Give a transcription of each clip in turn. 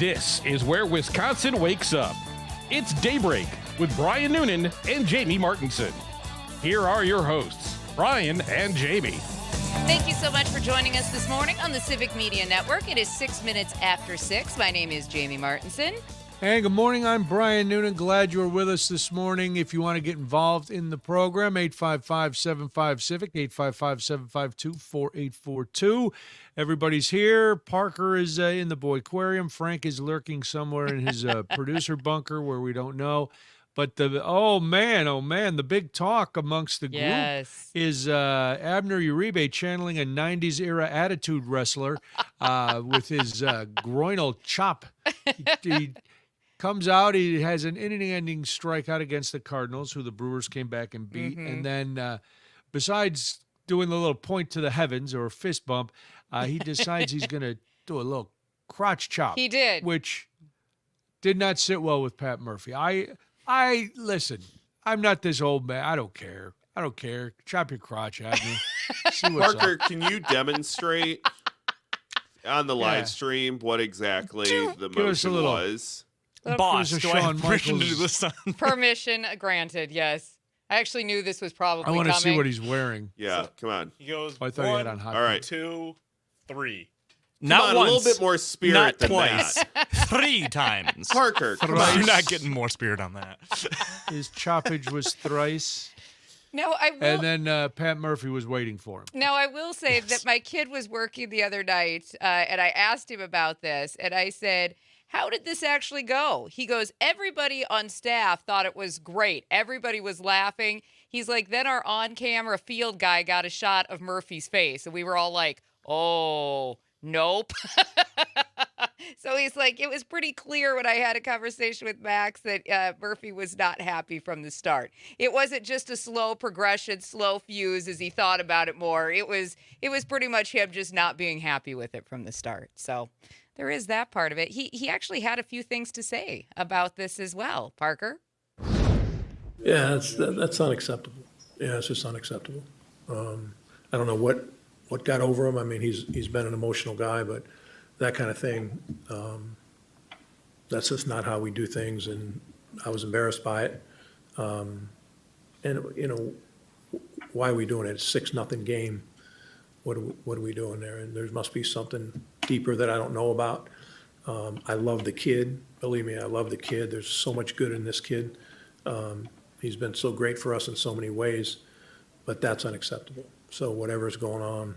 This is where Wisconsin wakes up. It's Daybreak with Brian Noonan and Jamie Martinson. Here are your hosts, Brian and Jamie. Thank you so much for joining us this morning on the Civic Media Network. It is 6 minutes after 6. My name is Jamie Martinson. Hey, good morning. I'm Brian Noonan. Glad you're with us this morning. If you want to get involved in the program, 855-75-CIVIC, 855-752-4842. Everybody's here. Parker is in the Boyquarium. Frank is lurking somewhere in his producer bunker where we don't know. But oh man, the big talk amongst the group is Abner Uribe channeling a 90s era attitude wrestler with his groinal chop. He comes out, he has an inning-ending strikeout against the Cardinals, who the Brewers came back and beat. And then besides doing the little point to the heavens or fist bump, he decides he's going to do a little crotch chop. He did. Which did not sit well with Pat Murphy. I listen, I'm not this old man. I don't care. Chop your crotch at me. See what's Parker, up. can you demonstrate on the live stream what exactly the Give us a motion little- was? Boss, Here's a do I Shawn have permission to do Michaels- this on? Permission granted, yes. I actually knew this was probably I coming. want to see what he's wearing. Yeah, come on. He goes, I thought he had on hot. All right. 2, 3. Come Not on, once, a little bit more spirit not than twice, that. 3 times. Parker, come Thrice. on. You're not getting more spirit on that. His choppage was thrice. No, I will. And then Pat Murphy was waiting for him. Now, I will say that my kid was working the other night, and I asked him about this, and I said, how did this actually go? He goes, everybody on staff thought it was great. Everybody was laughing. He's like, then our on-camera field guy got a shot of Murphy's face, and we were all like, oh, nope. So he's like, it was pretty clear when I had a conversation with Max that Murphy was not happy from the start. It wasn't just a slow progression, slow fuse as he thought about it more. It was pretty much him just not being happy with it from the start. So there is that part of it. He actually had a few things to say about this as well. Parker? Yeah, that's unacceptable. Yeah, it's just unacceptable. I don't know what got over him. I mean, he's been an emotional guy, but that kind of thing, that's just not how we do things, and I was embarrassed by it. And, you know, why are we doing it? It's 6-0 game. What are we doing there? And there must be something deeper that I don't know about. I love the kid. Believe me, I love the kid. There's so much good in this kid. He's been so great for us in so many ways, but that's unacceptable. So whatever's going on,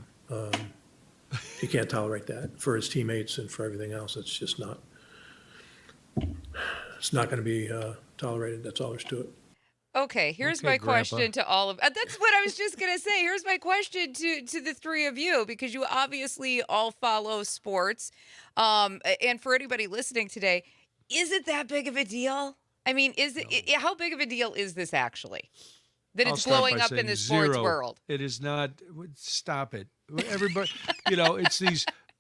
he can't tolerate that for his teammates and for everything else. It's just not. It's not going to be tolerated. That's all there's to it. Okay, here's Okay, my Grandpa. question to all of that's what I was just going to say. Here's my question to the three of you, because you obviously all follow sports. And for anybody listening today, is it that big of a deal? I mean, how big of a deal is this actually? That I'll it's start blowing by up in saying the sports zero. world. It is not. Stop it. Everybody, it's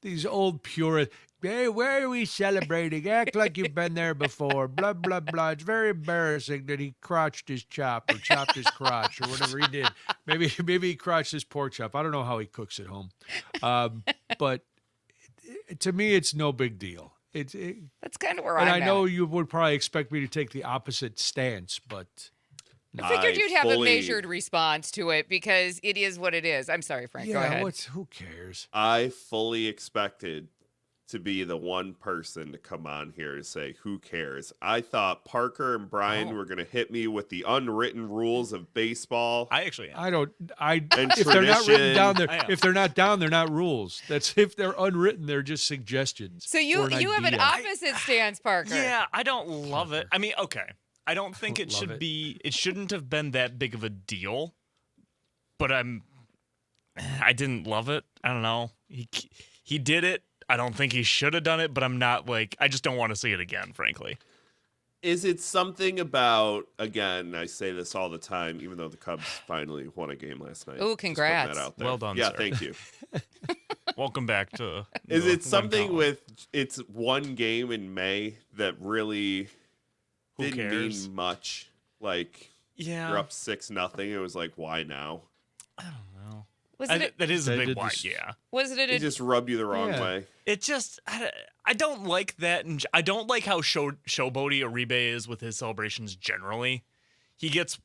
these old purists. Hey, where are we celebrating? Act like you've been there before. Blah, blah, blah. It's very embarrassing that he crotched his chop or chopped his crotch or whatever he did. Maybe he crotched his pork chop. I don't know how he cooks at home. But to me, it's no big deal. That's kind of where and I'm I know at. you would probably expect me to take the opposite stance, but I figured you'd have a fully- measured response to it because it is what it is. I'm sorry, Frank. Go ahead. who cares? I fully expected to be the one person to come on here to say, who cares? I thought Parker and Brian were going to hit me with the unwritten rules of baseball. I actually am. I don't. And If they're not written tradition. down, I am. if they're not down, they're not rules. That's if they're unwritten, they're just suggestions. So you or an have an idea. opposite stance, Parker. Yeah, I don't love it. I mean, okay. I don't think it Love should it. be. It shouldn't have been that big of a deal. But I didn't love it. I don't know. He did it. I don't think he should have done it, but I'm not like, I just don't want to see it again, frankly. Is it something about, again, I say this all the time, even though the Cubs finally won a game last night. Ooh, Just putting congrats. that out there. Well done, Yeah, sir. thank you. Welcome back to. Is the it something one with it's one game in May that really Who didn't cares? mean much? Like, Yeah. you're up 6-0. It was like, why now? I don't know. That is a They big did why, this- yeah. Wasn't it He just rubbed you the wrong Yeah. way. It just, I don't like that. And I don't like how showboaty Uribe is with his celebrations generally. He gets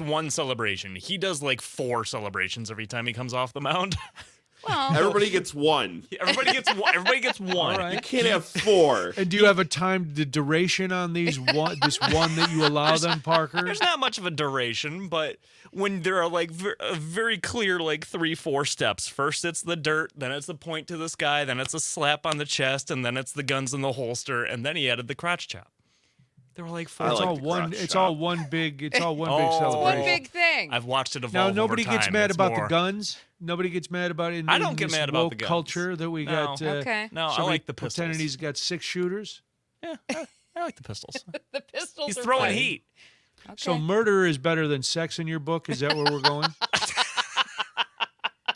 one celebration. He does like 4 celebrations every time he comes off the mound. well, Everybody gets one. Everybody gets one. Everybody gets one. All right. You can't have 4. And do you have a the duration on this one that you allow them, Parker? There's not much of a duration, but when there are like very clear like 3-4 steps. First it's the dirt, then it's the point to the sky, then it's a slap on the chest, and then it's the guns in the holster, and then he added the crotch chop. There were like 4. I It's like all the one. crotch It's chop. all one big. It's all one Oh. big It's one celebration. big thing. I've watched it evolve. Now nobody over gets time. mad It's about more- the guns. Nobody gets mad about it. I don't in get this mad about the woke guns. culture that we No. got. Okay. No, I somebody like the pretending pistols. he's got 6 shooters. Yeah, I like the pistols. The pistols He's are throwing fun. heat. Okay. So murder is better than sex in your book. Is that where we're going?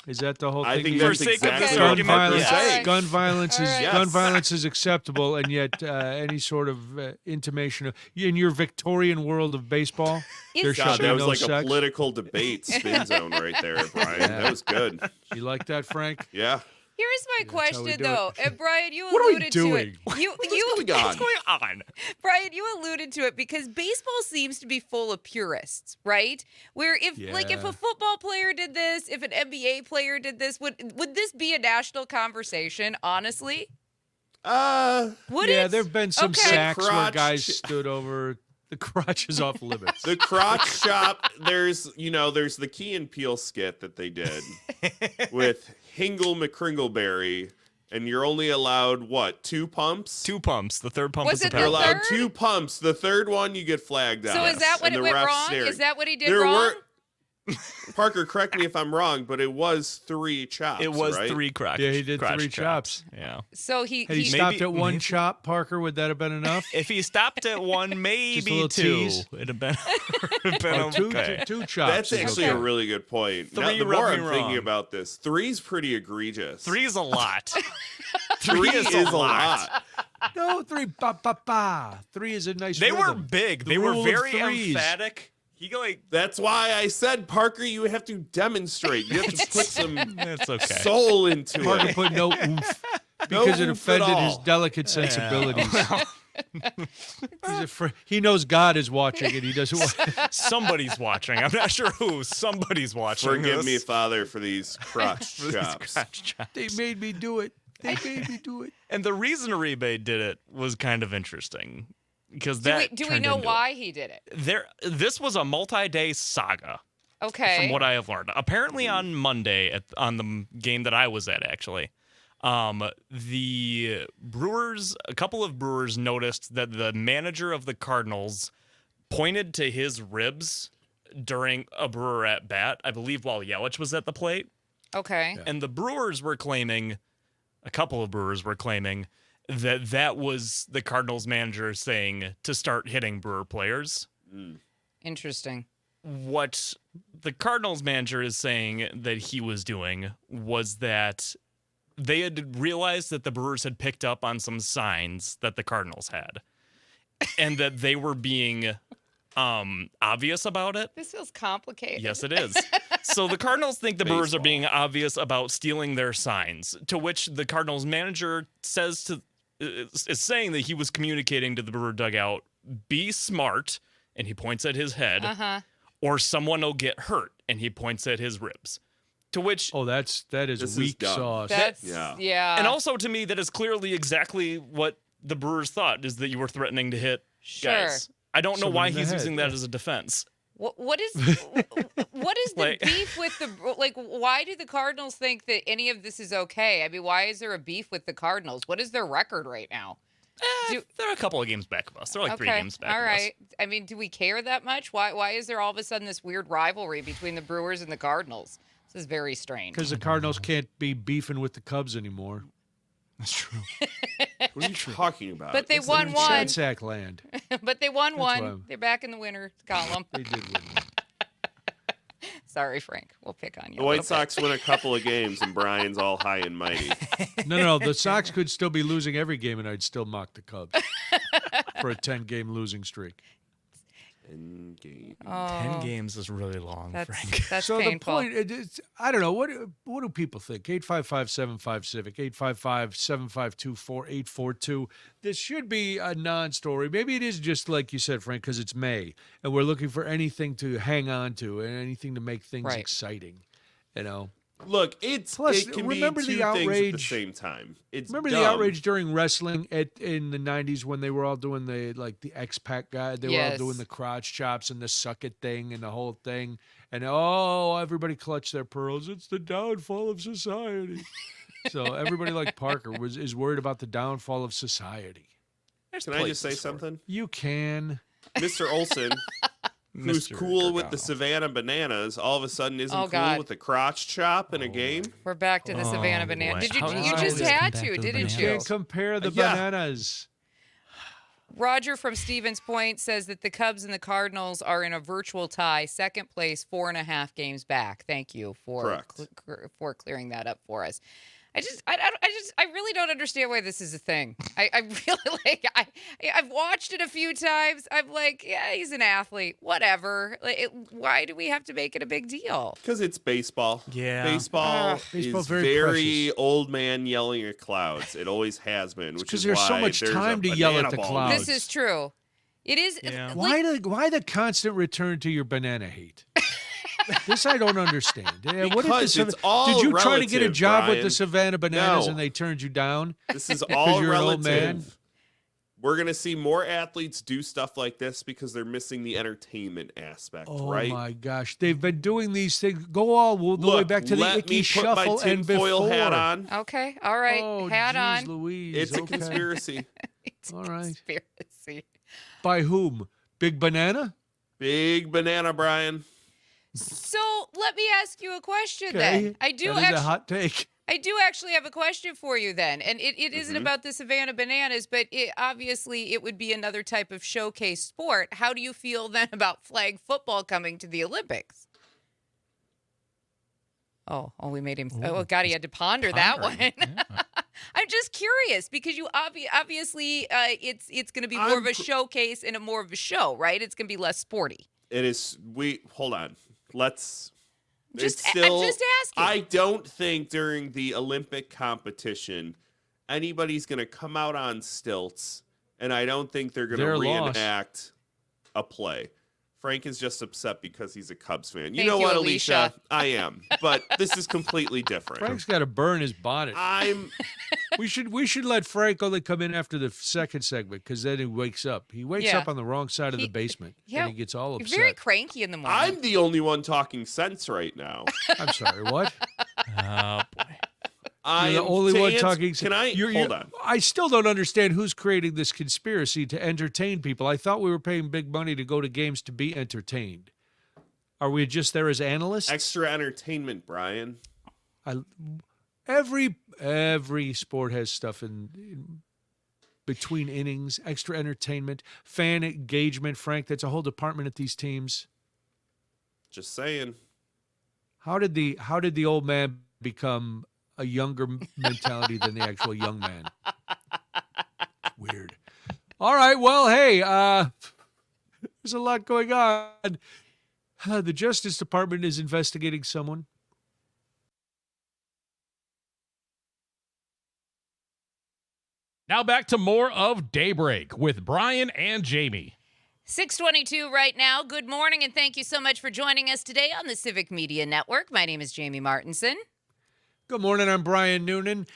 Is that the whole I thing? think You- For that's sake of exactly this what argument, Parker's yes. saying. Gun violence is All right. gun Yes. violence is acceptable, and yet any sort of intimation of in your Victorian world of baseball, there shall God, be that was no like sex. a political debate spin zone right there, Brian. That was good. You like that, Frank? Yeah. Here's my how we question, do though. it. And Brian, you What are we alluded to it. You What's going on? What's going on? Brian, you alluded to it because baseball seems to be full of purists, right? Where if Yeah. if a football player did this, if an NBA player did this, would this be a national conversation, honestly? Would Yeah, it? there have been some Okay. sacks where Crotch. guys stood over the crotches off limits. The crotch chop, there's the Key and Peele skit that they did with Hingle McCringleberry, and you're only allowed, what, 2 pumps? 2 pumps. The third pump Was is it the the You're penalty. allowed third? 2 pumps. The third one, you get flagged out. So is that when And it the went ref's wrong? staring. Is that what he did There wrong? were- Parker, correct me if I'm wrong, but it was 3 chops, It was right? 3 crotch. Yeah, he did crotch 3 chops. Yeah. So he Had he he stopped maybe- at one maybe- chop, Parker, would that have been enough? If he stopped at 1, Just a maybe little 2, tease. it'd have been, it'd been Oh, okay. two chops. That's is actually okay. a really good point. Now, 3 the more rubbed I'm me thinking wrong. about this, 3's pretty egregious. 3 is a lot. 3 is a lot. No, 3 ba ba ba. 3 is a nice. They were rhythm. big. The They were rule of very threes. emphatic. He like That's why I said, Parker, you have to demonstrate. You have to put some that's okay. soul into Parker it. put no oomph No because it oomph at offended his all. delicate sensibilities. He knows God is watching and he doesn't want. Somebody's watching. I'm not sure who. Somebody's watching. Forgive this. me, Father, for these crotch For these chops. crotch chops. They made me do it. They made me do it. And the reason Uribe did it was kind of interesting because do that we turned know into why he did it? This was a multi-day saga. Okay. From what I have learned, apparently on Monday on the game that I was at, actually, the Brewers, a couple of Brewers noticed that the manager of the Cardinals pointed to his ribs during a Brewer at bat, I believe, while Yelich was at the plate, Okay. and the Brewers were claiming, a couple of Brewers were claiming that was the Cardinals manager saying to start hitting Brewer players. Interesting. What the Cardinals manager is saying that he was doing was that they had realized that the Brewers had picked up on some signs that the Cardinals had and that they were being obvious about it. This feels complicated. Yes, it is. So the Cardinals think the Brewers are being obvious about stealing their signs, to which the Cardinals manager is saying that he was communicating to the Brewer dugout, be smart, and he points at his head, or someone will get hurt, and he points at his ribs. To which, Oh, that is This is weak dumb. sauce. That's Yeah. yeah. and also to me, that is clearly exactly what the Brewers thought, is that you were threatening to hit guys. I don't know Someone why in the he's head, using that yeah. as a defense. What is the Like- beef with the why do the Cardinals think that any of this is okay? I mean, why is there a beef with the Cardinals? What is their record right now? They're a couple of games back of us. They're like 3 games back all of right. I mean, do we care that much? Why is there all of a sudden this weird rivalry between the Brewers and the Cardinals? This is very strange. Because the Cardinals can't be beefing with the Cubs anymore. That's true. What are you talking about? But they It's won like- one. Sad sack land. But they won That's why one. I'm- They're back in the winner column. They did win. Sorry, Frank. We'll pick on you. The a White little bit. Sox win a couple of games, and Brian's all high and mighty. No. The Sox could still be losing every game, and I'd still mock the Cubs for a 10-game losing streak. 10 games. 10 games is really long, Frank. That's So painful. the point, I don't know, what do people think? 855-75-CIVIC, 855-752-4842. This should be a non-story. Maybe it is just like you said, Frank, because it's May, and we're looking for anything to hang on to and anything to make things Right. exciting, you know? Look, Plus, it can remember be the two things at the outrage- same time. It's Remember dumb. the outrage during wrestling in the 90s when they were all doing the X-Pac guy? They were all Yes. doing the crotch chops and the suck it thing and the whole thing. And everybody clutched their pearls. It's the downfall of society. So everybody like Parker is worried about the downfall of society. Can I just say something? You can. Mr. Olson, who's Mr. cool with the Gargano. Savannah Bananas, all of a sudden isn't Oh, cool God. with the crotch chop in a game? We're back to the Savannah Oh, banana. boy. Did you? How You do just you had come back to, to the didn't You you? can't compare the Yeah. bananas. Roger from Stevens Point says that the Cubs and the Cardinals are in a virtual tie, second place, 4.5 games back. Thank you for Correct. for clearing that up for us. I really don't understand why this is a thing. I really I've watched it a few times. I'm like, yeah, he's an athlete, whatever. Why do we have to make it a big deal? Because it's baseball. Yeah. Baseball Baseball's is very very precious. old man yelling at clouds. It always has been, which 'cause is there's why so much there's time a to yell at banana the ball clouds. game. This is true. It is. Yeah. Why the constant return to your banana hate? This I don't understand. What Because did it's all did you try to get a relative, job with Brian. the Savannah Bananas No. and they turned you down? This is all you're an old relative. man? We're going to see more athletes do stuff like this because they're missing the entertainment aspect, Oh right? my gosh, they've been doing these things. Go all the way Look, back to the let Icky me put my Shuffle and tinfoil before. hat on. Okay. All right. Oh, Hat geez, on. Louise. It's a okay. conspiracy. It's a All right. conspiracy. By whom? Big Banana? Big banana, Brian. So let me ask you a question Okay. then. I do That is a actually. hot take. I do actually have a question for you then. And it isn't about the Savannah Bananas, but obviously it would be another type of showcase sport. How do you feel then about flag football coming to the Olympics? Oh, we made him. Oh, God, he had to ponder that one. Pondering, yeah. I'm just curious because you obviously it's going to be more of a showcase and more of a show, right? It's going to be less sporty. It is. Hold on. Let's. Just- it's still, I'm just asking. I don't think during the Olympic competition anybody's going to come out on stilts, and I don't think they're going to Their loss. reenact a play. Frank is just upset because he's a Cubs fan. You Thank know you, what, Alicia. I am, but this is completely different. Frank's got to burn his bonnet. I'm. We should let Frank only come in after the second segment because then he wakes up. He wakes Yeah. up on the wrong side of He- the basement yeah, and he gets all You're upset. very cranky in the morning. I'm the only one talking sense right now. I'm sorry, what? Oh, boy. I You're the am only to one ans- talking. Can I hold on? I still don't understand who's creating this conspiracy to entertain people. I thought we were paying big money to go to games to be entertained. Are we just there as analysts? Extra entertainment, Brian. Every sport has stuff in between innings, extra entertainment, fan engagement. Frank, that's a whole department at these teams. Just saying. How did the old man become a younger mentality than the actual young man? It's weird. All right, well, hey, there's a lot going on. The Justice Department is investigating someone. Now back to more of Daybreak with Brian and Jamie. 6:22 right now. Good morning, and thank you so much for joining us today on the Civic Media Network. My name is Jamie Martinson. Good morning, I'm Brian Noonan.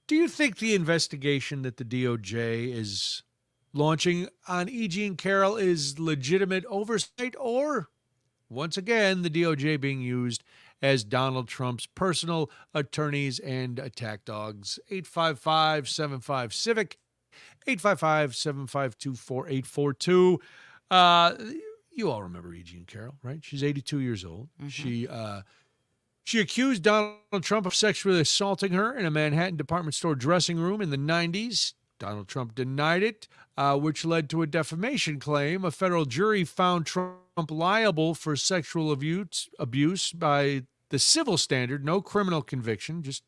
Do you think the investigation that the DOJ is launching on E.G. and Carroll is legitimate oversight, or, once again, the DOJ being used as Donald Trump's personal attorneys and attack dogs? 855-75-CIVIC, 855-752-4842. You all remember E.G. and Carroll, right? She's 82 years old. She accused Donald Trump of sexually assaulting her in a Manhattan department store dressing room in the 90s. Donald Trump denied it, which led to a defamation claim. A federal jury found Trump liable for sexual abuse by the civil standard, no criminal conviction, just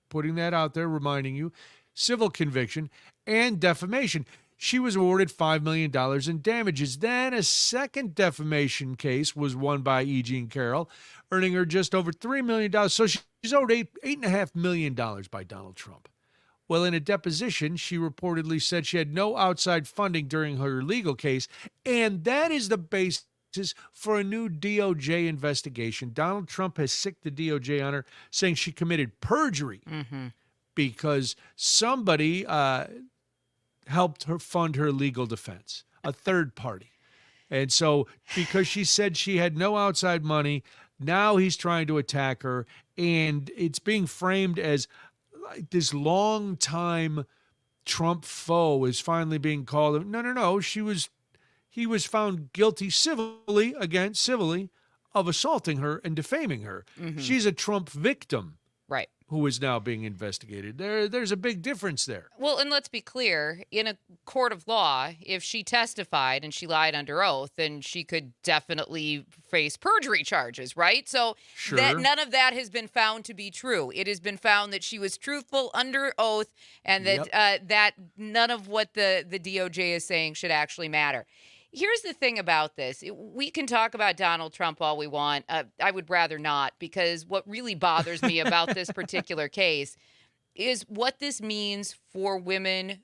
putting that out there, reminding you, civil conviction and defamation. She was awarded $5 million in damages. Then a second defamation case was won by E. Jean Carroll, earning her just over $3 million. So she's owed $8.5 million by Donald Trump. Well, in a deposition, she reportedly said she had no outside funding during her legal case, and that is the basis for a new DOJ investigation. Donald Trump has sicked the DOJ on her, saying she committed perjury because somebody helped her fund her legal defense, a third party. And so because she said she had no outside money, now he's trying to attack her, and it's being framed as like this long-time Trump foe is finally being called. No. He was found guilty civilly of assaulting her and defaming her. She's a Trump victim. Right. Who is now being investigated. There's a big difference there. Well, and let's be clear, in a court of law, if she testified and she lied under oath, then she could definitely face perjury charges, right? So Sure. that none of that has been found to be true. It has been found that she was truthful under oath, and that that none of what the DOJ is saying should actually matter. Here's the thing about this. We can talk about Donald Trump all we want. I would rather not, because what really bothers me about this particular case is what this means for women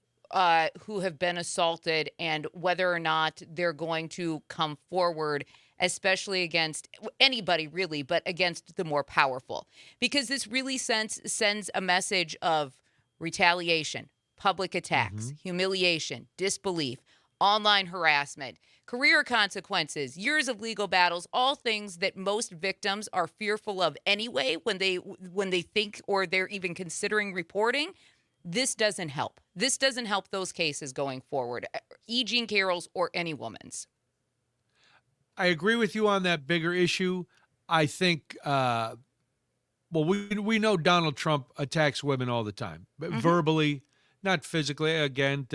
who have been assaulted and whether or not they're going to come forward, especially against anybody really, but against the more powerful. Because this really sends a message of retaliation, public attacks, humiliation, disbelief, online harassment, career consequences, years of legal battles, all things that most victims are fearful of anyway when they think or they're even considering reporting. This doesn't help. This doesn't help those cases going forward, E. Jean Carroll's or any woman's. I agree with you on that bigger issue. I think, we know Donald Trump attacks women all the time, but verbally, not physically. Again,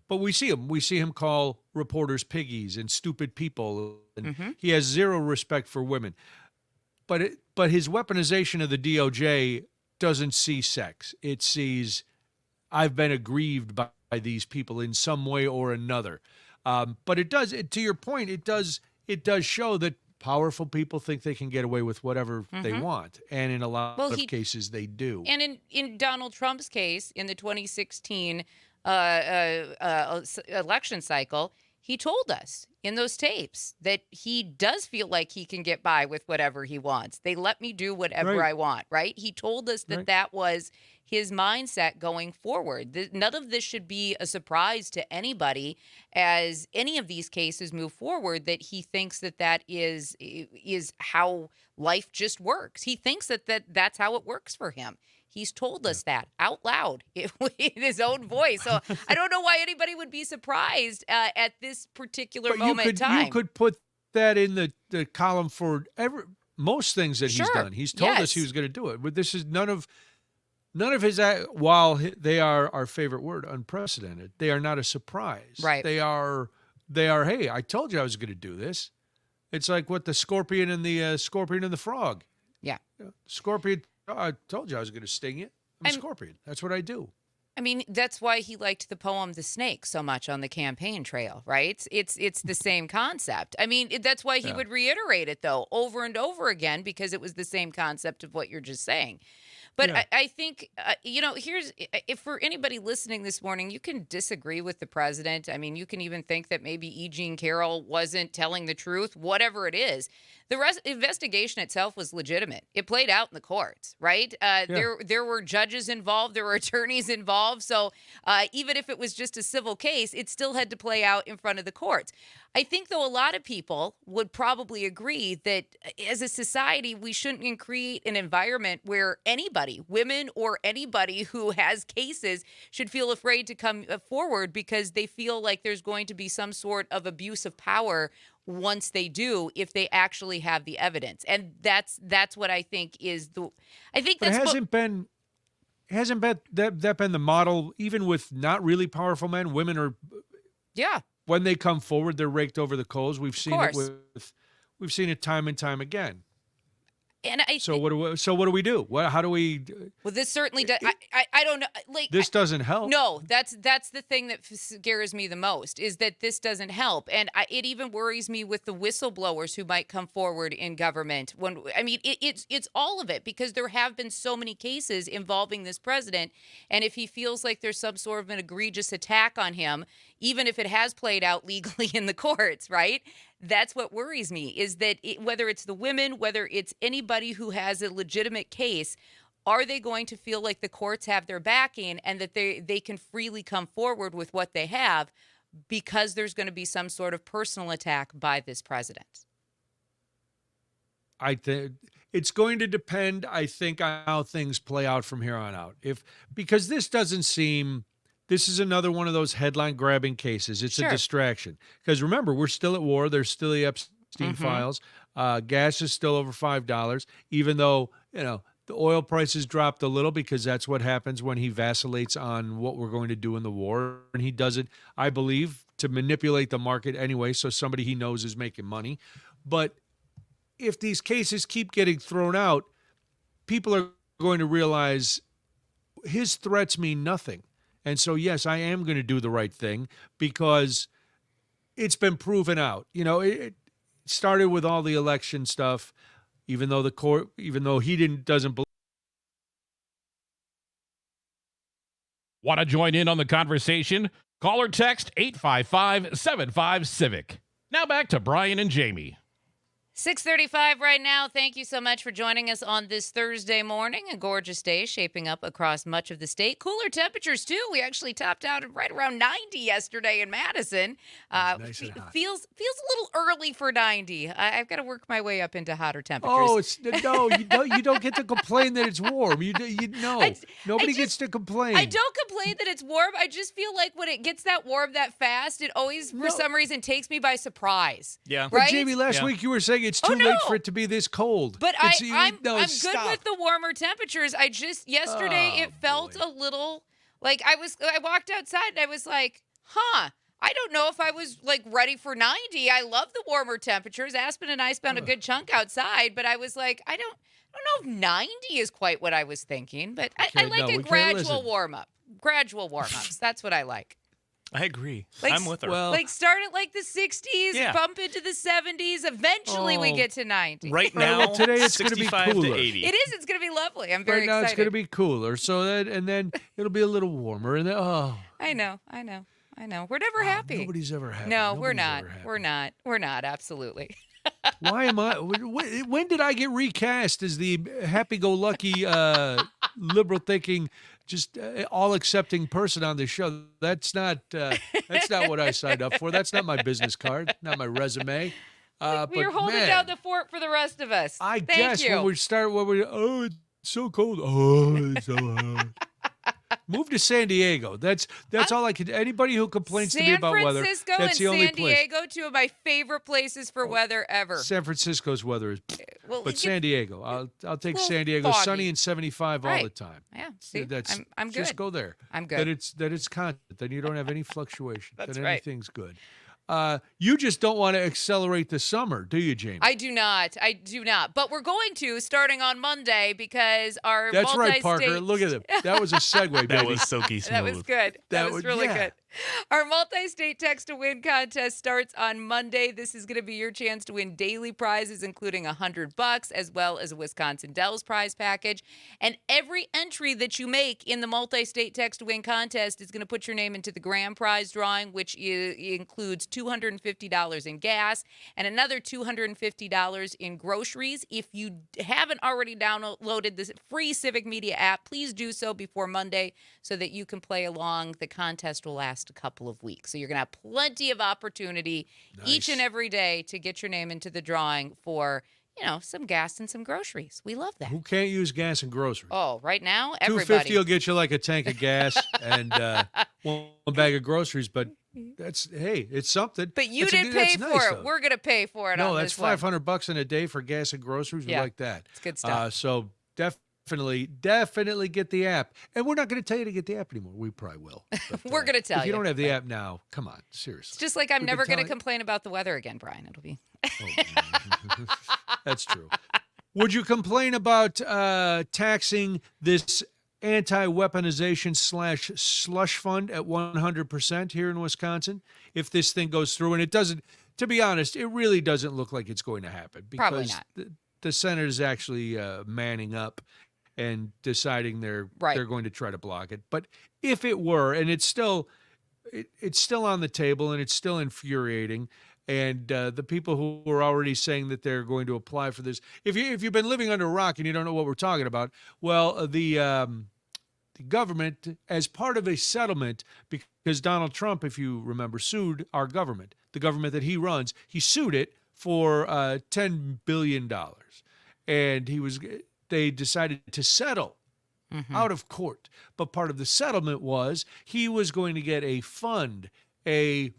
but we see him. We see him call reporters piggies and stupid people, and he has zero respect for women. But his weaponization of the DOJ doesn't see sex. It sees, I've been aggrieved by these people in some way or another. But it does, to your point, it does show that powerful people think they can get away with whatever they want. And in a lot of cases, they do. And in Donald Trump's case, in the 2016 election cycle, he told us in those tapes that he does feel like he can get by with whatever he wants. They let me do whatever I want, right? He told us that that was his mindset going forward. None of this should be a surprise to anybody as any of these cases move forward, that he thinks that is how life just works. He thinks that's how it works for him. He's told us that out loud in his own voice. So I don't know why anybody would be surprised at this particular moment in time. You could put that in the column for most things that he's done. He's told us he was going to do it. But this is none of his, while they are our favorite word, unprecedented, they are not a surprise. Right. They are, hey, I told you I was going to do this. It's like what the scorpion and the frog. Yeah. Scorpion, I told you I was going to sting you. I'm a scorpion. That's what I do. I mean, that's why he liked the poem "The Snake" so much on the campaign trail, right? It's the same concept. I mean, that's why he would reiterate it, though, over and over again, because it was the same concept of what you're just saying. But I think, here's, if for anybody listening this morning, you can disagree with the president. I mean, you can even think that maybe E. Jean Carroll wasn't telling the truth, whatever it is. The investigation itself was legitimate. It played out in the courts, right? There were judges involved. There were attorneys involved. So even if it was just a civil case, it still had to play out in front of the courts. I think, though, a lot of people would probably agree that as a society, we shouldn't create an environment where anybody, women or anybody who has cases, should feel afraid to come forward because they feel like there's going to be some sort of abuse of power once they do, if they actually have the evidence. And that's what I think is hasn't that been the model, even with not really powerful men? Women are when they come forward, they're raked over the coals. We've seen it time and time again. And So what do we do? How do we? well, this certainly does. I don't know. Like This doesn't help. No, that's the thing that scares me the most is that this doesn't help, and it even worries me with the whistleblowers who might come forward in government. It's all of it, because there have been so many cases involving this president, and if he feels like there's some sort of an egregious attack on him, even if it has played out legally in the courts, right? That's what worries me, is that whether it's the women, whether it's anybody who has a legitimate case, are they going to feel like the courts have their backing and that they can freely come forward with what they have because there's going to be some sort of personal attack by this president? I think it's going to depend, I think, on how things play out from here on out. Because this doesn't seem... This is another one of those headline-grabbing cases. It's Sure. a distraction. Because remember, we're still at war. There's still the Epstein files. Gas is still over $5, even though, the oil prices dropped a little, because that's what happens when he vacillates on what we're going to do in the war. And he does it, I believe, to manipulate the market anyway, so somebody he knows is making money. But if these cases keep getting thrown out, people are going to realize his threats mean nothing. And so, yes, I am going to do the right thing, because it's been proven out. It started with all the election stuff, even though he doesn't believe. Want to join in on the conversation? Call or text 855-75-CIVIC. Now back to Brian and Jamie. 6:35 right now. Thank you so much for joining us on this Thursday morning. A gorgeous day shaping up across much of the state. Cooler temperatures, too. We actually topped out at right around 90 yesterday in Madison. Nice and hot. Feels a little early for 90. I've got to work my way up into hotter temperatures. Oh, you don't get to complain that it's warm. Nobody gets to complain. I don't complain that it's warm. I just feel like when it gets that warm that fast, it always, for some reason, takes me by surprise. Yeah. But Right? Jamie, last week you were saying it's too late for it to be this cold. But I'm good stop. with the warmer temperatures. Yesterday it felt a little like I walked outside and I was like, I don't know if I was like ready for 90. I love the warmer temperatures. Aspen and I spent a good chunk outside, but I was like, I don't know if 90 is quite what I was thinking, but I like a gradual warm up. Gradual warm ups. That's what I like. I agree. Like, I'm with her. well- Like start at like the 60s, Yeah. bump into the 70s. Eventually we get to 90. Right Well, now, today it's gonna be 65 cooler. to 80. It is. It's going to be lovely. I'm very Right now excited. it's going to be cooler, and then it'll be a little warmer, and then I know. We're never happy. nobody's ever happy. No, we're Nobody's not. ever happy. We're not. Absolutely. Why am I? When did I get recast as the happy-go-lucky, liberal-thinking, just all-accepting person on this show? That's not what I signed up for. That's not my business card. Not my resume. You're holding down the fort for the rest of us. I Thank guess you. when we start, it's so cold. Oh, it's so hot. Move to San Diego. That's all I could. Anybody who complains to me about weather, San Francisco and that's the only San place. Diego, two of my favorite places for weather ever. San Francisco's weather is, Well, but it San gets- Diego, I'll take little San Diego, foggy. sunny and 75 all Right. the time. Yeah, see, That's I'm good. Just go there. I'm good. That it's constant. Then you don't have any fluctuation. That's then right. anything's good. You just don't want to accelerate the summer, do you, Jamie? I do not. But we're going to starting on Monday because our That's right, Parker. multi-state- Look at it. That was a segue, baby. That was silky smooth. That was good. That was really yeah. good. Our multi-state text to win contest starts on Monday. This is going to be your chance to win daily prizes, including $100, as well as a Wisconsin Dells prize package. And every entry that you make in the multi-state text to win contest is going to put your name into the grand prize drawing, which includes $250 in gas and another $250 in groceries. If you haven't already downloaded the free Civic Media app, please do so before Monday so that you can play along. The contest will last a couple of weeks. So you're going to have plenty of opportunity each and every day to get your name into the drawing for, some gas and some groceries. We love that. Who can't use gas and groceries? Oh, right now, $2.50 everybody. will get you like a tank of gas and one bag of groceries, but it's something. But you That's didn't that's pay nice, for it. though. We're going to pay for it No, on that's this one. $500 in a day for gas and groceries. We Yeah. like that. It's good stuff. So definitely get the app. And we're not going to tell you to get the app anymore. We probably will. But, We're gonna tell if you you. don't have the app now, come on, seriously. It's just like I'm We've never been going to telling- complain about the weather again, Brian. It'll be. That's true. Would you complain about taxing this anti-weaponization / slush fund at 100% here in Wisconsin if this thing goes through? And it doesn't, to be honest, it really doesn't look like it's going to happen Probably because not. the Senate is actually manning up and deciding they're going to try to block it. But if it were, and it's still on the table and it's still infuriating, and the people who are already saying that they're going to apply for this, if you've been living under a rock and you don't know what we're talking about, well, the government, as part of a settlement, because Donald Trump, if you remember, sued our government, the government that he runs, he sued it for $10 billion. And they decided to settle out of court. But part of the settlement was he was going to get a fund, a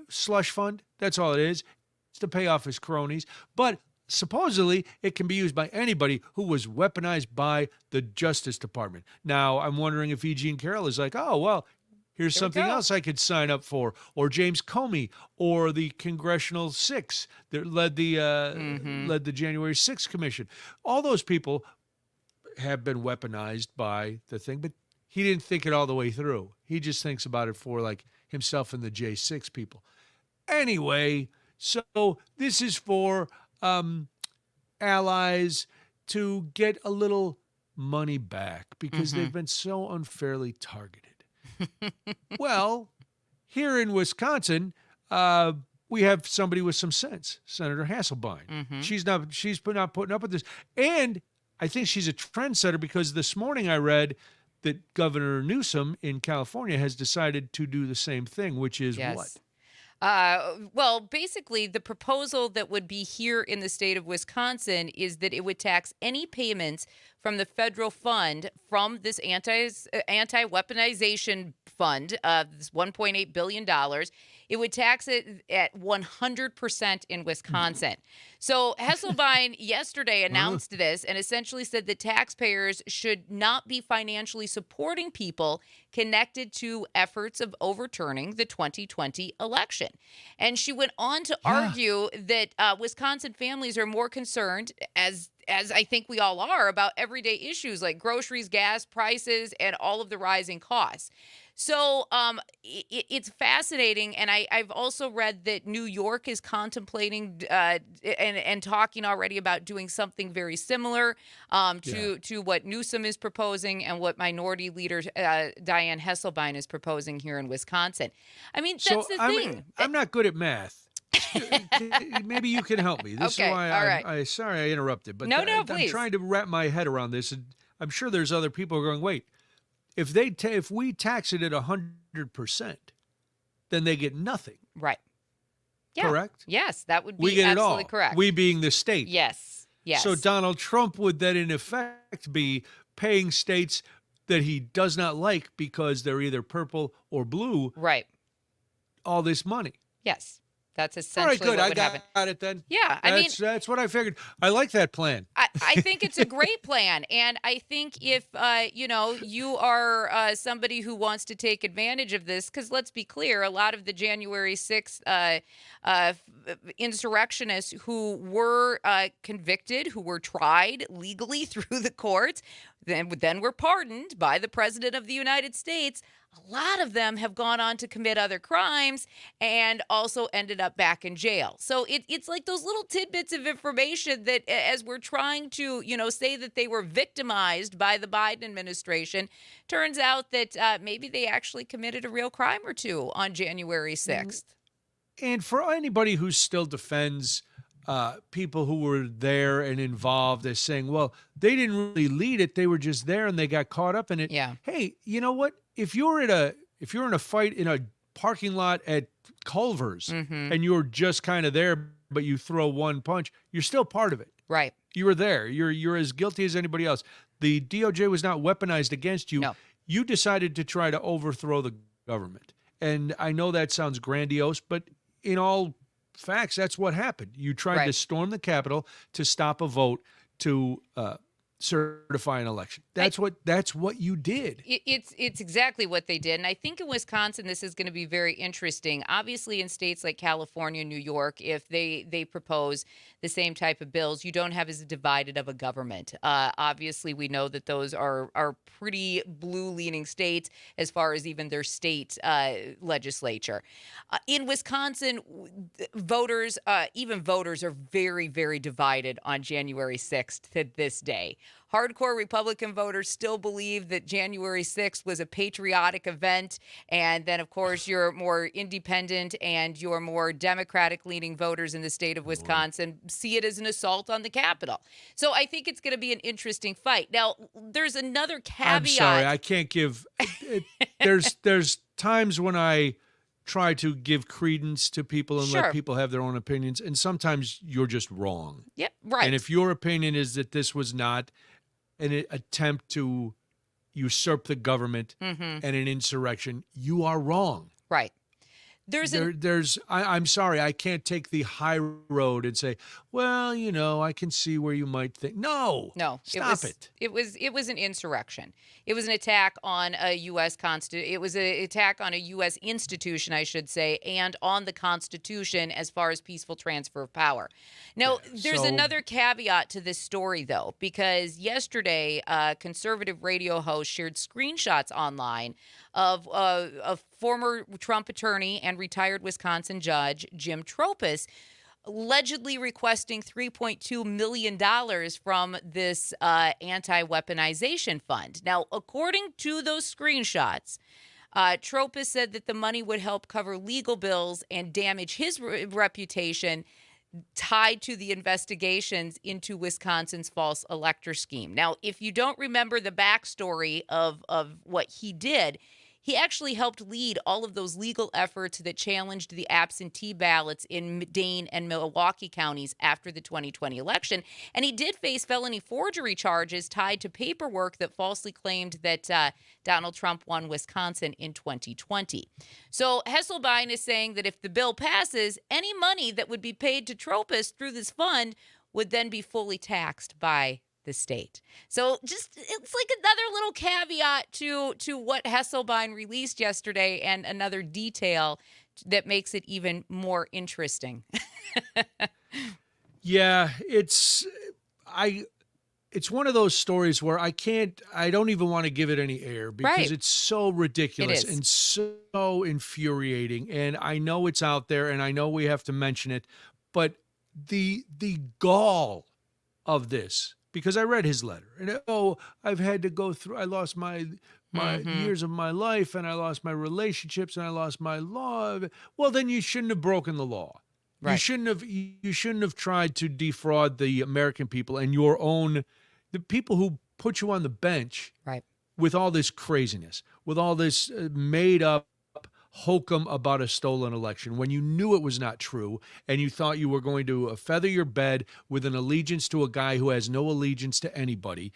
slush fund. That's all it is. It's to pay off his cronies. But supposedly it can be used by anybody who was weaponized by the Justice Department. Now, I'm wondering if E.G. and Carroll is like, oh, well, here's something else I could sign up for. Or James Comey, or the Congressional Six that led the January 6th Commission. All those people have been weaponized by the thing, but he didn't think it all the way through. He just thinks about it for like himself and the J6 people. Anyway, so this is for allies to get a little money back because they've been so unfairly targeted. Well, here in Wisconsin, we have somebody with some sense, Senator Hasselbein. She's not putting up with this. And I think she's a trendsetter because this morning I read that Governor Newsom in California has decided to do the same thing, which is what? Well, basically, the proposal that would be here in the state of Wisconsin is that it would tax any payments from the federal fund from this anti-weaponization fund, this $1.8 billion. It would tax it at 100% in Wisconsin. So Hasselbein yesterday announced this and essentially said that taxpayers should not be financially supporting people connected to efforts of overturning the 2020 election. And she went on to argue that Wisconsin families are more concerned, as I think we all are, about everyday issues like groceries, gas prices, and all of the rising costs. So it's fascinating, and I've also read that New York is contemplating and talking already about doing something very similar to what Newsom is proposing and what Minority Leader Dianne Hasselbein is proposing here in Wisconsin. I mean, that's the thing. I'm not good at math. Maybe you can help me. This is why I'm sorry I interrupted, but No, I'm please. trying to wrap my head around this, and I'm sure there's other people going, wait. If we tax it at 100%, then they get nothing. Right. Yeah. Correct? Yes, that would be we get absolutely it all. correct. We being the state. Yes. Yes. So Donald Trump would then, in effect, be paying states that he does not like because they're either purple or blue. Right. All this money. Yes. That's essentially all right, good. what would happen. I got it then. Yeah, that's what I figured. I like that plan. I think it's a great plan, and I think if you are somebody who wants to take advantage of this, because let's be clear, a lot of the January 6th insurrectionists who were convicted, who were tried legally through the courts, then were pardoned by the President of the United States. A lot of them have gone on to commit other crimes and also ended up back in jail. So it's like those little tidbits of information that, as we're trying to, say that they were victimized by the Biden administration, turns out that maybe they actually committed a real crime or two on January 6th. And for anybody who still defends people who were there and involved as saying, well, they didn't really lead it, they were just there and they got caught up in it. Yeah. Hey, you know what? If you're in a fight in a parking lot at Culver's and you're just kind of there, but you throw one punch, you're still part of it. Right. You were there. You're as guilty as anybody else. The DOJ was not weaponized against you. No. You decided to try to overthrow the government. And I know that sounds grandiose, but in all facts, that's what happened. You tried to storm the Capitol to stop a vote to certify an election. That's what you did. It's exactly what they did. And I think in Wisconsin, this is going to be very interesting. Obviously, in states like California, New York, if they propose the same type of bills, you don't have as divided of a government. Obviously, we know that those are pretty blue-leaning states as far as even their state legislature. In Wisconsin, voters are very, very divided on January 6th to this day. Hardcore Republican voters still believe that January 6th was a patriotic event. And then, of course, your more independent and your more Democratic-leaning voters in the state of Wisconsin see it as an assault on the Capitol. So I think it's going to be an interesting fight. Now, there's another caveat. I'm sorry, I can't give there's times when I try to give credence to people and let people have their own opinions, and sometimes you're just wrong. Yep, right. And if your opinion is that this was not an attempt to usurp the government and an insurrection, you are wrong. Right. I'm sorry, I can't take the high road and say, well, I can see where you might think. No, stop it. It was an insurrection. It was an attack on a U.S. It was an attack on a U.S. institution, I should say, and on the Constitution as far as peaceful transfer of power. Now, there's another caveat to this story, though, because yesterday, a conservative radio host shared screenshots online of a former Trump attorney and retired Wisconsin judge, Jim Tropis, allegedly requesting $3.2 million from this anti-weaponization fund. Now, according to those screenshots, Tropis said that the money would help cover legal bills and damage his reputation tied to the investigations into Wisconsin's false elector scheme. Now, if you don't remember the backstory of what he did, he actually helped lead all of those legal efforts that challenged the absentee ballots in Dane and Milwaukee counties after the 2020 election. And he did face felony forgery charges tied to paperwork that falsely claimed that Donald Trump won Wisconsin in 2020. So Hesselbein is saying that if the bill passes, any money that would be paid to Tropis through this fund would then be fully taxed by the state. So it's like another little caveat to what Hesselbein released yesterday, and another detail that makes it even more interesting. Yeah, it's one of those stories where I don't even want to give it any air because it's so ridiculous and so infuriating. And I know it's out there and I know we have to mention it, but the gall of this, because I read his letter and I've had to go through, I lost my years of my life and I lost my relationships and I lost my law. Well, then you shouldn't have broken the law. Right. You shouldn't have tried to defraud the American people and the people who put you on the bench with all this craziness, with all this made up hokum about a stolen election when you knew it was not true and you thought you were going to feather your bed with an allegiance to a guy who has no allegiance to anybody.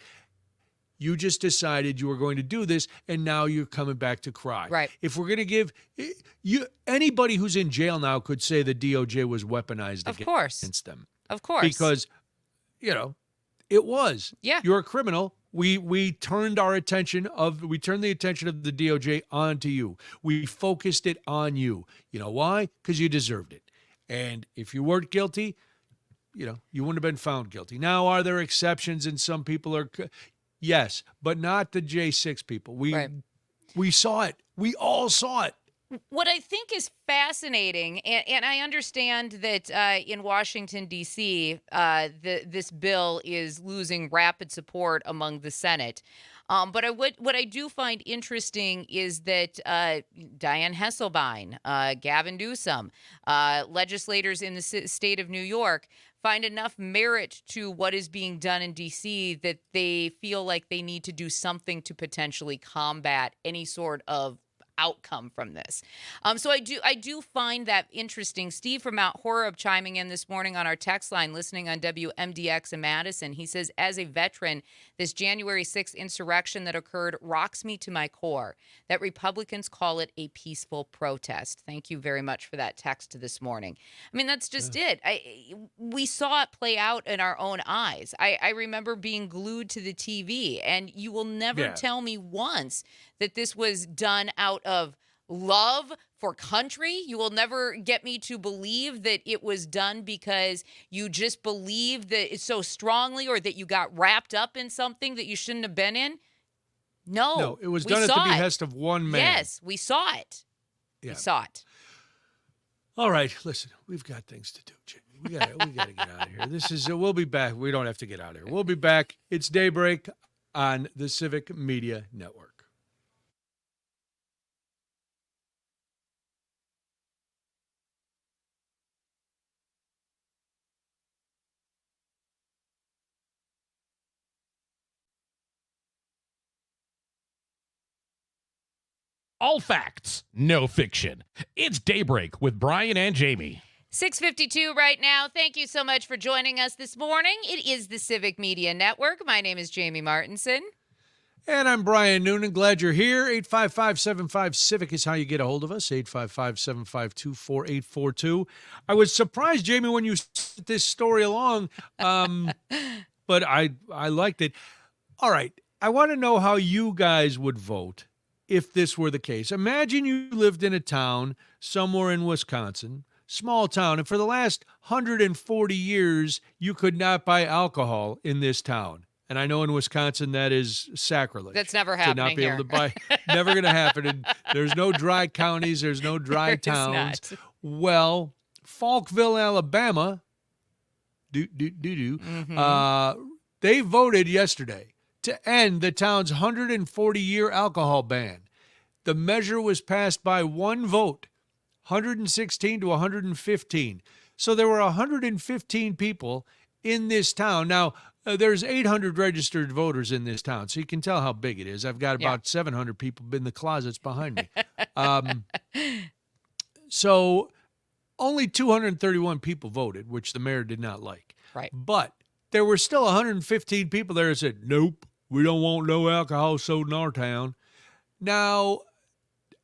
You just decided you were going to do this, and now you're coming back to cry. Right. If we're going to give anybody who's in jail now could say the DOJ was weaponized against them. Of course. Because, it was. Yeah. You're a criminal. We turned the attention of the DOJ onto you. We focused it on you. You know why? Because you deserved it. And if you weren't guilty, you wouldn't have been found guilty. Now, are there exceptions and some people are? Yes, but not the J6 people. We saw it. We all saw it. What I think is fascinating, and I understand that in Washington, D.C., this bill is losing rapid support among the Senate. But what I do find interesting is that Dianne Hesselbein, Gavin Newsom, legislators in the state of New York find enough merit to what is being done in D.C. that they feel like they need to do something to potentially combat any sort of outcome from this. So I do find that interesting. Steve from Mount Horeb chiming in this morning on our text line, listening on WMDX in Madison. He says, as a veteran, this January 6th insurrection that occurred rocks me to my core, that Republicans call it a peaceful protest. Thank you very much for that text this morning. I mean, that's just it. We saw it play out in our own eyes. I remember being glued to the TV, and you will never tell me once that this was done out of love for country. You will never get me to believe that it was done because you just believe that it's so strongly, or that you got wrapped up in something that you shouldn't have been in. No, it was done at the behest of one man. Yes, we saw it. Yeah. We saw it. All right, listen, we've got things to do, Jimmy. We got to get out of here. This is we'll be back. We don't have to get out of here. We'll be back. It's Daybreak on the Civic Media Network. All facts, no fiction. It's Daybreak with Brian and Jamie. 6:52 right now. Thank you so much for joining us this morning. It is the Civic Media Network. My name is Jamie Martinson. And I'm Brian Noonan. Glad you're here. 855-75-CIVIC is how you get a hold of us. 855-752-4842. I was surprised, Jamie, when you sent this story along, but I liked it. All right, I want to know how you guys would vote if this were the case. Imagine you lived in a town somewhere in Wisconsin, small town, and for the last 140 years, you could not buy alcohol in this town. And I know in Wisconsin that is sacrilege. That's never happening to not be here. able to buy. Never going to happen. And there's no dry counties. There's no dry towns. Not. Well, Falkville, Alabama, they voted yesterday to end the town's 140-year alcohol ban. The measure was passed by one vote, 116 to 115. So there were 115 people in this town. Now, there's 800 registered voters in this town, so you can tell how big it is. I've got about 700 people in the closets behind me. So only 231 people voted, which the mayor did not like. Right. But there were still 115 people there that said, nope, we don't want no alcohol sold in our town. Now,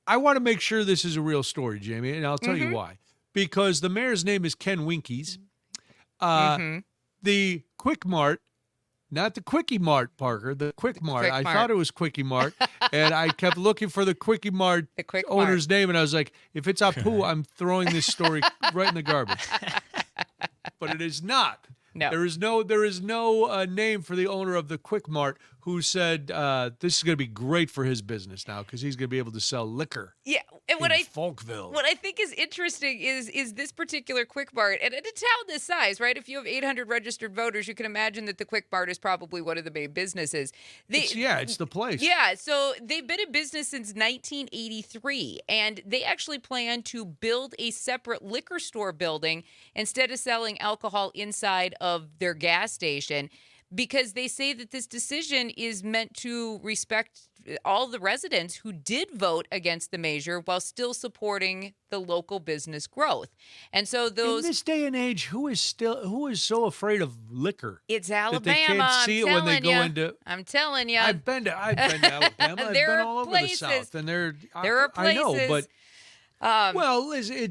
I want to make sure this is a real story, Jamie, and I'll tell you why. Because the mayor's name is Ken Winkies. The Quick Mart, not the Quickie Mart, Parker, the Quick Mart. Quick I Mart. thought it was Quickie Mart, and I kept looking for the Quickie Mart The Quick owner's name, and I was like, if it's Apu, I'm throwing this story right in the garbage. But it is not. No. There is no name for the owner of the Quick Mart who said this is going to be great for his business now because he's going to be able to sell liquor. Yeah, and in Falkville. What I think is interesting is this particular Quick Mart, and at a town this size, right? If you have 800 registered voters, you can imagine that the Quick Mart is probably one of the main businesses. It's the place. Yeah, so they've been in business since 1983, and they actually plan to build a separate liquor store building instead of selling alcohol inside of their gas station, because they say that this decision is meant to respect all the residents who did vote against the measure while still supporting the local business growth. And so those in this day and age, who is so afraid of liquor? It's that Alabama. they can't see it when they go into. I'm telling you. I've been to Alabama. I've There been are all over places. the South, and there are I know, places. but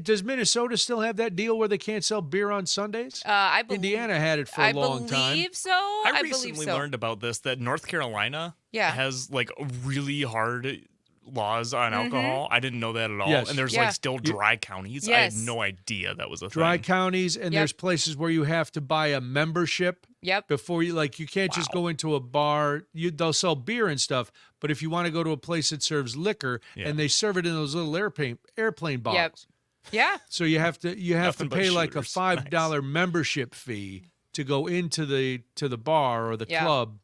does Minnesota still have that deal where they can't sell beer on Sundays? I believe Indiana had it for a long time. I believe so. I believe recently so. learned about this, that North Carolina has like really hard laws on alcohol. I didn't know that at all. Yes. And there's Yeah. like still dry counties. I Yes. had no idea that was a Dry thing. counties, and there's places where you have to buy a membership. Yep. Before you can't just go into a bar. They'll sell beer and stuff, but if you want to go to a place that serves liquor and they serve it in those little airplane bottles. Yeah. So you have to Nothing but pay like a shooters. $5 membership fee to go into the bar or the club.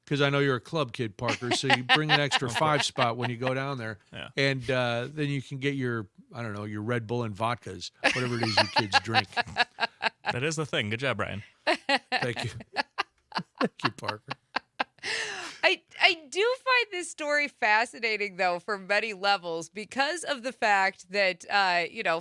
Because I know you're a club kid, Parker, so you bring an extra 5 spot when you go down there, and then you can get your Red Bull and vodkas, whatever it is you kids drink. That is the thing. Good job, Brian. Thank you, thank you, Parker. I do find this story fascinating, though, for many levels because of the fact that,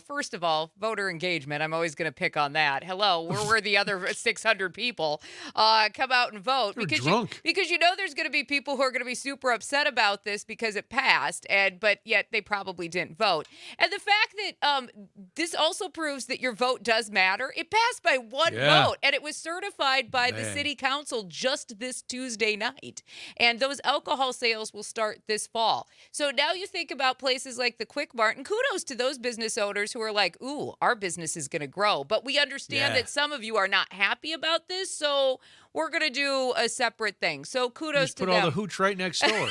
first of all, voter engagement. I'm always going to pick on that. Hello, where the other 600 people come out and vote? You're because drunk. because there's going to be people who are going to be super upset about this because it passed, but yet they probably didn't vote. And the fact that this also proves that your vote does matter. It passed by one vote, and it was certified by the city council just this Tuesday night. And those alcohol sales will start this fall. So now you think about places like the Quick Mart, and kudos to those business owners who are like, ooh, our business is going to grow. But we understand that some of you are not happy about this, so we're going to do a separate thing. So kudos to them. Put all the hooch right next door.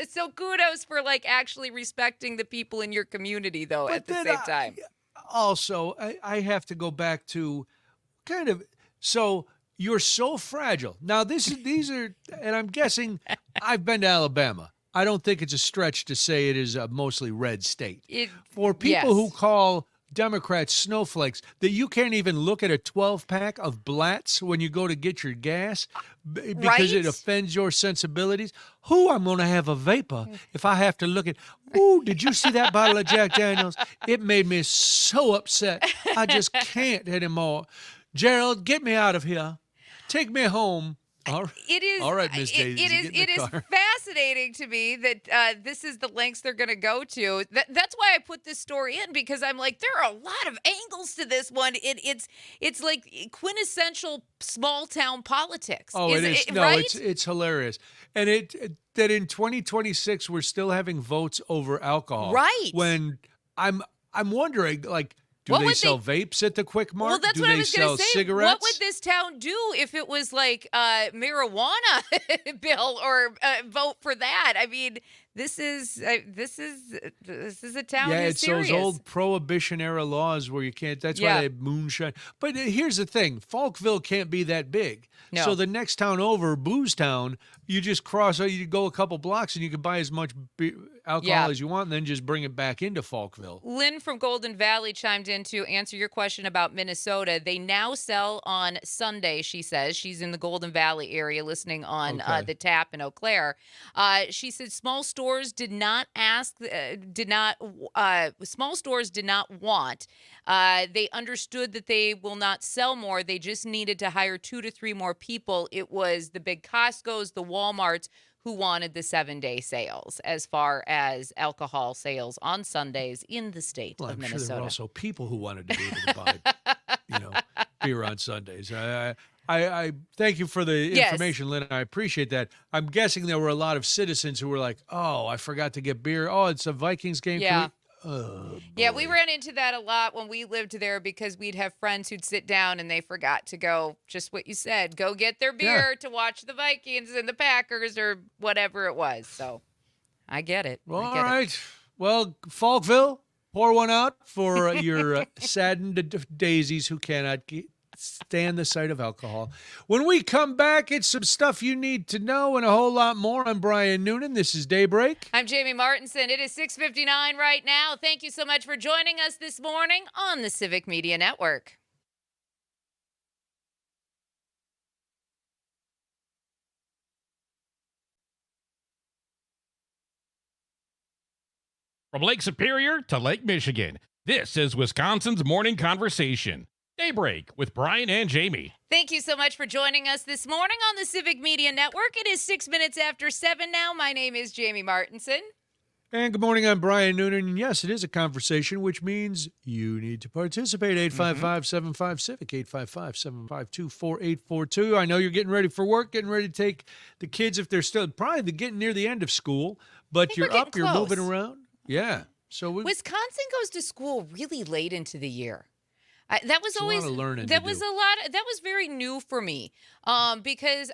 So kudos for actually respecting the people in your community, though, at the same time. Also, I have to go back to so you're so fragile. Now, these are, and I'm guessing I've been to Alabama. I don't think it's a stretch to say it is a mostly red state. For people who call Democrats snowflakes, that you can't even look at a 12-pack of Blatz when you go to get your gas because it offends your sensibilities. I'm going to have a vapor if I have to look at, did you see that bottle of Jack Daniels? It made me so upset. I just can't anymore. Gerald, get me out of here. Take me home. All right, Miss Daisy. It is fascinating to me that this is the lengths they're going to go to. That's why I put this story in, because I'm like, there are a lot of angles to this one. It's like quintessential small town politics. Oh, it is. No, right? it's hilarious, and that in 2026 we're still having votes over alcohol. Right. When I'm wondering, do they sell vapes at the Quick Mart? Well, that's do what they I was going sell to say. cigarettes? What would this town do if it was like marijuana bill or vote for that? I mean, this is a town who's serious. Those old Prohibition era laws where you can't. That's why they moonshine. But here's the thing: Falkville can't be that big. No. So the next town over, Booze Town, you just cross. You go a couple blocks and you can buy as much alcohol as you want, and then just bring it back into Falkville. Lynn from Golden Valley chimed in to answer your question about Minnesota. They now sell on Sunday, she says. She's in the Golden Valley area listening on the Tap in Eau Claire. She said small stores did not want. They understood that they will not sell more. They just needed to hire 2 to 3 more people. It was the big Costco's, the Walmarts, who wanted the 7-day sales as far as alcohol sales on Sundays in the state of Minnesota. I'm sure there were also people who wanted to be able to buy, beer on Sundays. I thank you for the information, Lynn. I appreciate that. I'm guessing there were a lot of citizens who were like, "Oh, I forgot to get beer. Oh, it's a Vikings game." Yeah. Yeah, we ran into that a lot when we lived there because we'd have friends who'd sit down and they forgot to go, just what you said, go get their beer to watch the Vikings and the Packers or whatever it was. So I get it. All right. Well, Falkville, pour one out for your saddened daisies who cannot stand the sight of alcohol. When we come back, it's some stuff you need to know and a whole lot more. I'm Brian Noonan. This is Daybreak. I'm Jamie Martinson. It is 6:59 right now. Thank you so much for joining us this morning on the Civic Media Network. From Lake Superior to Lake Michigan, this is Wisconsin's Morning Conversation. Daybreak with Brian and Jamie. Thank you so much for joining us this morning on the Civic Media Network. It is 6 minutes after 7 now. My name is Jamie Martinson. And good morning, I'm Brian Noonan. And yes, it is a conversation, which means you need to participate. 855-75-CIVIC, 855-752-4842. I know you're getting ready for work, getting ready to take the kids if they're still probably getting near the end of school, but you're up, you're moving around. Yeah. So Wisconsin goes to school really late into the year. That was always a lot of learning. That was very new for me. Because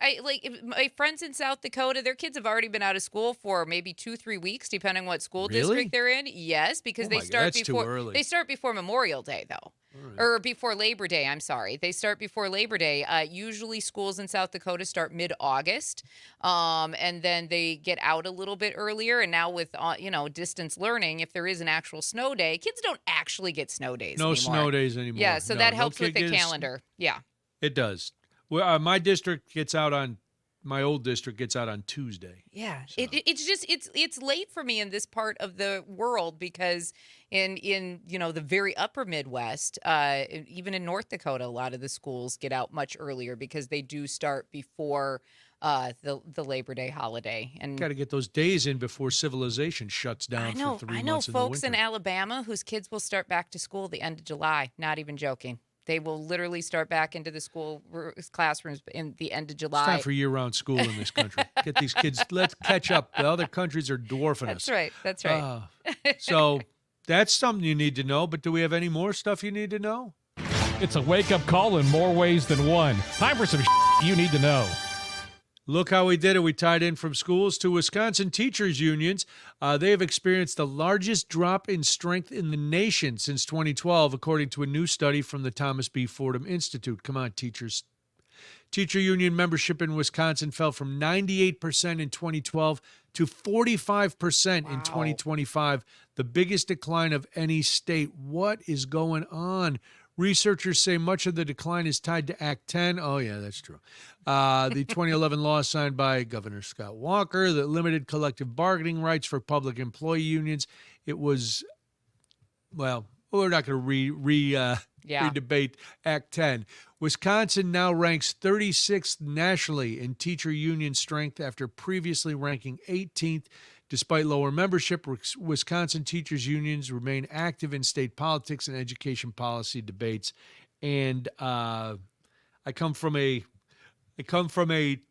my friends in South Dakota, their kids have already been out of school for maybe 2-3 weeks, depending on what school district they're in. Yes, because they start before Memorial Day though. Right. Or before Labor Day, I'm sorry. They start before Labor Day. Usually schools in South Dakota start mid-August, and then they get out a little bit earlier. And now with, distance learning, if there is an actual snow day, kids don't actually get snow days anymore. No snow days anymore. Yeah, so that helps with the calendar. Yeah. It does. Well, my district gets out on my old district gets out on Tuesday. Yeah, So. it's just it's late for me in this part of the world because in the very upper Midwest, even in North Dakota, a lot of the schools get out much earlier because they do start before the Labor Day holiday. And Got to get those days in before civilization shuts down for 3 months in the folks in winter. Alabama whose kids will start back to school the end of July. Not even joking. They will literally start back into the school classrooms in the end of July. It's time for year-round school in this country. Get these kids. Let's catch up. The other countries are dwarfing us. That's right. That's right. So that's something you need to know. But do we have any more stuff you need to know? It's a wake-up call in more ways than one. Time for some you need to know. Look how we did it. We tied in from schools to Wisconsin teachers unions. They have experienced the largest drop in strength in the nation since 2012, according to a new study from the Thomas B. Fordham Institute. Come on, teachers. Teacher union membership in Wisconsin fell from 98% in 2012 to 45% in 2025, the biggest decline of any state. What is going on? Researchers say much of the decline is tied to Act 10. Oh, yeah, that's true. The 2011 law signed by Governor Scott Walker that limited collective bargaining rights for public employee unions. It was, well, we're not going to re-debate Act 10. Wisconsin now ranks 36th nationally in teacher union strength after previously ranking 18th. Despite lower membership, Wisconsin teachers unions remain active in state politics and education policy debates. And I come from a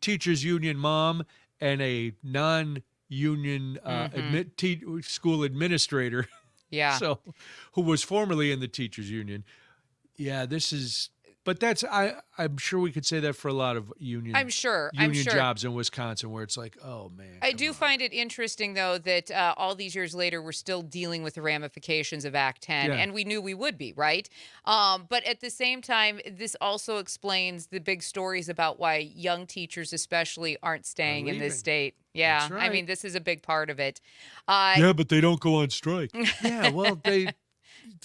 teachers union mom and a non-union school administrator. Yeah. So, who was formerly in the teachers union. Yeah, this is. But that's I'm sure we could say that for a lot of union jobs in Wisconsin where it's like, oh man. I do find it interesting though that all these years later we're still dealing with the ramifications of Act 10, and we knew we would be, right? But at the same time, this also explains the big stories about why young teachers especially aren't staying in this state. Yeah, That's right. I mean this is a big part of it. Yeah, but they don't go on strike. Yeah, well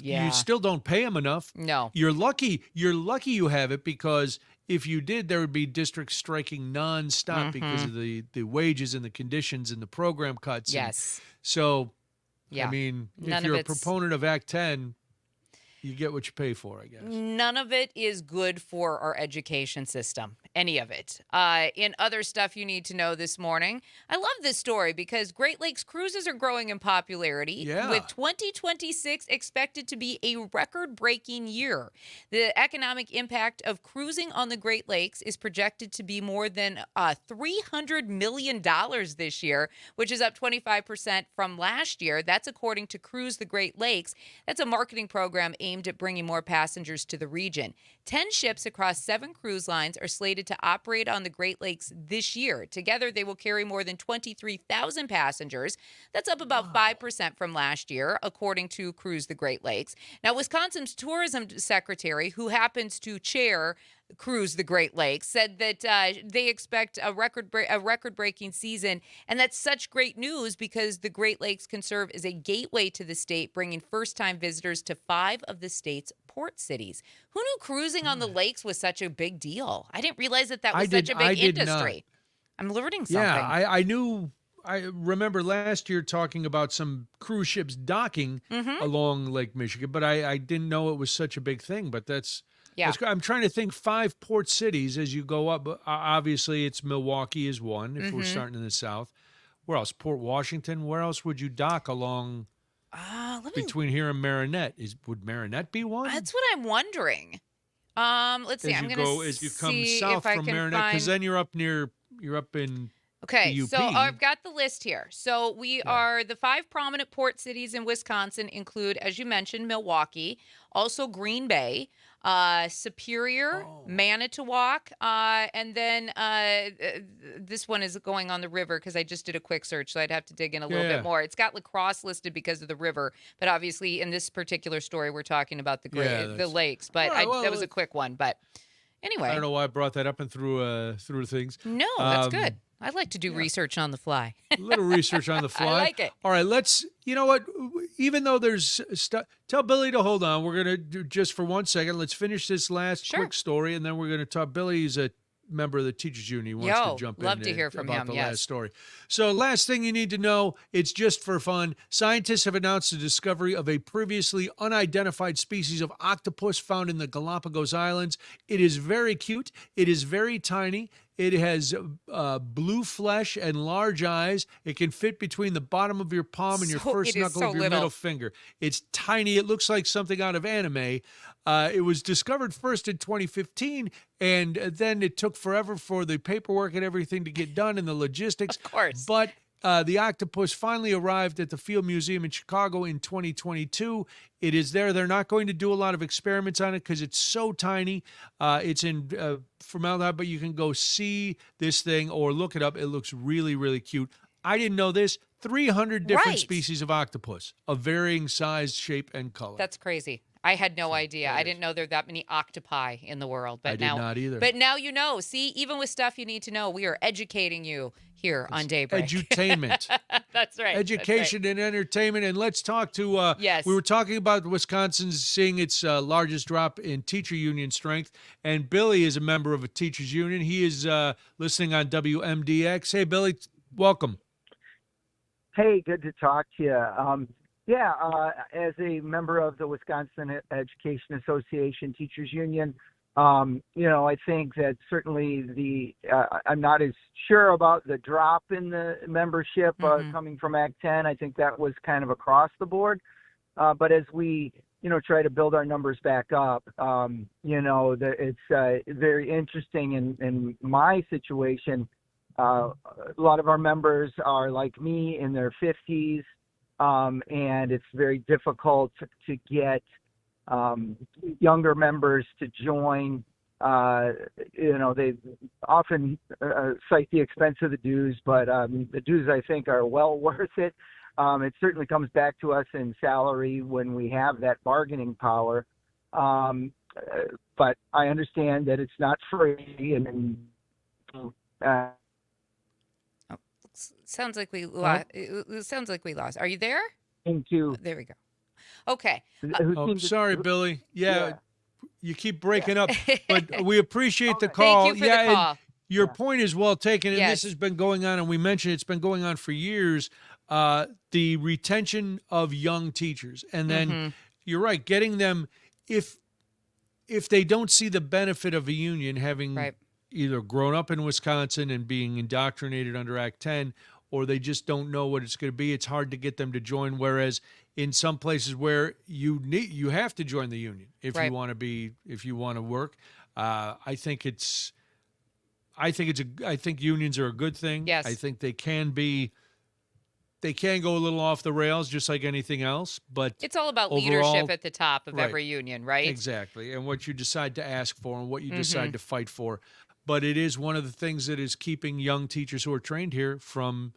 Yeah. You still don't pay them enough. No. You're lucky you have it, because if you did, there would be districts striking nonstop because of the wages and the conditions and the program cuts. Yes. So, Yeah. I mean, None if you're of a it's- proponent of Act 10, you get what you pay for, I guess. None of it is good for our education system, any of it. In other stuff you need to know this morning, I love this story because Great Lakes cruises are growing in popularity, with 2026 expected to be a record-breaking year. The economic impact of cruising on the Great Lakes is projected to be more than $300 million this year, which is up 25% from last year. That's according to Cruise the Great Lakes. That's a marketing program aimed at bringing more passengers to the region. 10 ships across 7 cruise lines are slated to operate on the Great Lakes this year. Together, they will carry more than 23,000 passengers. That's up about 5% from last year, according to Cruise the Great Lakes. Now, Wisconsin's tourism secretary, who happens to chair Cruise the Great Lakes, said that they expect a record-breaking season, and that's such great news because the Great Lakes can serve as a gateway to the state, bringing first-time visitors to 5 of the state's port cities. Who knew cruising on the lakes was such a big deal? I didn't realize that was such a big industry. I'm learning something. Yeah, I knew. I remember last year talking about some cruise ships docking along Lake Michigan, but I didn't know it was such a big thing. But that's I'm trying to think 5 port cities as you go up. Obviously, it's Milwaukee is one if we're starting in the south. Where else? Port Washington. Where else would you dock along between here and Marinette? Would Marinette be one? That's what I'm wondering. Let's see. I'm going to as you come south from Marinette, because then you're up in. Okay, UP. so I've got the list here. So we are the 5 prominent port cities in Wisconsin include, as you mentioned, Milwaukee, also Green Bay, Superior, Manitowoc, and then this one is going on the river because I just did a quick search, so I'd have to dig in a little bit more. It's got La Crosse listed because of the river, but obviously in this particular story we're talking about the lakes. But that was a quick one. But anyway, I don't know why I brought that up and through things. No, that's good. I like to do research on the fly. A little research on the fly. I like it. All right, you know what? Even though there's stuff, tell Billy to hold on. We're going to do just for 1 second. Let's finish this last quick story, and then we're going to talk. Billy's a member of the teachers union wants to jump in. Love to hear from about him. the Yes. last story. So last thing you need to know, it's just for fun. Scientists have announced the discovery of a previously unidentified species of octopus found in the Galapagos Islands. It is very cute. It is very tiny. It has blue flesh and large eyes. It can fit between the bottom of your palm and your first it is knuckle so of your little. middle finger. It's tiny. It looks like something out of anime. It was discovered first in 2015, and then it took forever for the paperwork and everything to get done and the logistics. Of course. But the octopus finally arrived at the Field Museum in Chicago in 2022. It is there. They're not going to do a lot of experiments on it because it's so tiny. It's in formaldehyde, but you can go see this thing or look it up. It looks really, really cute. I didn't know this. 300 different Right. species of octopus of varying size, shape, and color. That's crazy. I had no idea. I didn't know there are that many octopi in the world. But I did now, not either. But now you know. See, even with stuff you need to know, we are educating you here on Daybreak. Edutainment. That's right. Education and entertainment. And let's talk to, Yes. we were talking about Wisconsin seeing its largest drop in teacher union strength. And Billy is a member of a teachers union. He is listening on WMDX. Hey, Billy, welcome. Hey, good to talk to you. As a member of the Wisconsin Education Association Teachers Union, I think that certainly I'm not as sure about the drop in the membership coming from Act 10. I think that was kind of across the board. But as we, try to build our numbers back up, it's very interesting in my situation. A lot of our members are like me in their 50s. And it's very difficult to get younger members to join. They often cite the expense of the dues, but the dues, I think, are well worth it. It certainly comes back to us in salary when we have that bargaining power. But I understand that it's not free. Sounds like we lost. It sounds like we lost. Are you there? There we go. Okay. Sorry, Billy. Yeah, you keep breaking up, but we Oh, appreciate the call. Thank you for the call. And your point is well taken, and Yes. this has been going on, and we mentioned it's been going on for years. The retention of young teachers, and then you're right, getting them if they don't see the benefit of a union, having either grown up in Wisconsin and being indoctrinated under Act 10, or they just don't know what it's going to be. It's hard to get them to join. Whereas in some places where you have to join the union if you want to work. I think unions are a good thing. Yes. I think they can go a little off the rails, just like anything else. But It's all about overall, leadership at the top of right. every union, right? Exactly. And what you decide to ask for and what you decide to fight for. But it is one of the things that is keeping young teachers who are trained here from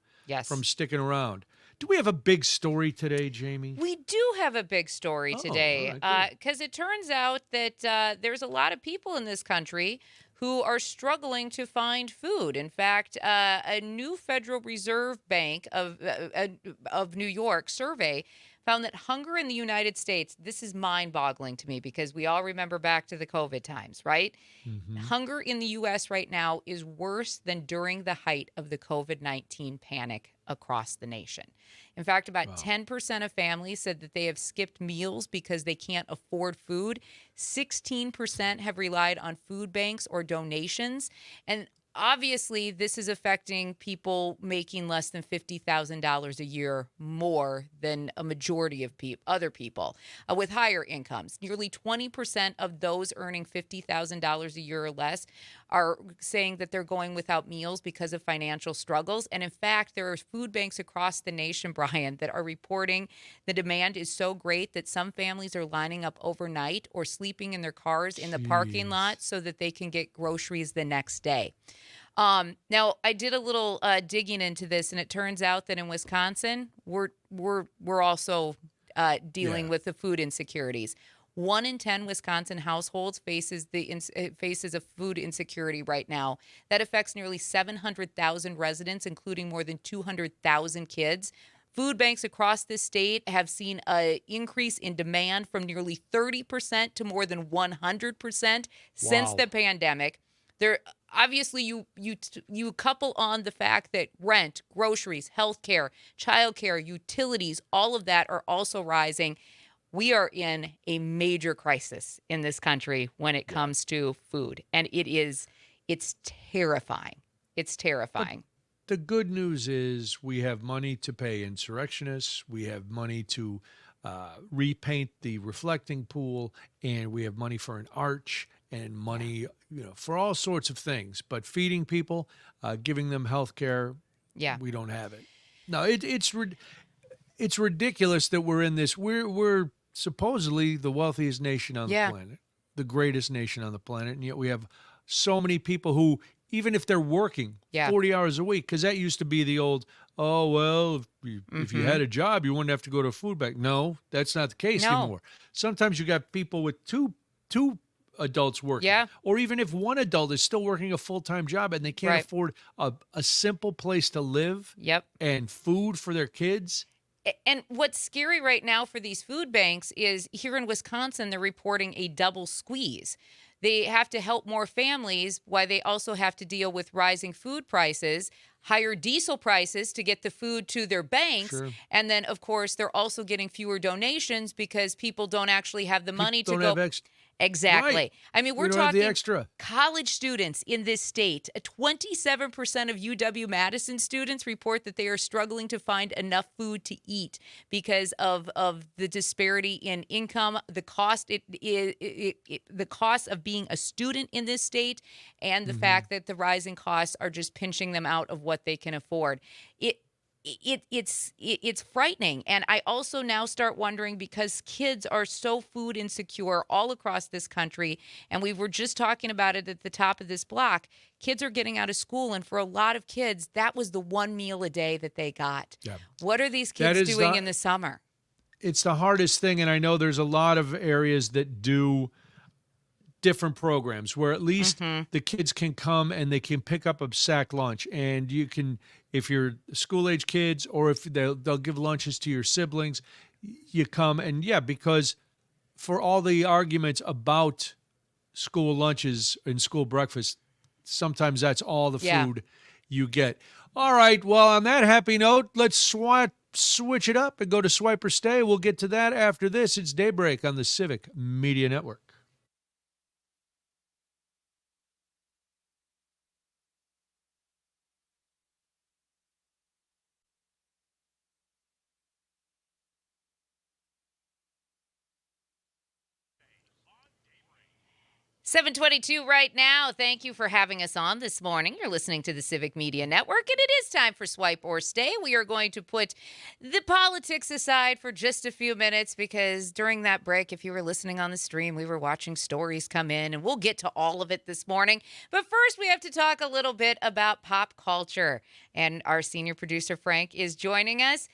sticking around. Do we have a big story today, Jamie? We do have a big story today because it turns out that there's a lot of people in this country who are struggling to find food. In fact, a new Federal Reserve Bank of New York survey found that hunger in the United States, this is mind-boggling to me because we all remember back to the COVID times, right? Hunger in the U.S. right now is worse than during the height of the COVID-19 panic across the nation. In fact, about 10% of families said that they have skipped meals because they can't afford food. 16% have relied on food banks or donations. And obviously, this is affecting people making less than $50,000 a year more than a majority of other people with higher incomes. Nearly 20% of those earning $50,000 a year or less are saying that they're going without meals because of financial struggles. And in fact, there are food banks across the nation, Brian, that are reporting the demand is so great that some families are lining up overnight or sleeping in their cars in the parking lot so that they can get groceries the next day. Now, I did a little digging into this, and it turns out that in Wisconsin, we're also dealing with the food insecurities. 1 in 10 Wisconsin households faces a food insecurity right now. That affects nearly 700,000 residents, including more than 200,000 kids. Food banks across this state have seen an increase in demand from nearly 30% to more than 100% since the pandemic. obviously you couple on the fact that rent, groceries, healthcare, childcare, utilities, all of that are also rising. We are in a major crisis in this country when it comes to food, and it's terrifying. It's terrifying. The good news is we have money to pay insurrectionists. We have money to repaint the reflecting pool, and we have money for an arch and money, for all sorts of things. But feeding people, giving them health care, we don't have it. No, it's ridiculous that we're in this. We're supposedly the wealthiest nation on the planet, the greatest nation on the planet, and yet we have so many people who, even if they're working 40 hours a week, because that used to be the old, if you had a job, you wouldn't have to go to a food bank. No, that's not the case anymore. Sometimes you got people with two adults working, or even if one adult is still working a full-time job and they can't afford a simple place to live and food for their kids. And what's scary right now for these food banks is here in Wisconsin, they're reporting a double squeeze. They have to help more families while they also have to deal with rising food prices, higher diesel prices to get the food to their banks. Sure. And then, of course, they're also getting fewer donations because people don't actually have the money to go. Exactly. Right. I mean, we're don't have the talking extra. College students in this state. 27% of UW-Madison students report that they are struggling to find enough food to eat because of the disparity in income, the cost the cost of being a student in this state, and the fact that the rising costs are just pinching them out of what they can afford. It's frightening. And I also now start wondering, because kids are so food insecure all across this country, and we were just talking about it at the top of this block, kids are getting out of school, and for a lot of kids, that was the one meal a day that they got. Yeah. What are these kids doing in the summer? It's the hardest thing, and I know there's a lot of areas that do different programs where at least the kids can come and they can pick up a sack lunch, and you can, if you're school-age kids or if they'll give lunches to your siblings, you come and because for all the arguments about school lunches and school breakfast, sometimes that's all the food you get. All right, well, on that happy note, let's switch it up and go to Swipe or Stay. We'll get to that after this. It's Daybreak on the Civic Media Network. $7:22 right now. Thank you for having us on this morning. You're listening to the Civic Media Network, and it is time for Swipe or Stay. We are going to put the politics aside for just a few minutes, because during that break, if you were listening on the stream, we were watching stories come in, and we'll get to all of it this morning. But first, we have to talk a little bit about pop culture, and our senior producer, Frank, is joining us.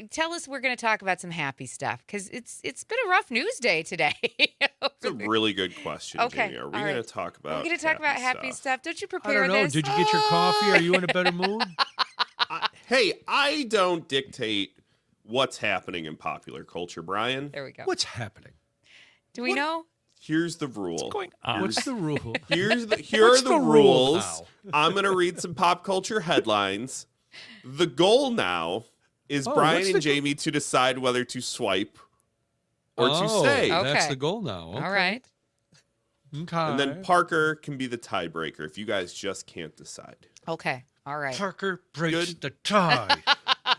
Tell us, we're going to talk about some happy stuff, because it's been a rough news day today. It's a really good question, Jamie. Are we going to talk about We're going to talk about happy stuff. Don't you prepare I don't know. this? Did you get your coffee? Are you in a better mood? Hey, I don't dictate what's happening in popular culture, Brian. There we go. What's happening? Do we know? Here's the rule. What's going on? What's the rule? Here What's are the rules. I'm going to read some pop culture headlines. The goal now is Brian and Jamie to decide whether to swipe or to stay. Okay. That's the goal now. Okay. All right. Okay. And then Parker can be the tiebreaker if you guys just can't decide. Okay. All right. Parker breaks the tie.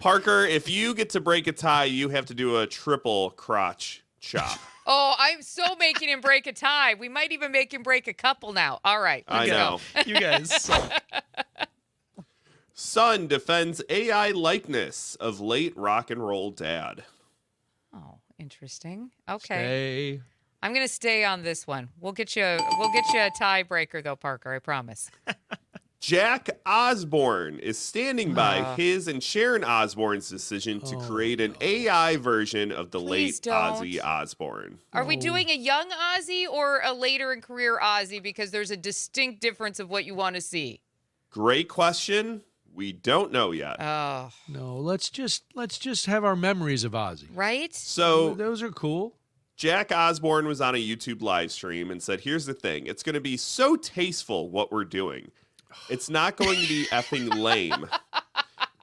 Parker, if you get to break a tie, you have to do a triple crotch chop. Oh, I'm so making him break a tie. We might even make him break a couple now. All right. I know. You guys suck. Son defends AI likeness of late rock and roll dad. Oh, interesting. Okay. Stay. I'm going to stay on this one. We'll get you a tiebreaker though, Parker, I promise. Jack Osborne is standing by his and Sharon Osbourne's decision to create an AI version of the Please late don't. Ozzy Osbourne. Are we doing a young Ozzy or a later in career Ozzy? Because there's a distinct difference of what you want to see. Great question. We don't know yet. Oh. No, let's just have our memories of Ozzy. Right? So Those are cool. Jack Osborne was on a YouTube live stream and said, here's the thing. It's going to be so tasteful what we're doing. It's not going to be effing lame.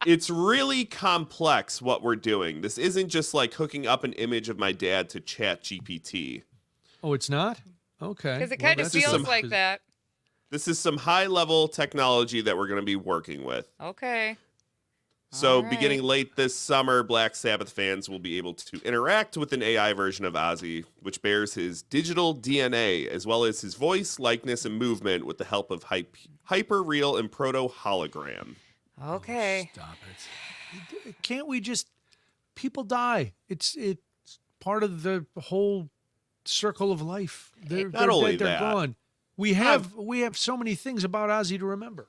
It's really complex what we're doing. This isn't just like hooking up an image of my dad to Chat GPT. Oh, it's not? Okay. Because it kind of feels like that. This is some high-level technology that we're going to be working with. Okay. So All right. beginning late this summer, Black Sabbath fans will be able to interact with an AI version of Ozzy, which bears his digital DNA, as well as his voice, likeness, and movement with the help of hyper-real and proto-hologram. Okay. Oh, stop it. Can't we just... People die. It's part of the whole circle of life. They're only dead, they're that. gone. We have so many things about Ozzy to remember.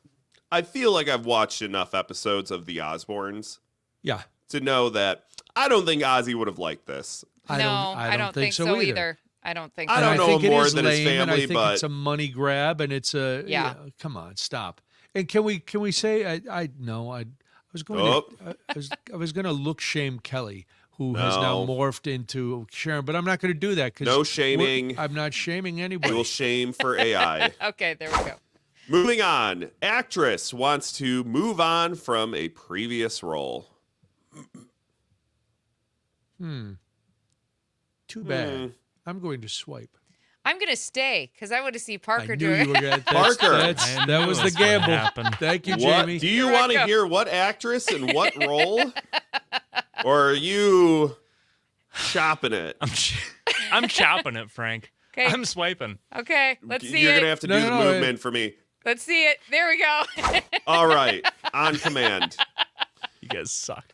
I feel like I've watched enough episodes of The Osbournes Yeah. to know that I don't think Ozzy would have liked this. I don't think so either. I don't think so. I don't know think him it more is than his lame, and family, I think but it's a money grab, and it's a Yeah. come on, stop. And can we say I was going to I was going to look shame Kelly, who has now No. morphed into Sharon, but I'm not going to do that because No shaming. I'm not shaming anybody. We'll shame for AI. Okay, there we go. Moving on, actress wants to move on from a previous role. Too bad. I'm going to swipe. I'm going to stay because I want to see Parker I do knew it. you were going to Parker. That was the gamble. Thank you, What Jamie. do you Here I want to go. hear? What actress and what role? Or are you chopping it? I'm chopping it, Frank. Okay. I'm swiping. Okay, let's see You're it. gonna have to do the movement for me. Let's see it. There we go. All right, on command. You guys suck.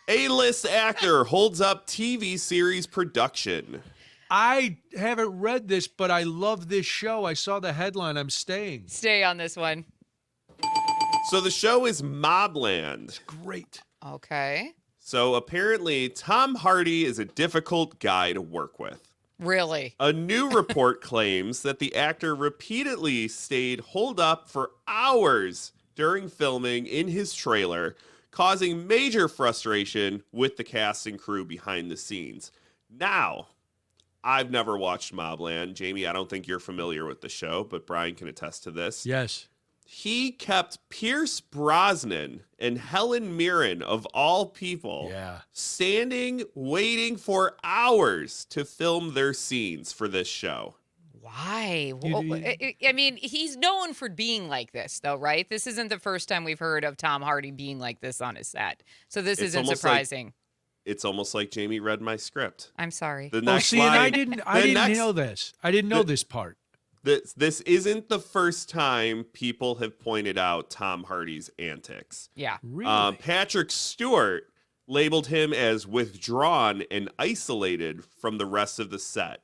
A-list actor holds up TV series production. I haven't read this, but I love this show. I saw the headline. I'm staying. Stay on this one. So the show is Mobland. Great. Okay. So apparently Tom Hardy is a difficult guy to work with. Really? A new report claims that the actor repeatedly stayed holed up for hours during filming in his trailer, causing major frustration with the cast and crew behind the scenes. Now, I've never watched Mobland. Jamie, I don't think you're familiar with the show, but Brian can attest to this. Yes. He kept Pierce Brosnan and Helen Mirren, of all people, standing, waiting for hours to film their scenes for this show. Why? I mean, he's known for being like this, though, right? This isn't the first time we've heard of Tom Hardy being like this on his set. So this isn't surprising. It's almost like Jamie read my script. I'm sorry. The next and I line, didn't know this. I didn't know this part. This isn't the first time people have pointed out Tom Hardy's antics. Yeah. Really? Patrick Stewart labeled him as withdrawn and isolated from the rest of the set.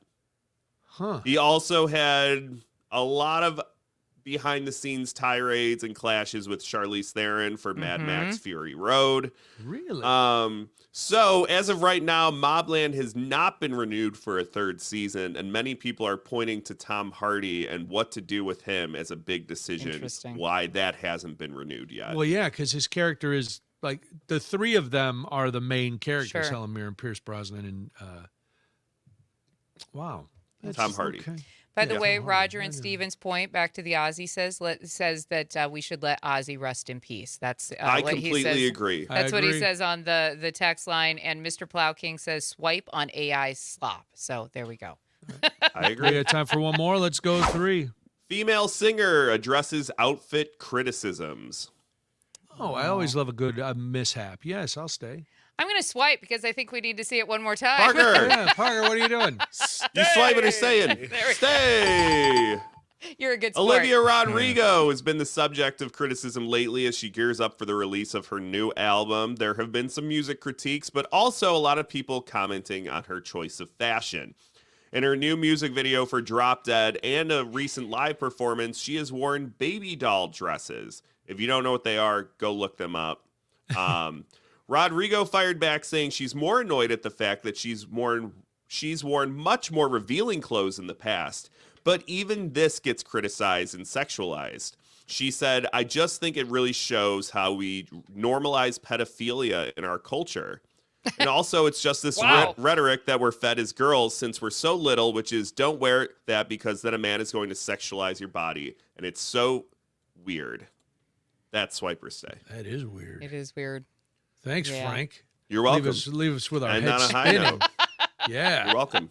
Huh. He also had a lot of behind-the-scenes tirades and clashes with Charlize Theron for Mad Max Fury Road. Really? So, as of right now, Mobland has not been renewed for a third season, and many people are pointing to Tom Hardy and what to do with him as a big decision Interesting. why that hasn't been renewed yet. Well, yeah, because his character is like the three of them are the main characters: Sure. Helen Mirren, Pierce Brosnan, and wow, Tom Hardy. Okay. By the way, Tom Hardy. Roger and Steven's point back to the Ozzy says that we should let Ozzy rest in peace. That's I what he completely says. agree. That's what he agree. says on the text line. And Mr. Plow King says swipe on AI slop. So there we go. I We agree. got time for one more. Let's go 3. Female singer addresses outfit criticisms. Oh, I always love a good mishap. Yes, I'll stay. I'm going to swipe because I think we need to see it one more time. Parker, Yeah, Parker, what are you doing? you swiping or staying? Stay! You're a good sport. Olivia Rodrigo has been the subject of criticism lately as she gears up for the release of her new album. There have been some music critiques, but also a lot of people commenting on her choice of fashion. In her new music video for Drop Dead and a recent live performance, she has worn baby doll dresses. If you don't know what they are, go look them up. Rodrigo fired back saying she's more annoyed at the fact that she's worn much more revealing clothes in the past, but even this gets criticized and sexualized. She said, "I just think it really shows how we normalize pedophilia in our culture." And also, it's just this Wow. rhetoric that we're fed as girls since we're so little, which is don't wear that because then a man is going to sexualize your body. And it's so weird. That's Swipers Say. That is weird. It is weird. Thanks, Yeah. Frank. You're welcome. Leave us with our And heads on a high spinning. note. Yeah. You're welcome.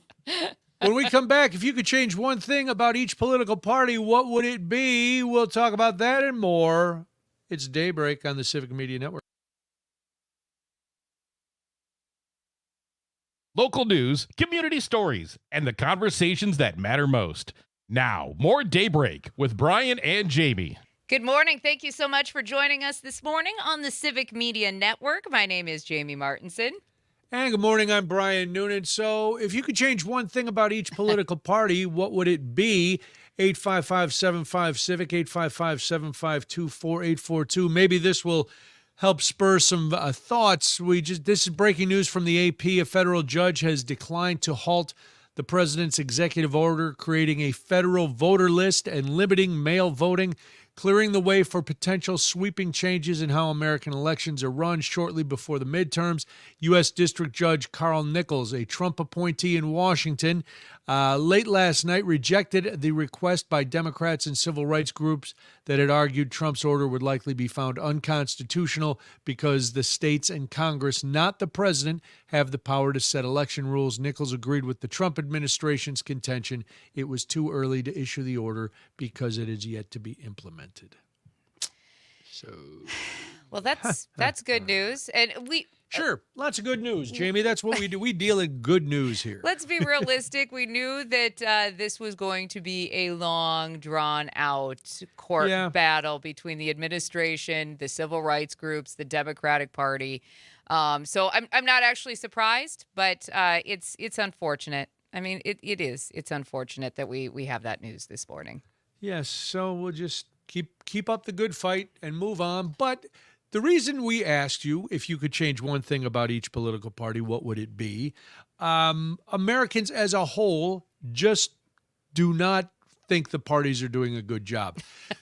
When we come back, if you could change one thing about each political party, what would it be? We'll talk about that and more. It's Daybreak on the Civic Media Network. Local news, community stories, and the conversations that matter most. Now, more Daybreak with Brian and Jamie. Good morning. Thank you so much for joining us this morning on the Civic Media Network. My name is Jamie Martinson. And good morning, I'm Brian Noonan. So if you could change one thing about each political party, what would it be? 855-75-CIVIC, 855-752-4842. Maybe this will help spur some thoughts. This is breaking news from the AP. A federal judge has declined to halt the president's executive order creating a federal voter list and limiting mail voting, clearing the way for potential sweeping changes in how American elections are run shortly before the midterms. U.S. District Judge Carroll Nichols, a Trump appointee in Washington, late last night rejected the request by Democrats and civil rights groups that had argued Trump's order would likely be found unconstitutional because the states and Congress, not the president, have the power to set election rules. Nichols agreed with the Trump administration's contention it was too early to issue the order because it is yet to be implemented. So, Well, that's good news. And sure, lots of good news, Jamie. That's what we do. We deal in good news here. let's be realistic. We knew that this was going to be a long, drawn-out court battle between the administration, the civil rights groups, the Democratic Party. So I'm not actually surprised, but it's unfortunate. I mean, it is. It's unfortunate that we have that news this morning. Yes, so we'll just keep up the good fight and move on. But the reason we asked you if you could change one thing about each political party, what would it be? Americans as a whole just do not think the parties are doing a good job.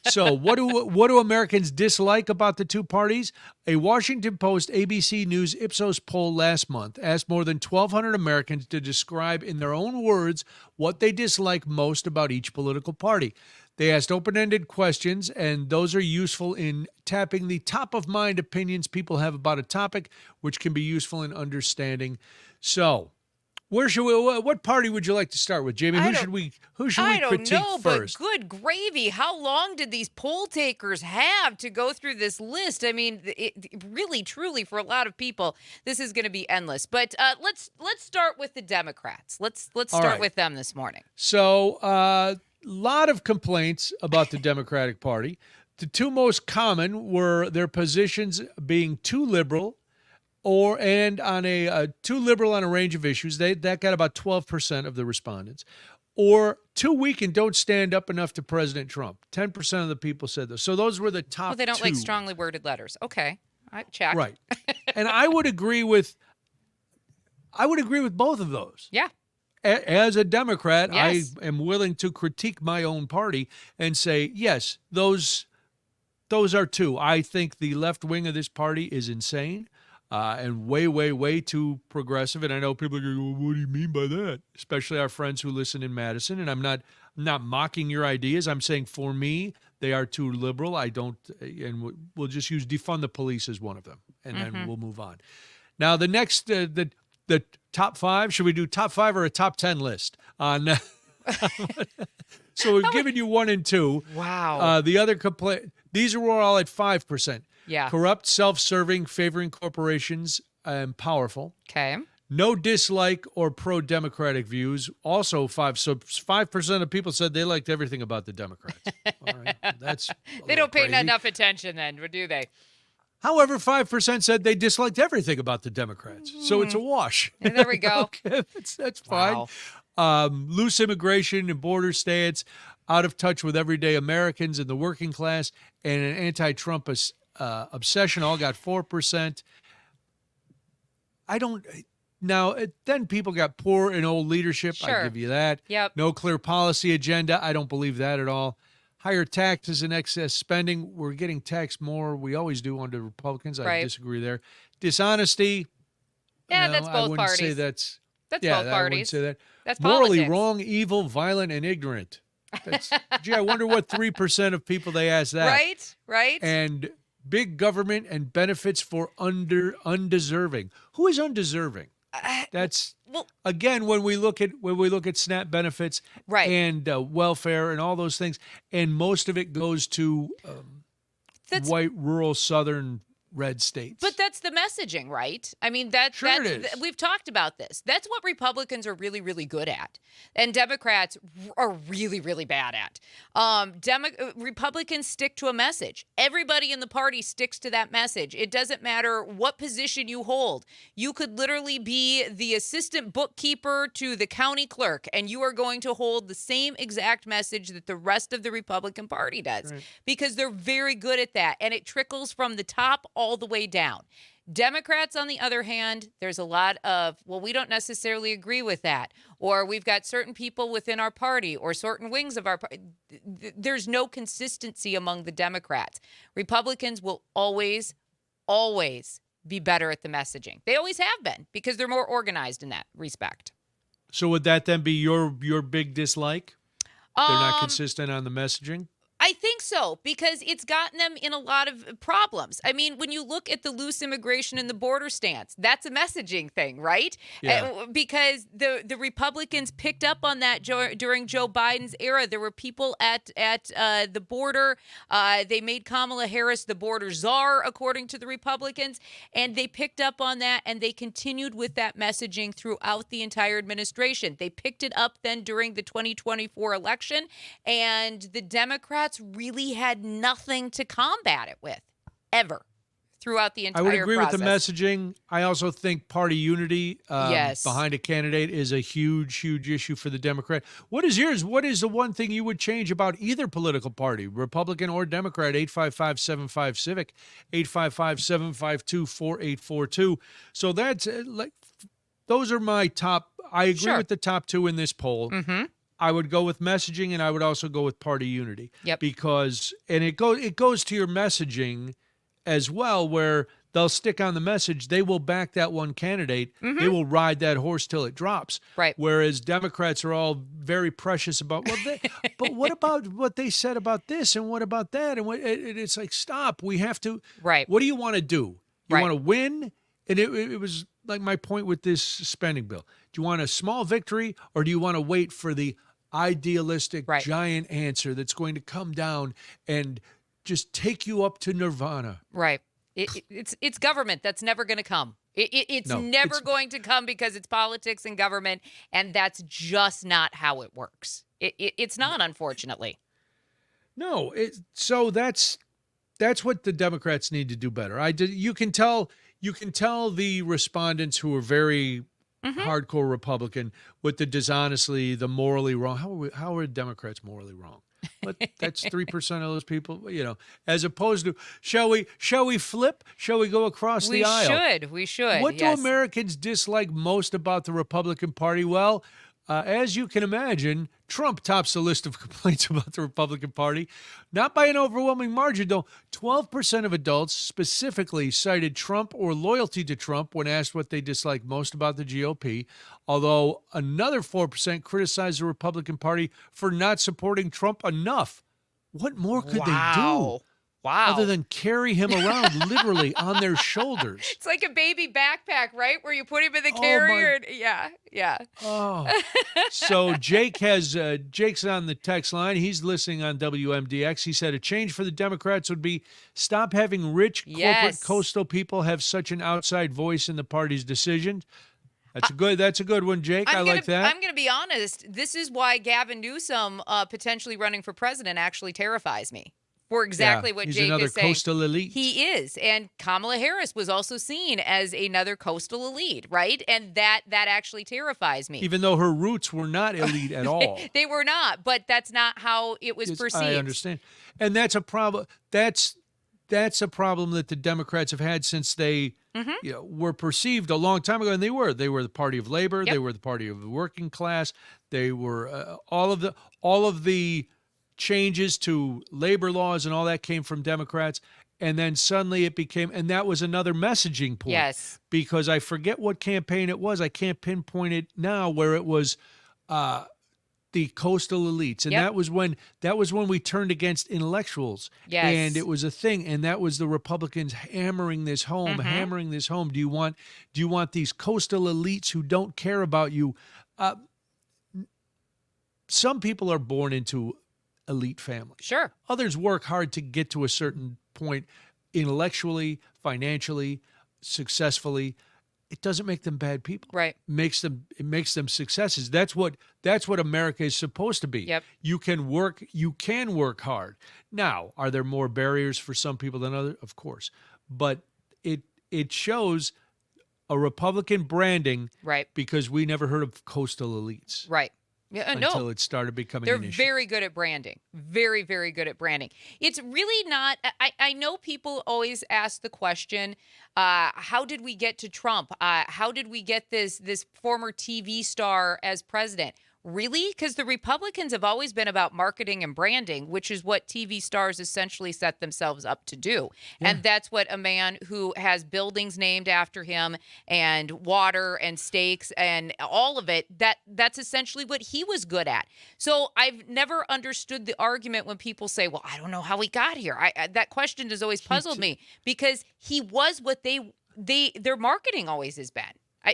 So what do Americans dislike about the two parties? A Washington Post ABC News Ipsos poll last month asked more than 1,200 Americans to describe in their own words what they dislike most about each political party. They asked open-ended questions, and those are useful in tapping the top-of-mind opinions people have about a topic, which can be useful in understanding. So, what party would you like to start with, Jamie? Who should we critique I don't know, first? but good gravy. How long did these poll takers have to go through this list? I mean, it really, truly, for a lot of people, this is going to be endless. But let's start with the Democrats. Let's start with them this morning. So, lot of complaints about the Democratic Party. The two most common were their positions being too liberal and on too liberal on a range of issues. That got about 12% of the respondents. Or too weak and don't stand up enough to President Trump. 10% of the people said those. So those were the top Well, they don't two. like strongly worded letters. Okay. I check. Right. And I would agree with both of those. Yeah. As a Democrat, Yes. I am willing to critique my own party and say, yes, those are two. I think the left wing of this party is insane and way, way, way too progressive. And I know people are going, well, what do you mean by that? Especially our friends who listen in Madison. And I'm not mocking your ideas. I'm saying for me, they are too liberal. I don't, and we'll just use defund the police as one of them, and then we'll move on. Now, the next, the top five, should we do top five or a top 10 list on? So we've given you 1 and 2. Wow. The other complaint, these are all at 5%. Yeah. Corrupt, self-serving, favoring corporations, and powerful. Okay. No dislike or pro-democratic views, also 5. So 5% of people said they liked everything about the Democrats. All right, that's They don't pay crazy. enough attention then, do they? However, 5% said they disliked everything about the Democrats. So it's a wash. Yeah, there we go. Okay, that's fine. Wow. Loose immigration and border stance, out of touch with everyday Americans and the working class, and an anti-Trump obsession all got 4%. Then people got poor and old leadership. Sure. I give you that. Yep. No clear policy agenda. I don't believe that at all. Higher taxes and excess spending. We're getting taxed more. We always do under Republicans. I Right. disagree there. Dishonesty. Yeah, No, that's I both wouldn't say parties. that's. That's Yeah, both I wouldn't parties. say that. That's Morally politics. wrong, evil, violent, and ignorant. That's, gee, I wonder what 3% of people they ask that. Right? Right? And big government and benefits for undeserving. Who is undeserving? That's well, again when we look at SNAP benefits right. and welfare and all those things, and most of it goes to That's white rural southern red states. But that's the messaging, right? I mean, Sure it is. we've talked about this. That's what Republicans are really, really good at, and Democrats are really, really bad at. Republicans stick to a message. Everybody in the party sticks to that message. It doesn't matter what position you hold. You could literally be the assistant bookkeeper to the county clerk, and you are going to hold the same exact message that the rest of the Republican Party does, because they're very good at that, and it trickles from the top all the way down. Democrats, on the other hand, there's a lot of, well, we don't necessarily agree with that, or we've got certain people within our party or certain wings of our party. There's no consistency among the Democrats. Republicans will always, always be better at the messaging. They always have been, because they're more organized in that respect. So would that then be your big dislike? They're not consistent on the messaging? I think so, because it's gotten them in a lot of problems. I mean, when you look at the loose immigration and the border stance, that's a messaging thing, right? Yeah. Because the Republicans picked up on that during Joe Biden's era. There were people at the border. They made Kamala Harris the border czar, according to the Republicans, and they picked up on that, and they continued with that messaging throughout the entire administration. They picked it up then during the 2024 election, and the Democrats really had nothing to combat it with, ever, throughout the entire I would agree process. with the messaging. I also think party unity Yes. behind a candidate is a huge, huge issue for the Democrat. What is yours? What is the one thing you would change about either political party, Republican or Democrat? 855-75-CIVIC, 855-752-4842. So that's those are my top. I agree Sure. with the top two in this poll. Mm-hmm. I would go with messaging, and I would also go with party unity. Yep. Because it goes to your messaging as well, where they'll stick on the message. They will back that one candidate. Mm-hmm. They will ride that horse till it drops. Right. Whereas Democrats are all very precious about, but what about what they said about this, and what about that, and it's like, stop. We have to. Right. What do you want to do? You Right. want to win? And it was like my point with this spending bill. Do you want a small victory, or do you want to wait for the idealistic Right. giant answer that's going to come down and just take you up to nirvana? Right. It's government that's never going to come. It's No, never it's- going to come, because it's politics and government, and that's just not how it works. It's not, unfortunately. No, so that's what the Democrats need to do better. You can tell the respondents who are very hardcore Republican with the dishonestly, the morally wrong. How are Democrats morally wrong? But that's 3% of those people, as opposed to, shall we flip? Shall we go across the aisle? We should. What yes. do Americans dislike most about the Republican Party? Well, as you can imagine, Trump tops the list of complaints about the Republican Party. Not by an overwhelming margin, though. 12% of adults specifically cited Trump or loyalty to Trump when asked what they dislike most about the GOP, although another 4% criticized the Republican Party for not supporting Trump enough. What more could they do? Wow. Other than carry him around literally on their shoulders. It's like a baby backpack, right? Where you put him in the Oh, carrier. And, yeah. Oh, so Jake's on the text line. He's listening on WMDX. He said a change for the Democrats would be stop having rich corporate Yes. coastal people have such an outside voice in the party's decisions. That's a good one, Jake. I like that. I'm going to be honest. This is why Gavin Newsom potentially running for president actually terrifies me. For exactly what he's Jake another is saying. coastal elite. He is. And Kamala Harris was also seen as another coastal elite, right? And that actually terrifies me. Even though her roots were not elite at all. They were not, but that's not how it was perceived. I understand. And that's a problem. That's a problem that the Democrats have had since they were perceived a long time ago, and they were the party of labor. Yep. They were the party of the working class. They were all of the changes to labor laws and all that came from Democrats. And then suddenly it became, and that was another messaging point. Yes. Because I forget what campaign it was. I can't pinpoint it now, where it was the coastal elites. And Yep. that was when we turned against intellectuals. Yes. And it was a thing. And that was the Republicans hammering this home. Do you want these coastal elites who don't care about you? Some people are born into elite families. Sure. Others work hard to get to a certain point intellectually, financially, successfully. It doesn't make them bad people. Right. It makes them successes. That's what America is supposed to be. Yep. You can work hard. Now, are there more barriers for some people than others? Of course. But it shows a Republican branding, Right. because we never heard of coastal elites. Right. Yeah, Until it started becoming They're an issue. very good at branding. Very, very good at branding. It's really not. I know people always ask the question, how did we get to Trump? How did we get this former TV star as president? Really? Because the Republicans have always been about marketing and branding, which is what TV stars essentially set themselves up to do. Yeah. And that's what a man who has buildings named after him and water and steaks and all of it, that's essentially what he was good at. So I've never understood the argument when people say, well, I don't know how he got here. That question has always puzzled me, because he was what their marketing always has been.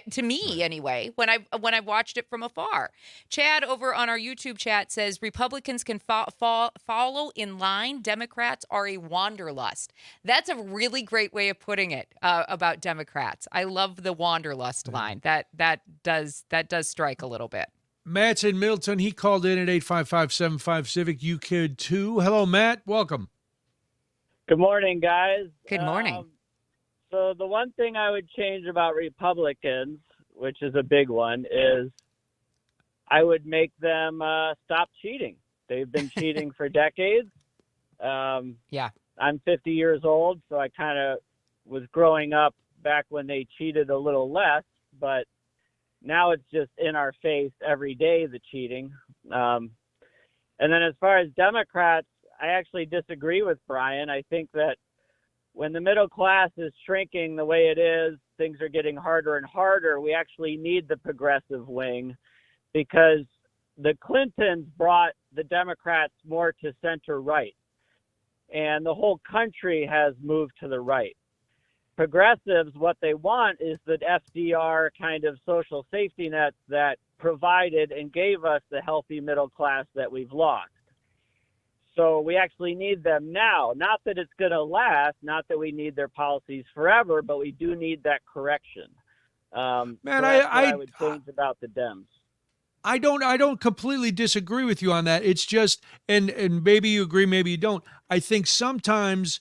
To me, anyway, when I watched it from afar. Chad over on our YouTube chat says Republicans can follow in line. Democrats are a wanderlust. That's a really great way of putting it about Democrats. I love the wanderlust line. That does strike a little bit. Matt's in Middleton. He called in at 855-75 Civic. You could too. Hello, Matt. Welcome. Good morning, guys. Good morning. So the one thing I would change about Republicans, which is a big one, is I would make them stop cheating. They've been cheating for decades. Yeah. I'm 50 years old, so I kind of was growing up back when they cheated a little less, but now it's just in our face every day, the cheating. And then as far as Democrats, I actually disagree with Brian. I think that when the middle class is shrinking the way it is, things are getting harder and harder. We actually need the progressive wing, because the Clintons brought the Democrats more to center right, and the whole country has moved to the right. Progressives, what they want is the FDR kind of social safety nets that provided and gave us the healthy middle class that we've lost. So we actually need them now. Not that it's going to last, not that we need their policies forever, but we do need that correction. Man, so I would change about the Dems. I don't completely disagree with you on that. It's just, and maybe you agree, maybe you don't. I think sometimes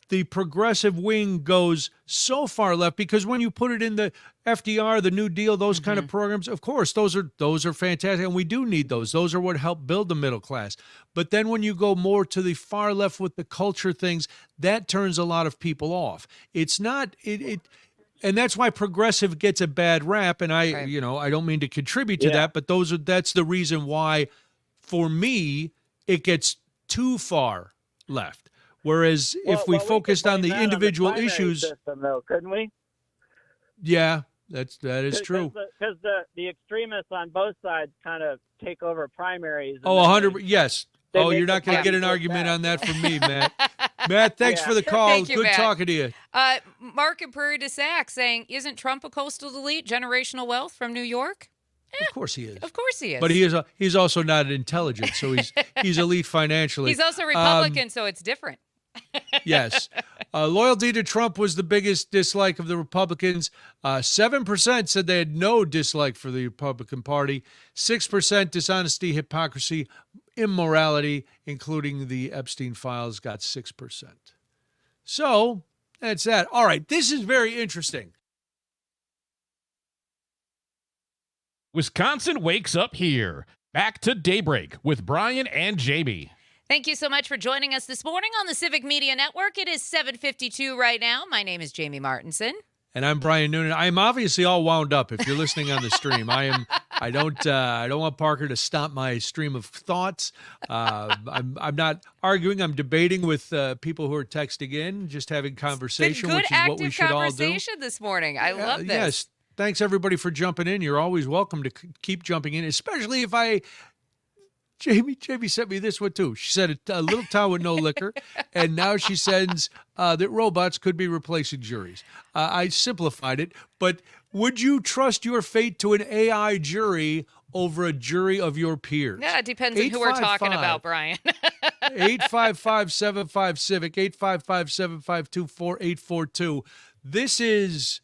the progressive wing goes so far left, because when you put it in the FDR, the New Deal, those kind of programs, of course, those are fantastic, and we do need those. Those are what help build the middle class. But then when you go more to the far left with the culture things, that turns a lot of people off. It's not and that's why progressive gets a bad rap. And I don't mean to contribute to that, but that's the reason why, for me, it gets too far left. Whereas if we focused on the individual issues, system, though, couldn't we? Yeah, that is true. Because the extremists on both sides kind of take over primaries. Oh, 100. Yes. Oh, you're not going to get an argument on that from me, Matt. Matt, thanks for the call. Thank you, Good Matt. talking to you. Mark and Prairie Dissect saying, isn't Trump a coastal elite, generational wealth from New York? Of course he is. Of course he is. But he's also not intelligent, so he's elite financially. He's also Republican, so it's different. Yes. Loyalty to Trump was the biggest dislike of the Republicans. 7% said they had no dislike for the Republican Party. 6% dishonesty, hypocrisy, immorality, including the Epstein files, got 6%. So that's that. All right. This is very interesting. Wisconsin wakes up here. Back to Daybreak with Brian and Jamie. Thank you so much for joining us this morning on the Civic Media Network. It is 7:52 right now. My name is Jamie Martinson. And I'm Brian Noonan. I am obviously all wound up if you're listening on the stream. I I don't want Parker to stop my stream of thoughts. I'm not arguing. I'm debating with people who are texting in, just having conversation, Good which is what we active should all do. conversation this morning. I love this. Yes. Thanks everybody for jumping in. You're always welcome to keep jumping in, especially if Jamie sent me this one too. She said a little town with no liquor, and now she sends that robots could be replacing juries. I simplified it, but would you trust your fate to an AI jury over a jury of your peers? Yeah, it depends on who we're talking about, Brian. 855-75-CIVIC, 855-752-4842. This is,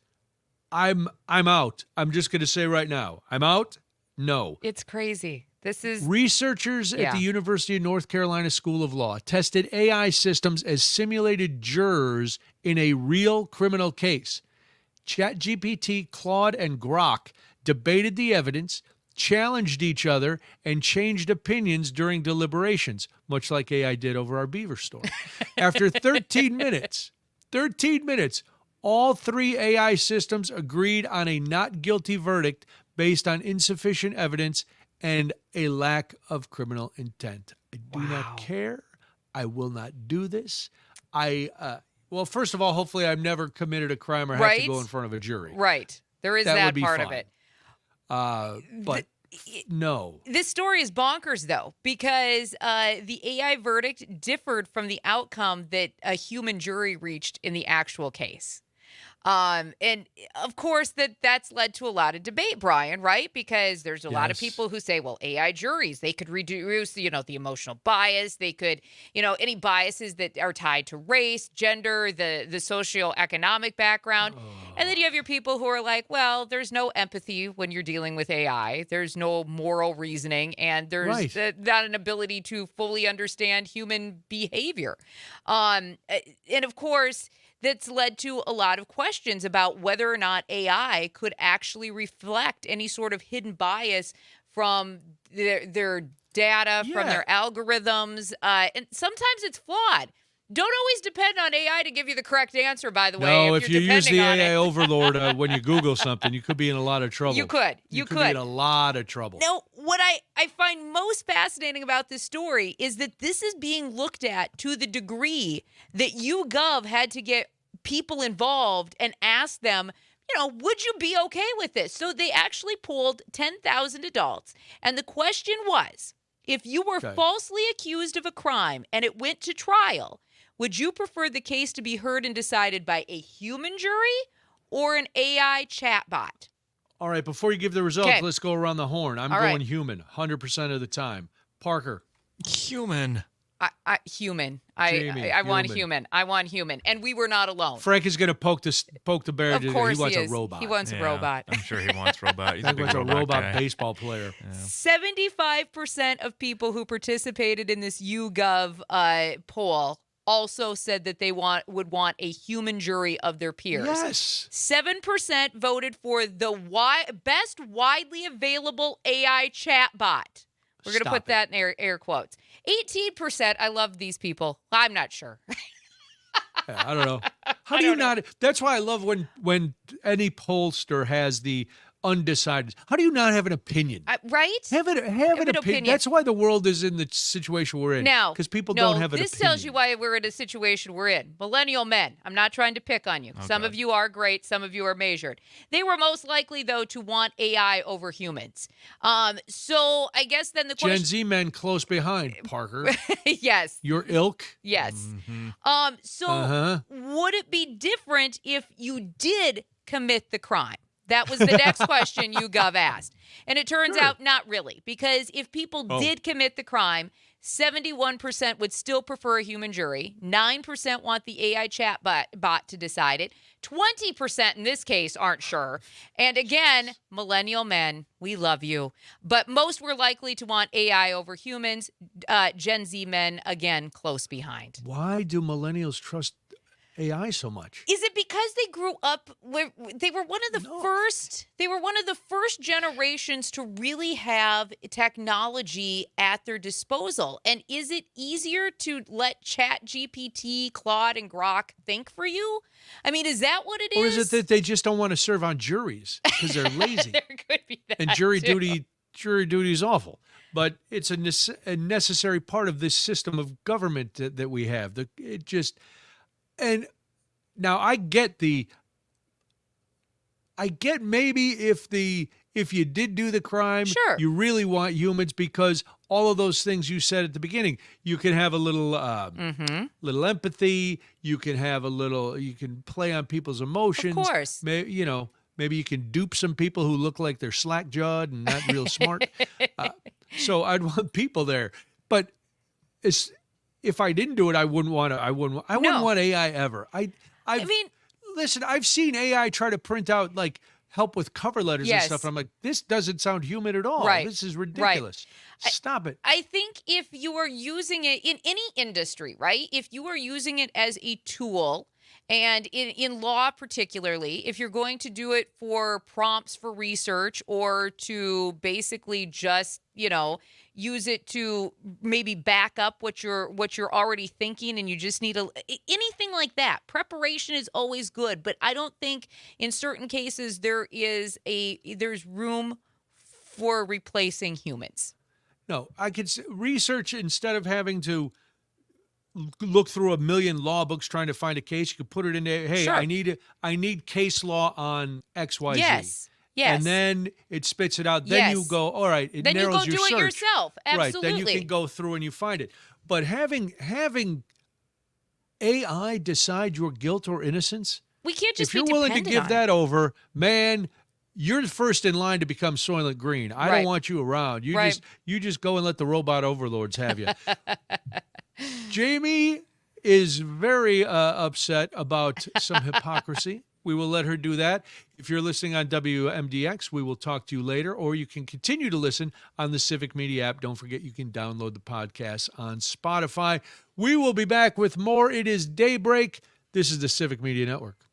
I'm out. I'm just going to say right now, I'm out. No. It's crazy. This is Researchers at the University of North Carolina School of Law tested AI systems as simulated jurors in a real criminal case. ChatGPT, Claude, and Grok debated the evidence, challenged each other, and changed opinions during deliberations, much like AI did over our beaver story. After 13 minutes, all three AI systems agreed on a not guilty verdict based on insufficient evidence and a lack of criminal intent. I do not care. I will not do this. Well, first of all, hopefully I've never committed a crime or have to go in front of a jury. Right. There is that part of fine. it. But no. This story is bonkers, though, because the AI verdict differed from the outcome that a human jury reached in the actual case. And of course that's led to a lot of debate, Brian, right? Because there's a lot of people who say, well, AI juries, they could reduce, the emotional bias. They could, any biases that are tied to race, gender, the socioeconomic background. And then you have your people who are like, well, there's no empathy when you're dealing with AI. There's no moral reasoning, and there's not an ability to fully understand human behavior. And of course, that's led to a lot of questions about whether or not AI could actually reflect any sort of hidden bias from their data, from their algorithms. And sometimes it's flawed. Don't always depend on AI to give you the correct answer, by the way. No, if you use the AI overlord when you Google something, you could be in a lot of trouble. You could be in a lot of trouble. Now, what I find most fascinating about this story is that this is being looked at to the degree that YouGov had to get people involved and ask them, would you be okay with this? So they actually polled 10,000 adults. And the question was, if you were falsely accused of a crime and it went to trial, would you prefer the case to be heard and decided by a human jury or an AI chatbot? All right, before you give the results, let's go around the horn. I'm going human 100% of the time. Parker. Human. Human. Jamie, I want human. I want human. And we were not alone. Frank is going to poke the bear. Of course he wants is. a robot. He wants a robot. I'm sure he wants robot. He's He a big wants a robot guy. baseball player. 75% of people who participated in this YouGov poll also said that they would want a human jury of their peers. Yes. 7% voted for the best widely available AI chatbot. We're going to put that in air quotes. 18%, I love these people. I'm not sure. I don't know. How do you not? That's why I love when any pollster has the undecided. How do you not have an opinion? Right? Have an opinion. That's why the world is in the situation we're in. Now, because people don't have an opinion. This tells you why we're in a situation we're in. Millennial men. I'm not trying to pick on you. Some of you are great. Some of you are measured. They were most likely, though, to want AI over humans. So I guess then the question. Gen Z men close behind, Parker. Yes. Your ilk. Yes. So would it be different if you did commit the crime? That was the next question YouGov asked. And it turns out not really, because if people did commit the crime, 71% would still prefer a human jury. 9% want the AI chat bot to decide it. 20% in this case aren't sure. And again, millennial men, we love you. But most were likely to want AI over humans. Gen Z men, again, close behind. Why do millennials trust AI so much? Is it because they grew up where they were one of the first? They were one of the first generations to really have technology at their disposal. And is it easier to let Chat GPT, Claude, and Grok think for you? I mean, is that what it is? Or is it that they just don't want to serve on juries because they're lazy? There could be that. And jury too. duty is awful. But it's a necessary part of this system of government that we have. And now I get maybe if you did do the crime, Sure. you really want humans because all of those things you said at the beginning, you can have a little little empathy, you can play on people's emotions. Of course. Maybe you can dupe some people who look like they're slack-jawed and not real smart. So I'd want people there. But if I didn't do it, I wouldn't want AI ever. I mean, listen, I've seen AI try to print out like help with cover letters and stuff. And I'm like, this doesn't sound human at all. Right. This is ridiculous. Right. Stop it. I think if you are using it in any industry, right? If you are using it as a tool, and in law particularly, if you're going to do it for prompts for research or to basically just, use it to maybe back up what you're already thinking and you just need anything like that. Preparation is always good, but I don't think in certain cases there's room for replacing humans. No, I could research instead of having to look through a million law books trying to find a case. You could put it in there. Hey, sure. I need case law on XYZ. Yes. And then it spits it out. Then you go, all right, it then narrows you your go search. do it yourself. Absolutely. Right. Then you can go through and you find it. But having AI decide your guilt or innocence, we can't just if you're willing to give that over, man, you're the first in line to become Soylent Green. I don't want you around. You just go and let the robot overlords have you. Jamie is very upset about some hypocrisy. We will let her do that. If you're listening on WMDX, we will talk to you later, or you can continue to listen on the Civic Media app. Don't forget you can download the podcast on Spotify. We will be back with more. It is Daybreak. This is the Civic Media Network.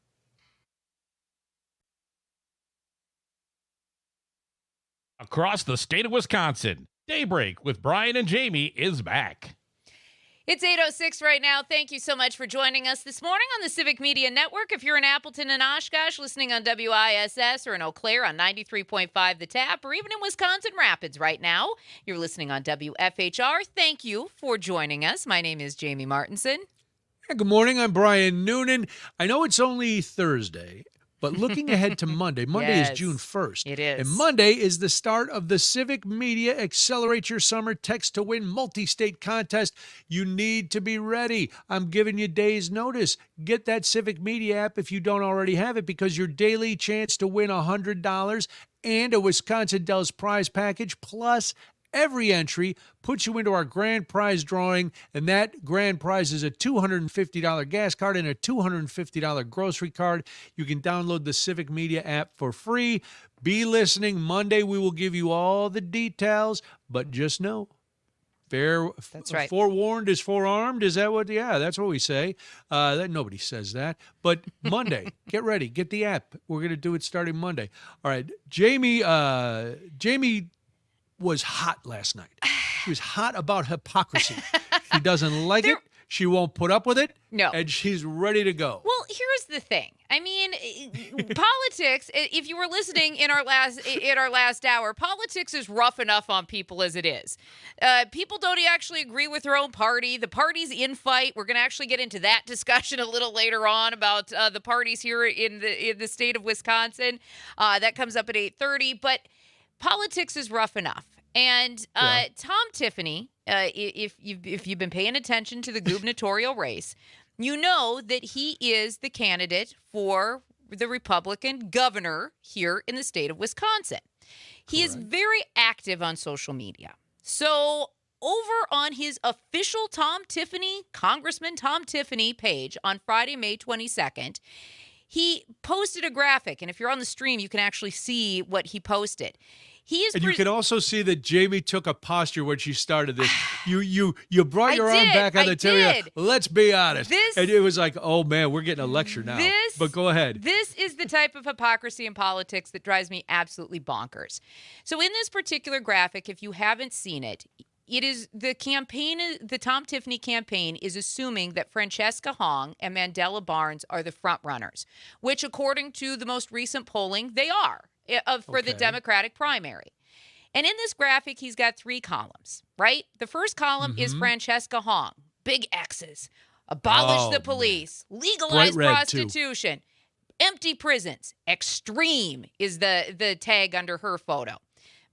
Across the state of Wisconsin, Daybreak with Brian and Jamie is back. It's 8:06 right now. Thank you so much for joining us this morning on the Civic Media Network. If you're in Appleton and Oshkosh, listening on WISS, or in Eau Claire on 93.5 The Tap, or even in Wisconsin Rapids right now, you're listening on WFHR. Thank you for joining us. My name is Jamie Martinson. Good morning. I'm Brian Noonan. I know it's only Thursday, but looking ahead to Monday Yes, is June 1st. it is. And Monday is the start of the Civic Media Accelerate Your Summer Text to Win multi-state contest. You need to be ready. I'm giving you days notice. Get that Civic Media app if you don't already have it, because your daily chance to win $100 and a Wisconsin Dells prize package plus every entry puts you into our grand prize drawing, and that grand prize is a $250 gas card and a $250 grocery card. You can download the Civic Media app for free. Be listening. Monday, we will give you all the details, but just know, That's right. Forewarned is forearmed. Is that what? Yeah, that's what we say. That nobody says that. But Monday, get ready. Get the app. We're going to do it starting Monday. All right. Jamie was hot last night. She was hot about hypocrisy. She doesn't like it. She won't put up with it. No. And she's ready to go. Well, here's the thing. I mean, politics, if you were listening in our last hour, politics is rough enough on people as it is. People don't actually agree with their own party. The party's in fight. We're going to actually get into that discussion a little later on about the parties here in the state of Wisconsin. That comes up at 8:30. But politics is rough enough. And Tom Tiffany, if you've been paying attention to the gubernatorial race, you know that he is the candidate for the Republican governor here in the state of Wisconsin. He is very active on social media. So over on his official Congressman Tom Tiffany page on Friday, May 22nd, he posted a graphic. And if you're on the stream, you can actually see what he posted. He is. And you can also see that Jamie took a posture when she started this. You brought your arm back on the table. Let's be honest. And it was like, oh man, we're getting a lecture now. But go ahead. This is the type of hypocrisy in politics that drives me absolutely bonkers. So in this particular graphic, if you haven't seen it, it is the campaign, the Tom Tiffany campaign is assuming that Francesca Hong and Mandela Barnes are the front runners, which according to the most recent polling, they are for the Democratic primary. And in this graphic, he's got 3 columns, right? The first column is Francesca Hong, big X's, abolish the police, legalize prostitution, empty prisons, extreme is the tag under her photo.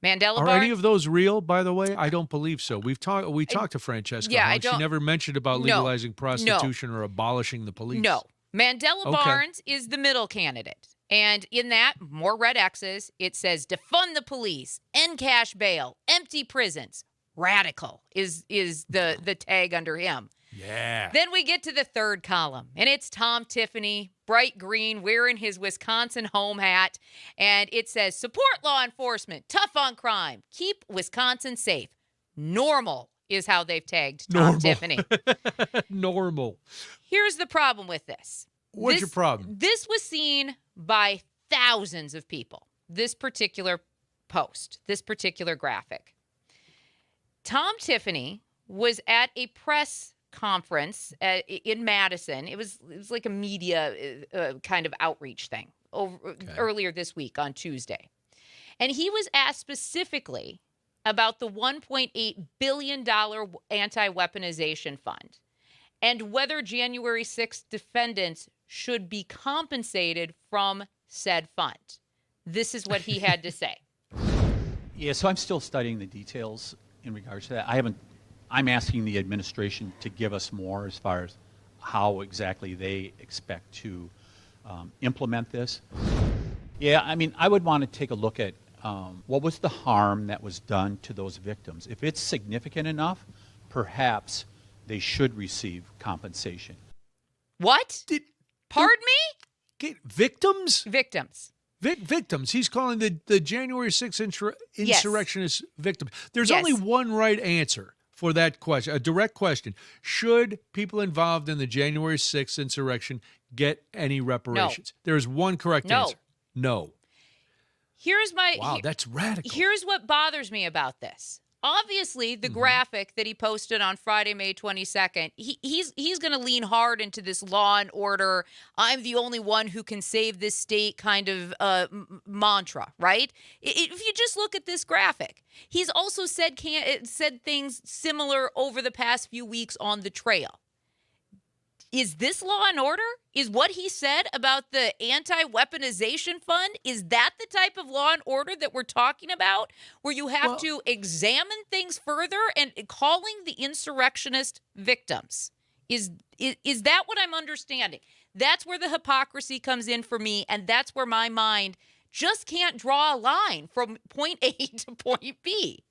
Mandela Are Barnes, any of those real, by the way? I don't believe so. We talked to Francesca. Yeah, She never mentioned about legalizing prostitution or abolishing the police. No. Mandela Barnes is the middle candidate. And in that, more red X's, it says defund the police, end cash bail, empty prisons. Radical is the tag under him. Yeah. Then we get to the third column, and it's Tom Tiffany, bright green, wearing his Wisconsin home hat, and it says, support law enforcement, tough on crime, keep Wisconsin safe. Normal is how they've tagged Tom Tiffany. Normal. Here's the problem with this. What's your problem? This was seen by thousands of people, this particular post, this particular graphic. Tom Tiffany was at a press conference in Madison. It was like a media kind of outreach thing earlier this week on Tuesday. And he was asked specifically about the $1.8 billion anti-weaponization fund and whether January 6th defendants should be compensated from said fund. This is what he had to say. Yeah, so I'm still studying the details in regards to that. I'm asking the administration to give us more as far as how exactly they expect to implement this. Yeah, I mean, I would want to take a look at what was the harm that was done to those victims. If it's significant enough, perhaps they should receive compensation. What? Pardon me? Victims? Victims. Victims. He's calling the January 6th insurrectionists victims. There's only one right answer for that question, a direct question. Should people involved in the January 6th insurrection get any reparations? There is one correct answer. No. Wow, that's radical. Here's what bothers me about this. Obviously, the graphic that he posted on Friday, May 22nd, he's going to lean hard into this law and order, I'm the only one who can save this state kind of mantra, right? If you just look at this graphic, he's also said things similar over the past few weeks on the trail. Is this law and order? Is what he said about the anti-weaponization fund, is that the type of law and order that we're talking about, where you have to examine things further and calling the insurrectionist victims? Is that what I'm understanding? That's where the hypocrisy comes in for me, and that's where my mind just can't draw a line from point A to point B.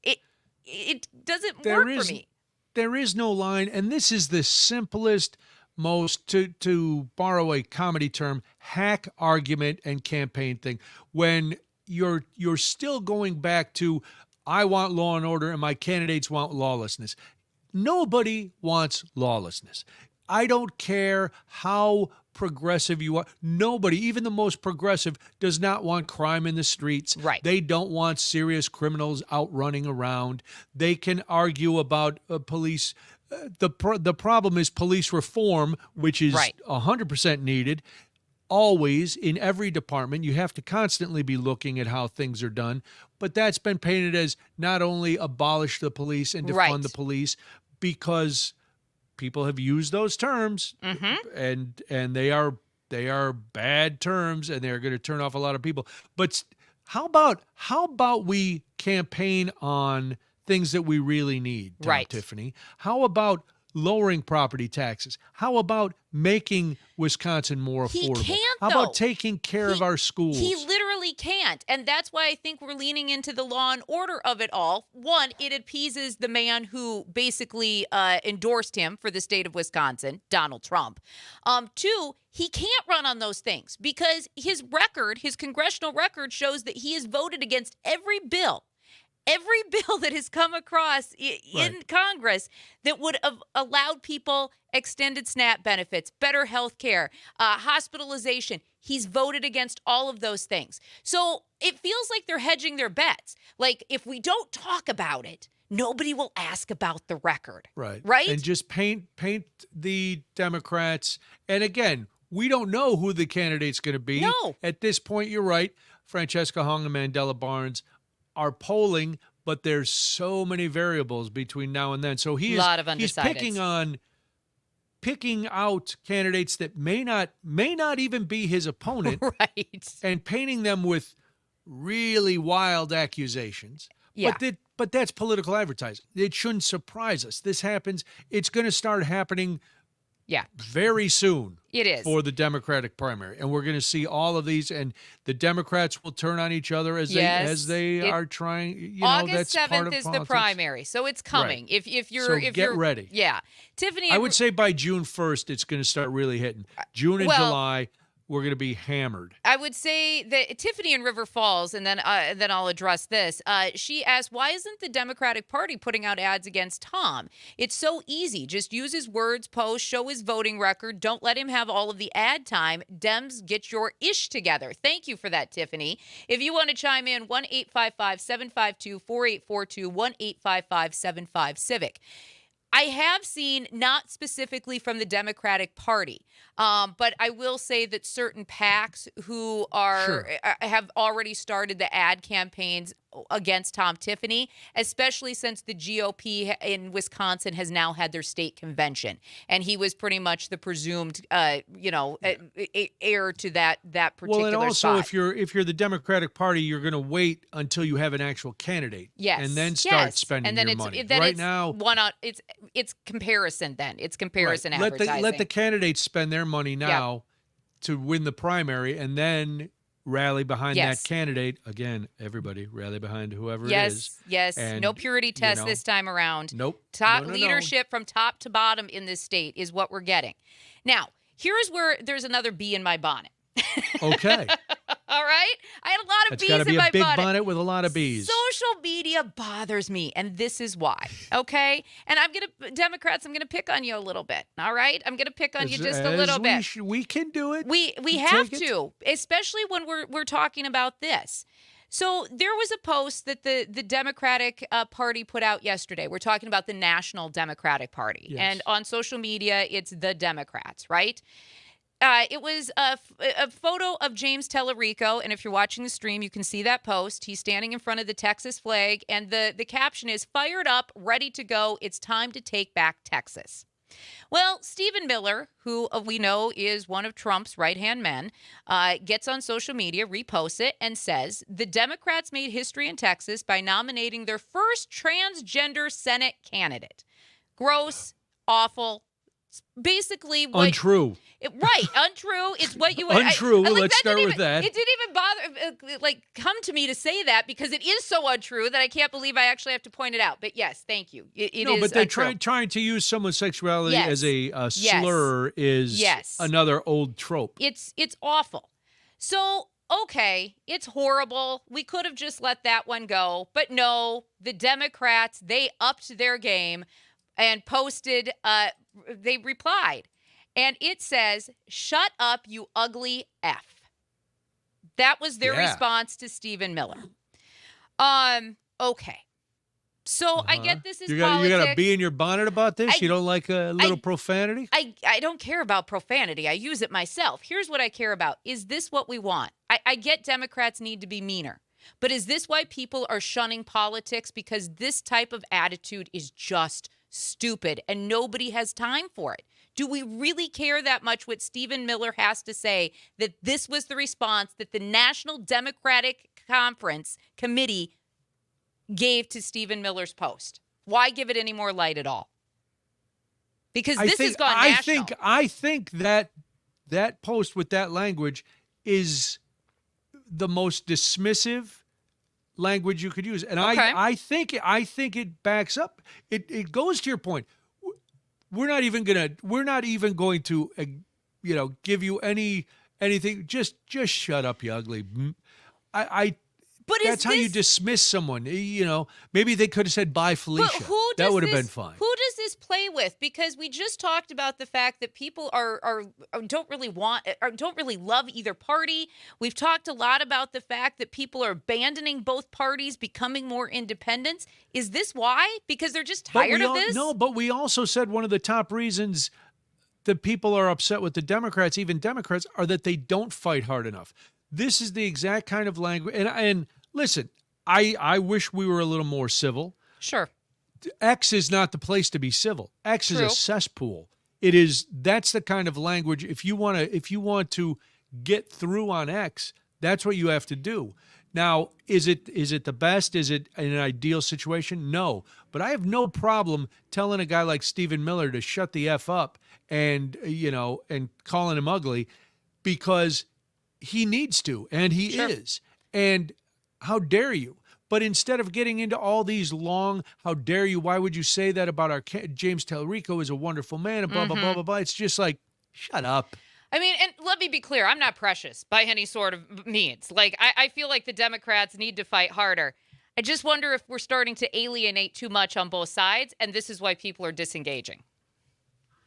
It doesn't work for me. There is no line, and this is the simplest, most, to borrow a comedy term, hack argument and campaign thing. When you're still going back to, I want law and order and my candidates want lawlessness. Nobody wants lawlessness. I don't care how progressive you are. Nobody, even the most progressive, does not want crime in the streets. Right. They don't want serious criminals out running around. They can argue about police. The problem is police reform, which is 100% needed. Always, in every department, you have to constantly be looking at how things are done. But that's been painted as not only abolish the police and defund the police, because people have used those terms, and they are bad terms, and they're going to turn off a lot of people. But how about we campaign on things that we really need, Tom Tiffany? How about lowering property taxes? How about making Wisconsin more affordable? He can't, How about taking care of our schools? He literally can't. And that's why I think we're leaning into the law and order of it all. One, it appeases the man who basically endorsed him for the state of Wisconsin, Donald Trump. Two, he can't run on those things because his congressional record shows that he has voted against every bill every bill that has come across in Right. Congress that would have allowed people extended SNAP benefits, better health care, hospitalization. He's voted against all of those things. So it feels like they're hedging their bets. Like, if we don't talk about it, nobody will ask about the record. Right. Right? And just paint the Democrats. And again, we don't know who the candidate's going to be. No. At this point, you're right. Francesca Hung and Mandela Barnes are polling, but there's so many variables between now and then. So he's Lot of picking out candidates that may not even be his opponent Right. and painting them with really wild accusations. Yeah. But that's political advertising. It shouldn't surprise us. This happens. It's going to start happening Yeah. very soon. It is. For the Democratic primary. And we're going to see all of these, and the Democrats will turn on each other as they are trying. You know, August that's part 7th of is the politics. primary, so it's coming. Right. If you're So if get you're ready. Yeah. Tiffany, I would say by June 1st, it's going to start really hitting. June and well- July, we're going to be hammered. I would say that Tiffany in River Falls, and then I'll address this. She asked, why isn't the Democratic Party putting out ads against Tom? It's so easy. Just use his words, post, show his voting record. Don't let him have all of the ad time. Dems, get your ish together. Thank you for that, Tiffany. If you want to chime in, 1-855-752-4842, 1-855-75-CIVIC. I have seen, not specifically from the Democratic Party, but I will say that certain PACs who have already started the ad campaigns against Tom Tiffany, especially since the GOP in Wisconsin has now had their state convention, and he was pretty much the presumed, heir to that particular Well, and also spot. if you're the Democratic Party, you're going to wait until you have an actual candidate, Yes. and then start Yes. spending and then your it's, money. Then right it's now, it's comparison. Then it's comparison right. advertising. Let the candidates spend their money now to win the primary, and then rally behind Yes. that candidate. Again, everybody rally behind whoever it is. Yes. And, No purity test know, this time around. Nope. Top No. leadership from top to bottom in this state is what we're getting. Now, here's where there's another bee in my bonnet. Okay. All right? I had a lot of That's bees got to in be my a big bonnet. bonnet with a lot of bees. Social media bothers me, and this is why. Okay? And Democrats, I'm gonna pick on you a little bit. All right? I'm gonna pick on you just a little bit. We can do it. We You have take it. to, especially when we're talking about this. So there was a post that the Democratic Party put out yesterday. We're talking about the National Democratic Party. Yes. And on social media, it's the Democrats, right? It was a photo of James Tellerico, and if you're watching the stream, you can see that post. He's standing in front of the Texas flag, and the caption is, "Fired up, ready to go. It's time to take back Texas." Well, Stephen Miller, who we know is one of Trump's right-hand men, gets on social media, reposts it, and says, the Democrats made history in Texas by nominating their first transgender Senate candidate. Gross, awful. It's basically what... Untrue. Right, untrue. It's what you... Untrue. like, Let's start didn't with that. It didn't even bother, come to me to say that because it is so untrue that I can't believe I actually have to point it out. But yes, thank you. It is but they're untrue. trying to use someone's sexuality Yes. as a Yes. slur is Yes. another old trope. It's awful. So, okay, it's horrible. We could have just let that one go. But no, the Democrats, they upped their game and posted, they replied. And it says, "Shut up, you ugly F." That was their response to Stephen Miller. Okay. So I get this is you politics. got to be in your bonnet about this? You don't like a little profanity? I don't care about profanity. I use it myself. Here's what I care about. Is this what we want? I get Democrats need to be meaner. But is this why people are shunning politics? Because this type of attitude is just stupid and nobody has time for it. Do we really care that much what Stephen Miller has to say that this was the response that the National Democratic Conference Committee gave to Stephen Miller's post? Why give it any more light at all? Because this has gone national. I think that post with that language is the most dismissive language you could use, and Okay. I think it backs up. It goes to your point. We're not even going to give you anything. Just shut up, you ugly. But that's how you dismiss someone. You know, maybe they could have said bye, Felicia. But who that does would have this- been fine. Who does this play with? Because we just talked about the fact that people are don't really want or don't really love either party. We've talked a lot about the fact that people are abandoning both parties, becoming more independents. Is this why? Because they're just tired of this? No, but we also said one of the top reasons that people are upset with the Democrats, even Democrats, are that they don't fight hard enough. This is the exact kind of language. And listen, I wish we were a little more civil. Sure. X is not the place to be civil. X True. is a cesspool. It is. That's the kind of language. If you want to get through on X, that's what you have to do. Now, is it the best? Is it an ideal situation? No. But I have no problem telling a guy like Stephen Miller to shut the F up and calling him ugly, because he needs to, and he is. And how dare you? But instead of getting into all these long, how dare you, why would you say that about our James Tallarico is a wonderful man, and blah, blah, blah, blah, blah. It's just like, shut up. I mean, and let me be clear, I'm not precious by any sort of means. Like, I feel like the Democrats need to fight harder. I just wonder if we're starting to alienate too much on both sides, and this is why people are disengaging.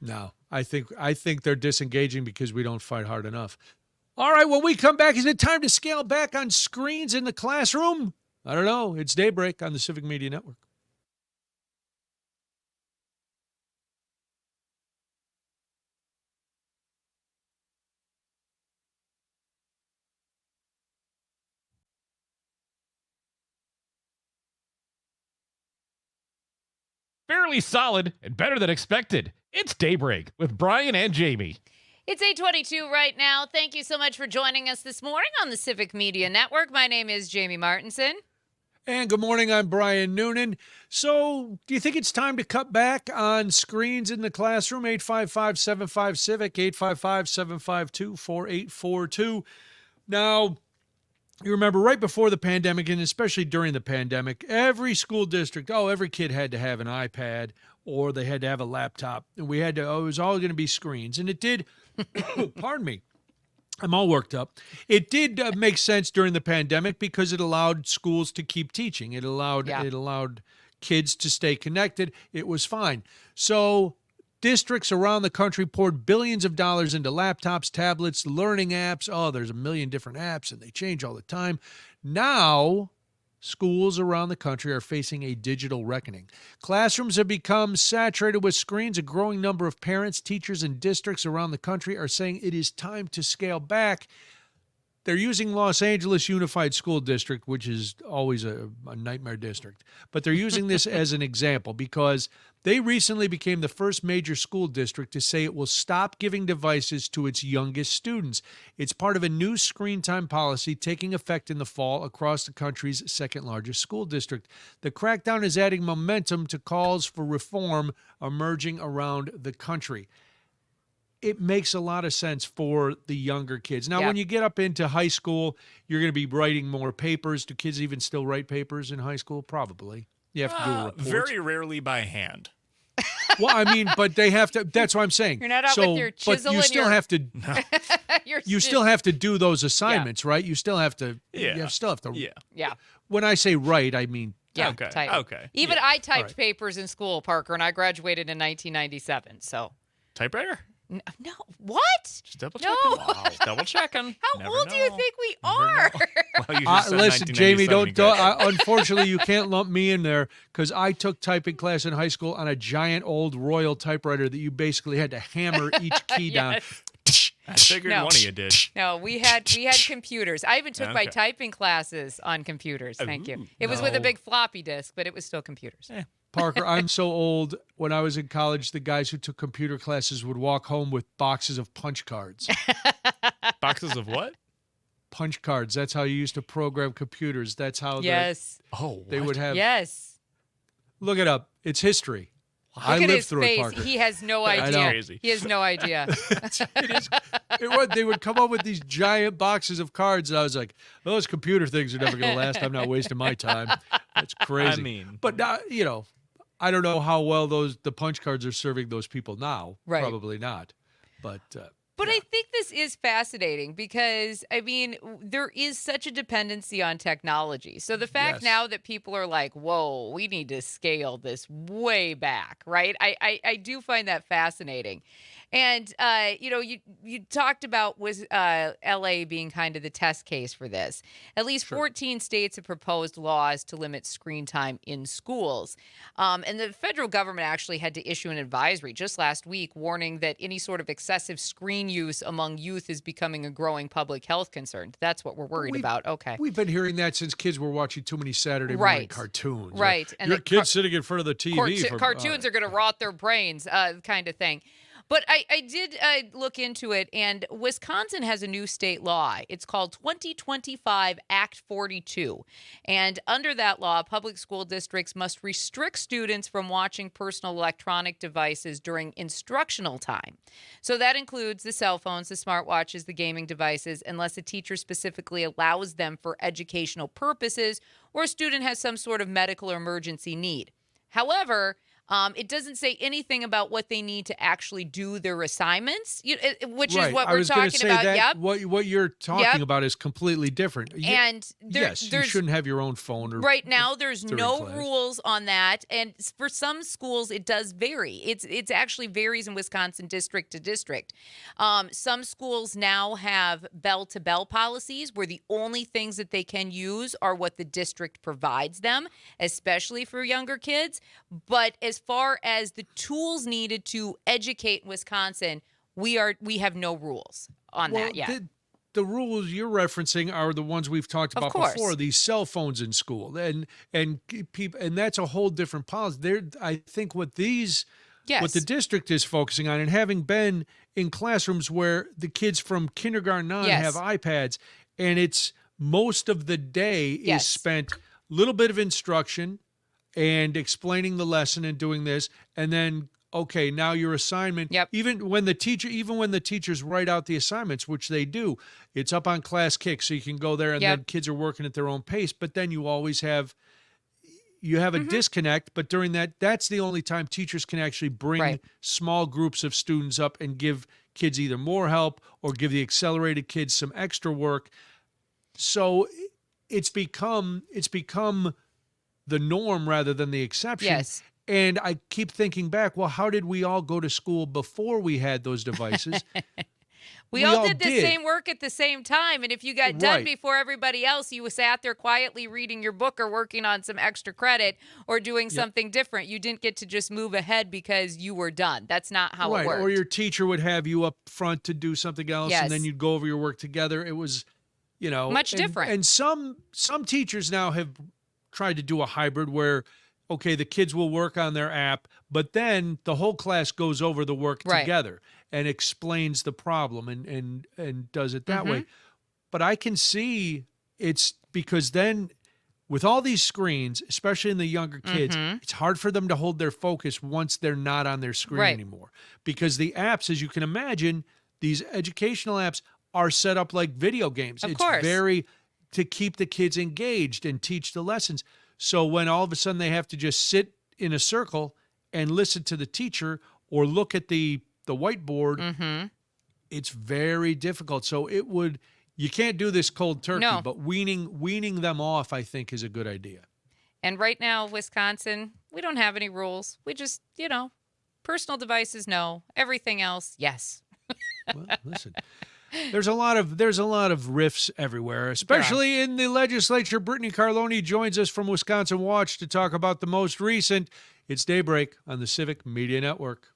No, I think they're disengaging because we don't fight hard enough. All right, when we come back, is it time to scale back on screens in the classroom? I don't know. It's Daybreak on the Civic Media Network. Fairly solid and better than expected. It's Daybreak with Brian and Jamie. It's 8:22 right now. Thank you so much for joining us this morning on the Civic Media Network. My name is Jamie Martinson. And good morning, I'm Brian Noonan. So, do you think it's time to cut back on screens in the classroom? 855-75-CIVIC, 855-752-4842. Now, you remember right before the pandemic, and especially during the pandemic, every school district, every kid had to have an iPad or they had to have a laptop. And we had to, it was all going to be screens. And it did, pardon me, I'm all worked up. It did make sense during the pandemic because it allowed schools to keep teaching. It allowed kids to stay connected. It was fine. So districts around the country poured billions of dollars into laptops, tablets, learning apps. Oh, there's a million different apps and they change all the time. Now, schools around the country are facing a digital reckoning. Classrooms have become saturated with screens. A growing number of parents, teachers, and districts around the country are saying it is time to scale back. They're using Los Angeles Unified School District, which is always a nightmare district. But they're using this as an example because they recently became the first major school district to say it will stop giving devices to its youngest students. It's part of a new screen time policy taking effect in the fall across the country's second largest school district. The crackdown is adding momentum to calls for reform emerging around the country. It makes a lot of sense for the younger kids. Now, when you get up into high school, you're going to be writing more papers. Do kids even still write papers in high school? Probably. You have to do a report. Very rarely by hand. Well, I mean, but they have to. That's what I'm saying. You're not out with your chisel but you and still your- have to. You still have to do those assignments, right? You still have to. Yeah. You still have to. Yeah. Yeah. When I say write, I mean. Yeah. Okay. Type. Okay. Even Yeah. I typed right. papers in school, Parker, and I graduated in 1997. So. Typewriter? No. What? Just double No. checking. Wow. Double checking. How Never old do you know. think we Never are? know. Well, you just said Listen, Jamie, 1997 unfortunately, you can't lump me in there because I took typing class in high school on a giant old Royal typewriter that you basically had to hammer each key down. Yes. I figured No. one of you did. No, we had computers. I even took my Okay. typing classes on computers. Thank you. It was with a no. big floppy disk, but it was still computers. Parker, I'm so old. When I was in college, the guys who took computer classes would walk home with boxes of punch cards. Boxes of what? Punch cards. That's how you used to program computers. That's how Yes. Oh, they would have. Yes. Look it up. It's history. I Look at lived his through face. it, Parker. He has no I idea. know. Crazy. He has no idea. They would come up with these giant boxes of cards, and I was like, "Those computer things are never going to last. I'm not wasting my time." That's crazy. I mean, but I don't know how well the punch cards are serving those people now. Right. Probably not. But But I think this is fascinating because, I mean, there is such a dependency on technology. So the fact now that people are like, whoa, we need to scale this way back, right? I do find that fascinating. And, you talked about was L.A. being kind of the test case for this. At least 14 states have proposed laws to limit screen time in schools. And the federal government actually had to issue an advisory just last week warning that any sort of excessive screen use among youth is becoming a growing public health concern. That's what we're worried about. Okay. We've been hearing that since kids were watching too many Saturday morning cartoons. Right. And your kids sitting in front of the TV. Cartoons are going to rot their brains, kind of thing. But I did look into it, and Wisconsin has a new state law. It's called 2025 Act 42. And under that law, public school districts must restrict students from watching personal electronic devices during instructional time. So that includes the cell phones, the smartwatches, the gaming devices, unless a teacher specifically allows them for educational purposes or a student has some sort of medical or emergency need. However, it doesn't say anything about what they need to actually do their assignments, which is what we're talking about. That, what you're talking about is completely different. And you shouldn't have your own phone. Right now, there's no rules on that. And for some schools, it does vary. It's actually varies in Wisconsin district to district. Some schools now have bell-to-bell policies where the only things that they can use are what the district provides them, especially for younger kids. But as far as the tools needed to educate in Wisconsin, we have no rules on that yet. The rules you're referencing are the ones we've talked about before. These cell phones in school, and people, and that's a whole different policy. I think what the district is focusing on, and having been in classrooms where the kids from kindergarten on have iPads, and it's most of the day is spent a little bit of instruction and explaining the lesson and doing this, and then now your assignment. Even when the teachers write out the assignments, which they do, it's up on Class Kick, so you can go there, and then kids are working at their own pace. But then you always have a disconnect. But during that's the only time teachers can actually bring small groups of students up and give kids either more help or give the accelerated kids some extra work. So it's become the norm rather than the exception. Yes. And I keep thinking back, well, how did we all go to school before we had those devices? we all did the same work at the same time. And if you got done before everybody else, you sat there quietly reading your book or working on some extra credit or doing something different. You didn't get to just move ahead because you were done. That's not how it worked. Or your teacher would have you up front to do something else, and then you'd go over your work together. It was, much different. And some teachers now have tried to do a hybrid where, the kids will work on their app, but then the whole class goes over the work together and explains the problem and does it that way. But I can see it's because then with all these screens, especially in the younger kids, it's hard for them to hold their focus once they're not on their screen anymore. Because the apps, as you can imagine, these educational apps are set up like video games. Of course. Very to keep the kids engaged and teach the lessons. So when all of a sudden they have to just sit in a circle and listen to the teacher or look at the whiteboard, it's very difficult. So you can't do this cold turkey, but weaning them off, I think, is a good idea. And right now, Wisconsin, we don't have any rules. We just, personal devices, no. Everything else, yes. Well, listen. There's a lot of rifts everywhere, especially in the legislature. Brittany Carloni joins us from Wisconsin Watch to talk about the most recent. It's Daybreak on the Civic Media Network.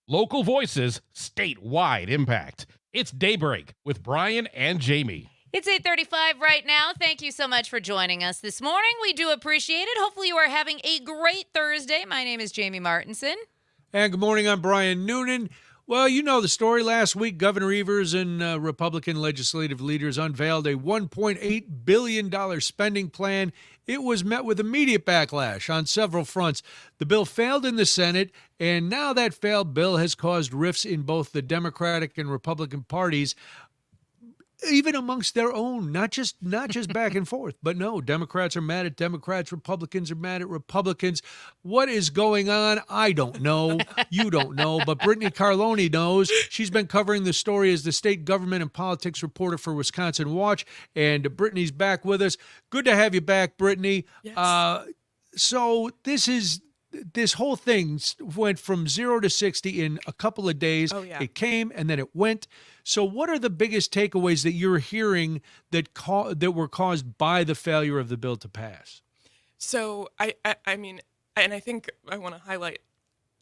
Local voices, statewide impact. It's Daybreak with Brian and Jamie. It's 8:35 right now. Thank you so much for joining us this morning. We do appreciate it. Hopefully you are having a great Thursday. My name is Jamie Martinson. And good morning, I'm Brian Noonan. Well, you know the story. Last week, Governor Evers and Republican legislative leaders unveiled a $1.8 billion spending plan. It was met with immediate backlash on several fronts. The bill failed in the Senate, and now that failed bill has caused rifts in both the Democratic and Republican parties. even amongst their own, not just back and forth, but no, Democrats are mad at Democrats, Republicans are mad at Republicans. What is going on? I don't know. You don't know, but Brittany Carloni knows. She's been covering the story as the state government and politics reporter for Wisconsin Watch, and Brittany's back with us. Good to have you back, Brittany. Yes. So this whole thing went from 0 to 60 in a couple of days. Oh, yeah. It came and then it went. So what are the biggest takeaways that you're hearing that were caused by the failure of the bill to pass? So I mean, and I think I want to highlight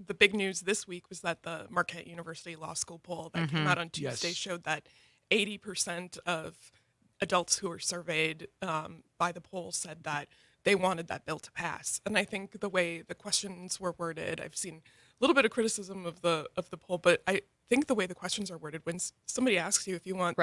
the big news this week was that the Marquette University Law School poll that came out on Tuesday showed that 80% of adults who were surveyed by the poll said that they wanted that bill to pass. And I think the way the questions were worded, I've seen a little bit of criticism of the poll, but I think the way the questions are worded, when somebody asks you if you want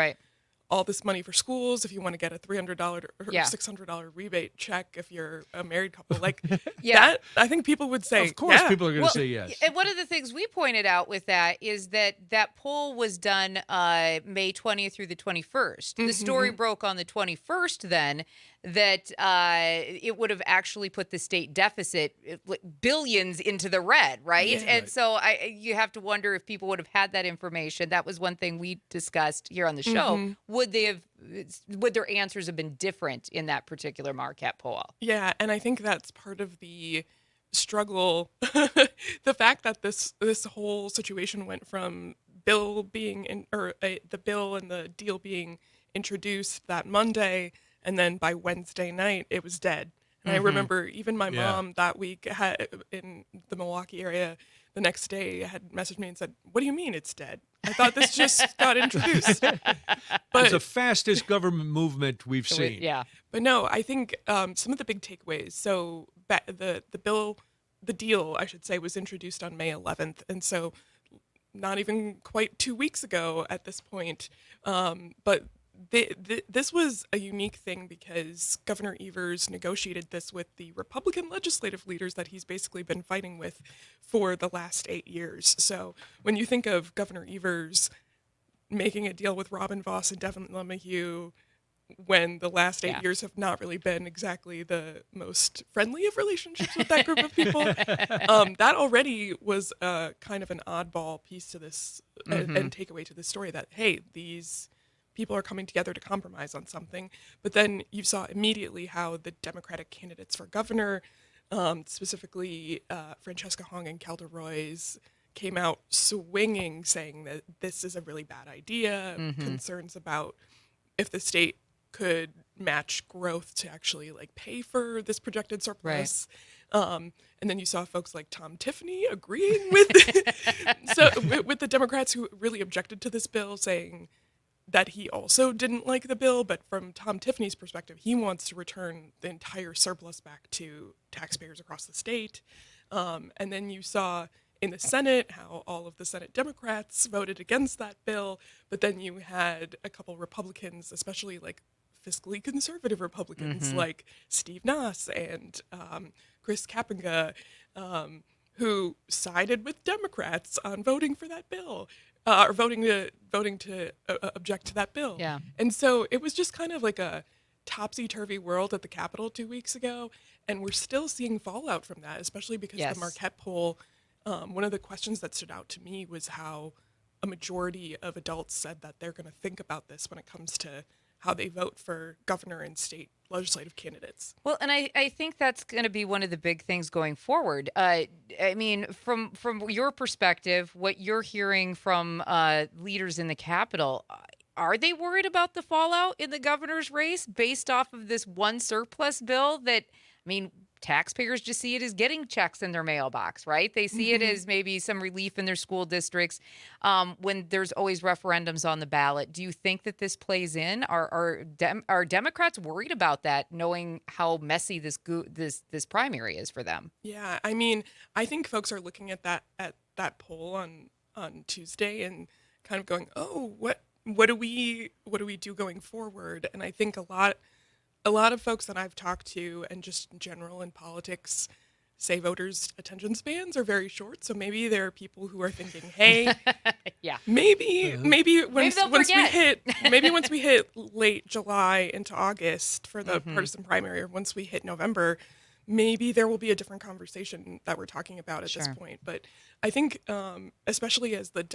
all this money for schools, if you want to get a $300 or $600 rebate check, if you're a married couple, like that, I think people would say, of course, people are going to say yes. And one of the things we pointed out with that is that poll was done May 20th through the 21st. The story broke on the 21st then that it would have actually put the state deficit billions into the red, right? Yeah. And so you have to wonder if people would have had that information. That was one thing we discussed here on the show. Would their answers have been different in that particular Marquette poll? Yeah, and I think that's part of the struggle. The fact that this whole situation went from the bill and the deal being introduced that Monday, and then by Wednesday night it was dead. And I remember even my mom that week in the Milwaukee area the next day had messaged me and said, "What do you mean it's dead? I thought this just got introduced." But it's the fastest government movement we've seen. But no, I think some of the big takeaways. So the deal, I should say, was introduced on May 11th, and so not even quite 2 weeks ago at this point. But this was a unique thing because Governor Evers negotiated this with the Republican legislative leaders that he's basically been fighting with for the last 8 years. So when you think of Governor Evers making a deal with Robin Voss and Devin LeMahieu, when the last 8 years have not really been exactly the most friendly of relationships with that group of people, that already was kind of an oddball piece to this and takeaway to this story that, hey, these people are coming together to compromise on something. But then you saw immediately how the Democratic candidates for governor, specifically Francesca Hong and Kelda Roys, came out swinging, saying that this is a really bad idea, concerns about if the state could match growth to actually like pay for this projected surplus. And then you saw folks like Tom Tiffany agreeing with with the Democrats who really objected to this bill, saying that he also didn't like the bill, but from Tom Tiffany's perspective, he wants to return the entire surplus back to taxpayers across the state. And then you saw in the Senate how all of the Senate Democrats voted against that bill, but then you had a couple Republicans, especially like fiscally conservative Republicans like Steve Nass and Chris Kapenga, who sided with Democrats on voting for that bill. Or voting to object to that bill. Yeah. And so it was just kind of like a topsy-turvy world at the Capitol 2 weeks ago, and we're still seeing fallout from that, especially because the Marquette poll, one of the questions that stood out to me was how a majority of adults said that they're going to think about this when it comes to how they vote for governor and state legislative candidates. Well, and I think that's going to be one of the big things going forward. I mean, from your perspective, what you're hearing from leaders in the Capitol, are they worried about the fallout in the governor's race based off of this one surplus bill that, I mean, taxpayers just see it as getting checks in their mailbox, right? They see it as maybe some relief in their school districts when there's always referendums on the ballot. Do you think that this plays in? Are Democrats worried about that, knowing how messy this primary is for them? Yeah, I mean, I think folks are looking at that poll on Tuesday and kind of going, oh, what do we do going forward? And I think a lot of folks that I've talked to, and just in general in politics, say voters' attention spans are very short. So maybe there are people who are thinking, hey, Yeah. maybe once they'll we forget. once we hit late July into August for the partisan primary, or once we hit November, maybe there will be a different conversation that we're talking about at this point. But I think, especially as the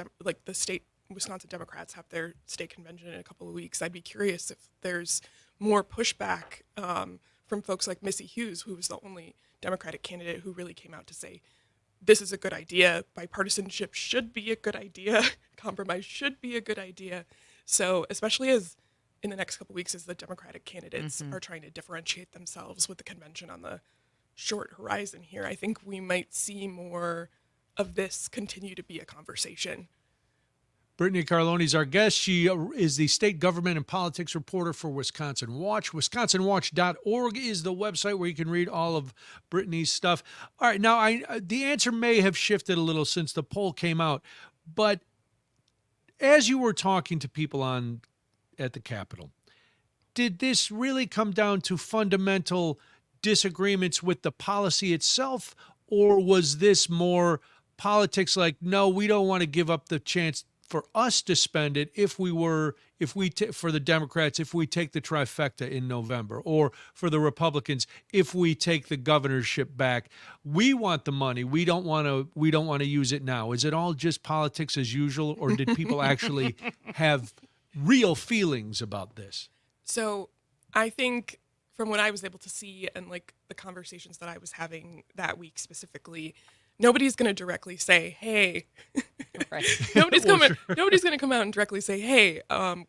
state Wisconsin Democrats have their state convention in a couple of weeks, I'd be curious if there's more pushback from folks like Missy Hughes, who was the only Democratic candidate who really came out to say, this is a good idea, bipartisanship should be a good idea, compromise should be a good idea. So especially as in the next couple of weeks, as the Democratic candidates are trying to differentiate themselves with the convention on the short horizon here, I think we might see more of this continue to be a conversation. Brittany Carlone is our guest. She is the state government and politics reporter for Wisconsin Watch. WisconsinWatch.org is the website where you can read all of Brittany's stuff. All right, now the answer may have shifted a little since the poll came out, but as you were talking to people at the Capitol, did this really come down to fundamental disagreements with the policy itself, or was this more politics like, no, we don't want to give up the chance for us to spend it for the Democrats, if we take the trifecta in November, or for the Republicans, if we take the governorship back, we want the money. We don't want to use it now. Is it all just politics as usual, or did people actually have real feelings about this? So I think from what I was able to see and like the conversations that I was having that week specifically, nobody's going to directly say, hey, nobody's going to come out and directly say, hey,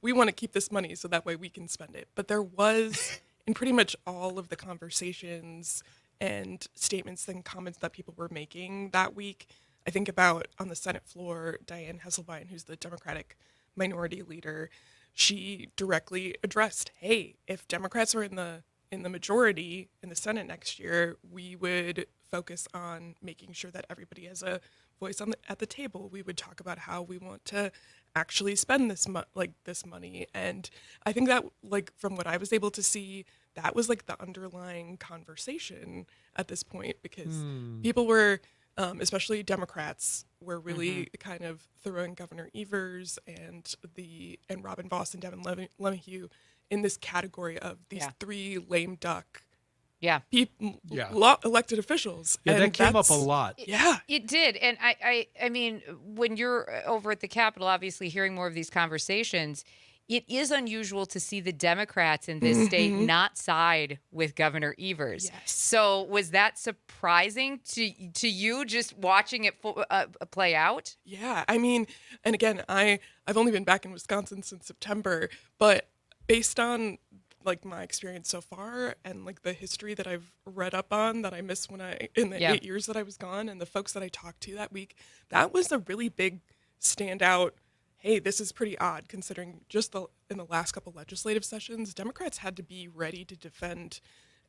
we want to keep this money so that way we can spend it. But there was, in pretty much all of the conversations and statements and comments that people were making that week, I think about on the Senate floor, Dianne Hasselbein, who's the Democratic minority leader, she directly addressed, hey, if Democrats are in the majority in the Senate next year, we would focus on making sure that everybody has a voice at the table. We would talk about how we want to actually spend this money. And I think that, like, from what I was able to see, that was like the underlying conversation at this point, because people were, especially Democrats, were really kind of throwing Governor Evers and Robin Vos and Devin LeMahieu in this category of these three lame duck elected officials. Yeah, and that came up a lot. It did. And I mean, when you're over at the Capitol, obviously hearing more of these conversations, it is unusual to see the Democrats in this state not side with Governor Evers. Yes. So was that surprising to you, just watching it play out? Yeah, I mean, and again, I've only been back in Wisconsin since September, but based on like my experience so far and like the history that I've read up on that I missed in the 8 years that I was gone, and the folks that I talked to that week, that was a really big standout. Hey, this is pretty odd considering just in the last couple legislative sessions, Democrats had to be ready to defend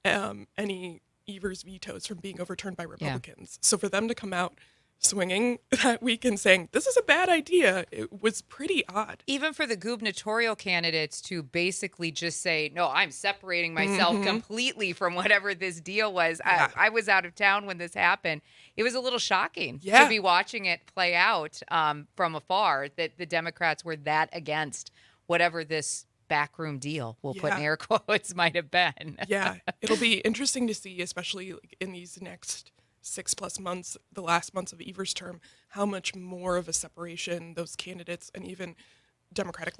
any Evers vetoes from being overturned by Republicans. So for them to come out swinging that week and saying, this is a bad idea, it was pretty odd. Even for the gubernatorial candidates to basically just say, no, I'm separating myself completely from whatever this deal was. Yeah. I was out of town when this happened. It was a little shocking to be watching it play out from afar, that the Democrats were that against whatever this backroom deal, we'll put in air quotes, might have been. Yeah, it'll be interesting to see, especially in these next 6+ months, the last months of Evers' term, how much more of a separation those candidates and even Democratic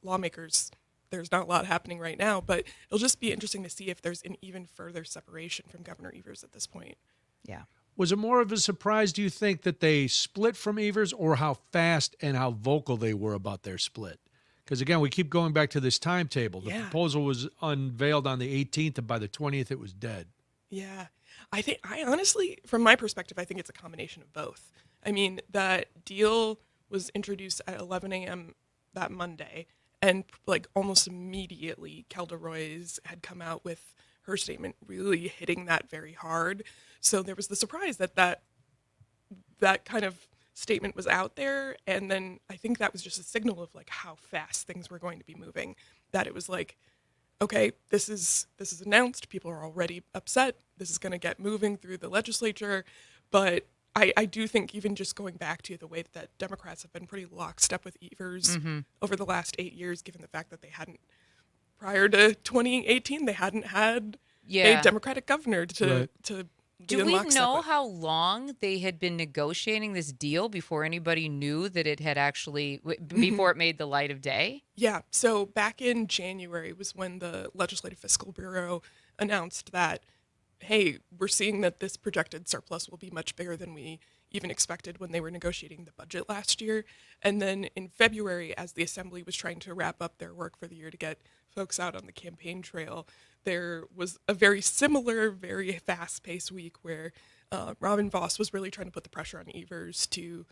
lawmakers, there's not a lot happening right now, but it'll just be interesting to see if there's an even further separation from Governor Evers at this point. Yeah. Was it more of a surprise, do you think, that they split from Evers, or how fast and how vocal they were about their split? Because, again, we keep going back to this timetable. The proposal was unveiled on the 18th, and by the 20th, it was dead. Yeah. I honestly, from my perspective, I think it's a combination of both. I mean, that deal was introduced at 11 a.m. that Monday, and like almost immediately, Kelda Roys had come out with her statement really hitting that very hard. So there was the surprise that kind of statement was out there, and then I think that was just a signal of like how fast things were going to be moving, that it was like, okay, this is announced, people are already upset, this is going to get moving through the legislature. But I do think even just going back to the way that Democrats have been pretty lockstep with Evers over the last 8 years, given the fact that they hadn't, prior to 2018, they hadn't had a Democratic governor to Do we know how long they had been negotiating this deal before anybody knew that it had actually, before it made the light of day? Yeah. So back in January was when the Legislative Fiscal Bureau announced that, hey, we're seeing that this projected surplus will be much bigger than we even expected when they were negotiating the budget last year. And then in February, as the Assembly was trying to wrap up their work for the year to get folks out on the campaign trail, there was a very similar, very fast-paced week where Robin Vos was really trying to put the pressure on Evers to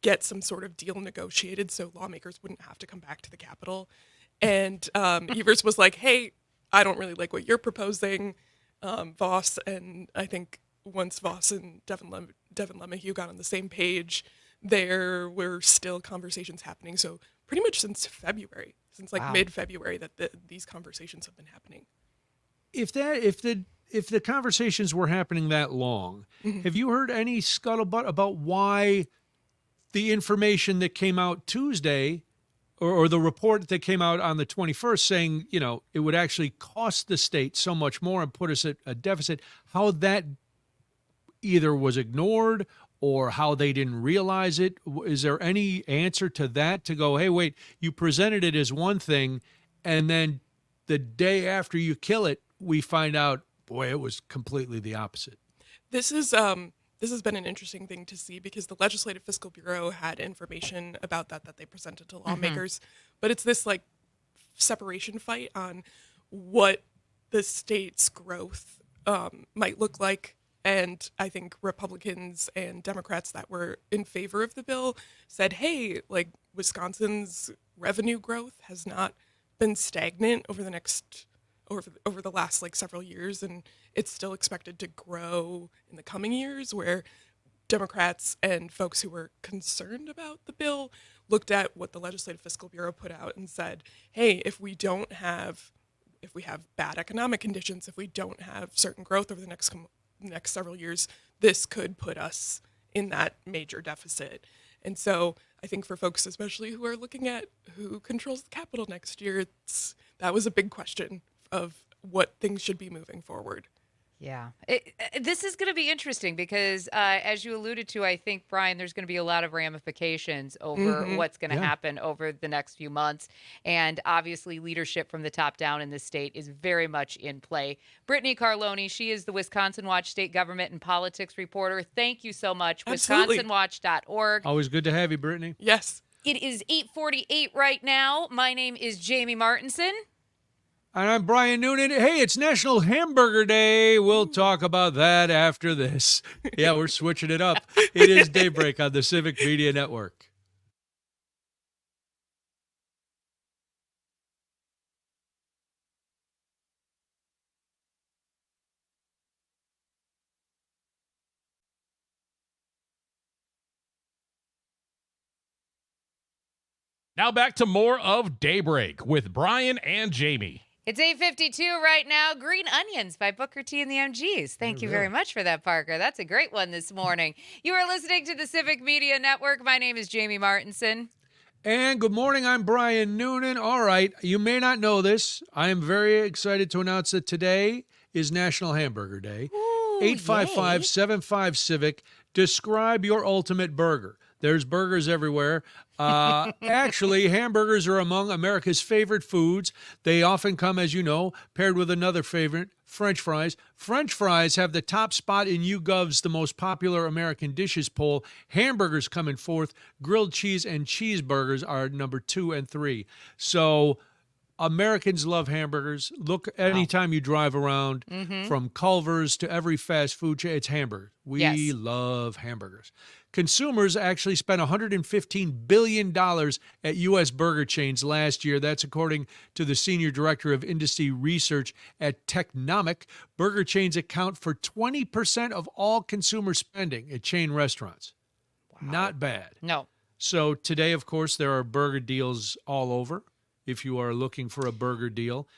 get some sort of deal negotiated so lawmakers wouldn't have to come back to the Capitol. And Evers was like, hey, I don't really like what you're proposing. Vos, and I think once Vos and Devin Lemahue got on the same page, there were still conversations happening. So pretty much since February, since mid-February, that these conversations have been happening. If the conversations were happening that long, have you heard any scuttlebutt about why the information that came out Tuesday, or the report that came out on the 21st saying, it would actually cost the state so much more and put us at a deficit, how that either was ignored or how they didn't realize it? Is there any answer to that, to go, hey, wait, you presented it as one thing, and then the day after you kill it, we find out, boy, it was completely the opposite? This has been an interesting thing to see because the Legislative Fiscal Bureau had information about that they presented to lawmakers, but it's this like separation fight on what the state's growth might look like. And I think Republicans and Democrats that were in favor of the bill said, hey, like Wisconsin's revenue growth has not been stagnant over the last like several years, and it's still expected to grow in the coming years, where Democrats and folks who were concerned about the bill looked at what the Legislative Fiscal Bureau put out and said, hey, if we have bad economic conditions, if we don't have certain growth over the next several years, this could put us in that major deficit. And so I think for folks especially who are looking at who controls the Capitol next year, that was a big question of what things should be moving forward. Yeah. This is going to be interesting because, as you alluded to, I think, Brian, there's going to be a lot of ramifications over what's going to happen over the next few months. And obviously, leadership from the top down in this state is very much in play. Brittany Carloni, she is the Wisconsin Watch State Government and Politics reporter. Thank you so much. Absolutely. WisconsinWatch.org. Always good to have you, Brittany. Yes. It is 8:48 right now. My name is Jamie Martinson. And I'm Brian Noonan. Hey, it's National Hamburger Day. We'll talk about that after this. Yeah, we're switching it up. It is Daybreak on the Civic Media Network. Now back to more of Daybreak with Brian and Jamie. It's 8:52 right now. Green Onions by Booker T and the MGs. Thank you very much for that, Parker. That's a great one this morning. You are listening to the Civic Media Network. My name is Jamie Martinson. And good morning, I'm Brian Noonan. All right, you may not know this. I am very excited to announce that today is National Hamburger Day. 855-75-CIVIC. Describe your ultimate burger. There's burgers everywhere. Actually, hamburgers are among America's favorite foods. They often come, as you know, paired with another favorite, French fries. French fries have the top spot in YouGov's The Most Popular American Dishes poll. Hamburgers come in fourth. Grilled cheese and cheeseburgers are number 2 and 3. So Americans love hamburgers. Look, anytime you drive around, from Culver's to every fast food chain, it's hamburgers. We love hamburgers. Consumers actually spent $115 billion at U.S. burger chains last year. That's according to the Senior Director of Industry Research at Technomic. Burger chains account for 20% of all consumer spending at chain restaurants. Wow. Not bad. No. So today, of course, there are burger deals all over if you are looking for a burger deal.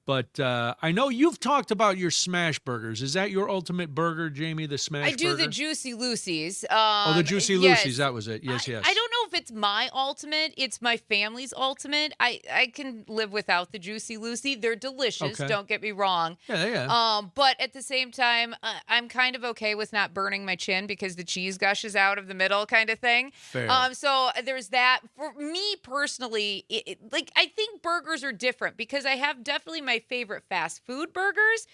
But I know you've talked about your smash burgers. Is that your ultimate burger, Jamie, the smash burger? I do the Juicy Lucy's. The Juicy yes. Lucy's, that was it. Yes, yes. I don't know if it's my ultimate. It's my family's ultimate. I can live without the Juicy Lucy. They're delicious, don't get me wrong. Yeah. But at the same time, I'm kind of okay with not burning my chin because the cheese gushes out of the middle kind of thing. Fair. So there's that. For me personally, I think burgers are different because I have definitely my favorite fast food burgers,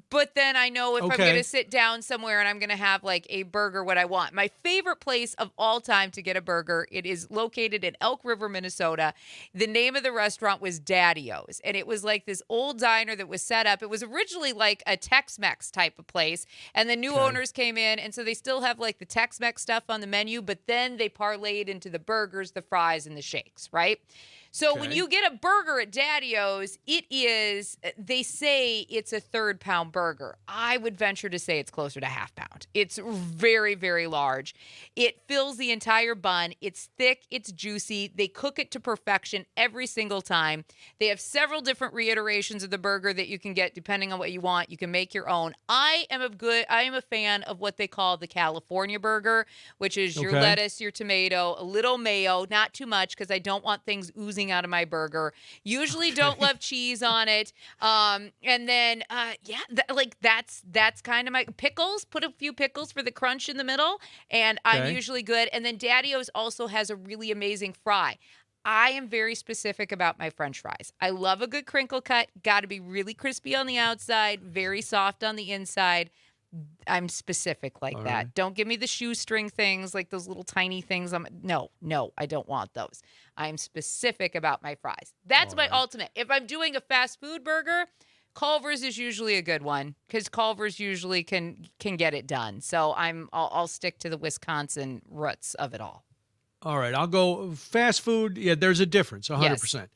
but then I know if I'm going to sit down somewhere and I'm going to have like a burger what I want. My favorite place of all time to get a burger, it is located in Elk River, Minnesota. The name of the restaurant was Daddy-O's, and it was like this old diner that was set up. It was originally like a Tex-Mex type of place, and the new owners came in, and so they still have like the Tex-Mex stuff on the menu, but then they parlayed into the burgers, the fries, and the shakes, right? So when you get a burger at Daddy-O's, it is, they say it's a 1/3 pound burger. I would venture to say it's closer to 1/2 pound. It's very, very large. It fills the entire bun. It's thick. It's juicy. They cook it to perfection every single time. They have several different reiterations of the burger that you can get depending on what you want. You can make your own. I am a fan of what they call the California burger, which is your lettuce, your tomato, a little mayo, not too much because I don't want things oozing out of my burger. Usually don't love cheese on it. And then, that's kind of my pickles. Put a few pickles for the crunch in the middle, and I'm usually good. And then Daddy-O's also has a really amazing fry. I am very specific about my French fries. I love a good crinkle cut. Got to be really crispy on the outside, very soft on the inside. I'm specific like that. Right. Don't give me the shoestring things, like those little tiny things. No, I don't want those. I'm specific about my fries. That's my ultimate. If I'm doing a fast food burger, Culver's is usually a good one because Culver's usually can get it done. So I'll stick to the Wisconsin roots of it all. All right, I'll go fast food. Yeah, there's a difference, 100%. Yes.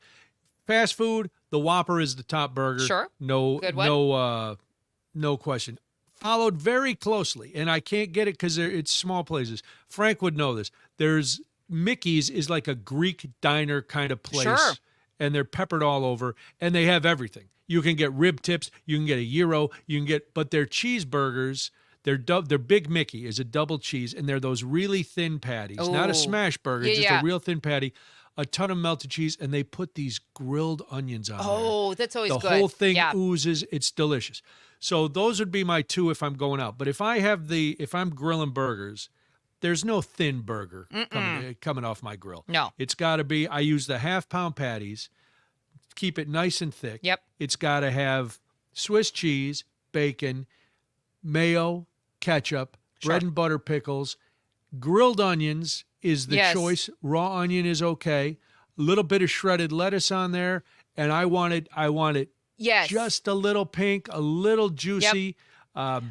Fast food, the Whopper is the top burger. Sure. Good one. No question. Followed very closely, and I can't get it because it's small places. Frank would know this. There's Mickey's is like a Greek diner kind of place, Sure. and they're peppered all over, and they have everything. You can get rib tips, you can get a gyro, but their cheeseburgers, their Big Mickey is a double cheese, and they're those really thin patties, not a smash burger, just a real thin patty. A ton of melted cheese, and they put these grilled onions on there. Oh, that's always good. The whole thing oozes. It's delicious. So those would be my two if I'm going out. But if I'm grilling burgers, there's no thin burger coming off my grill. No. It's got to be, I use the 1/2 pound patties, keep it nice and thick. Yep. It's got to have Swiss cheese, bacon, mayo, ketchup, bread and butter pickles, grilled onions is the choice. Raw onion is okay. A little bit of shredded lettuce on there, and I want it just a little pink, a little juicy. Yep.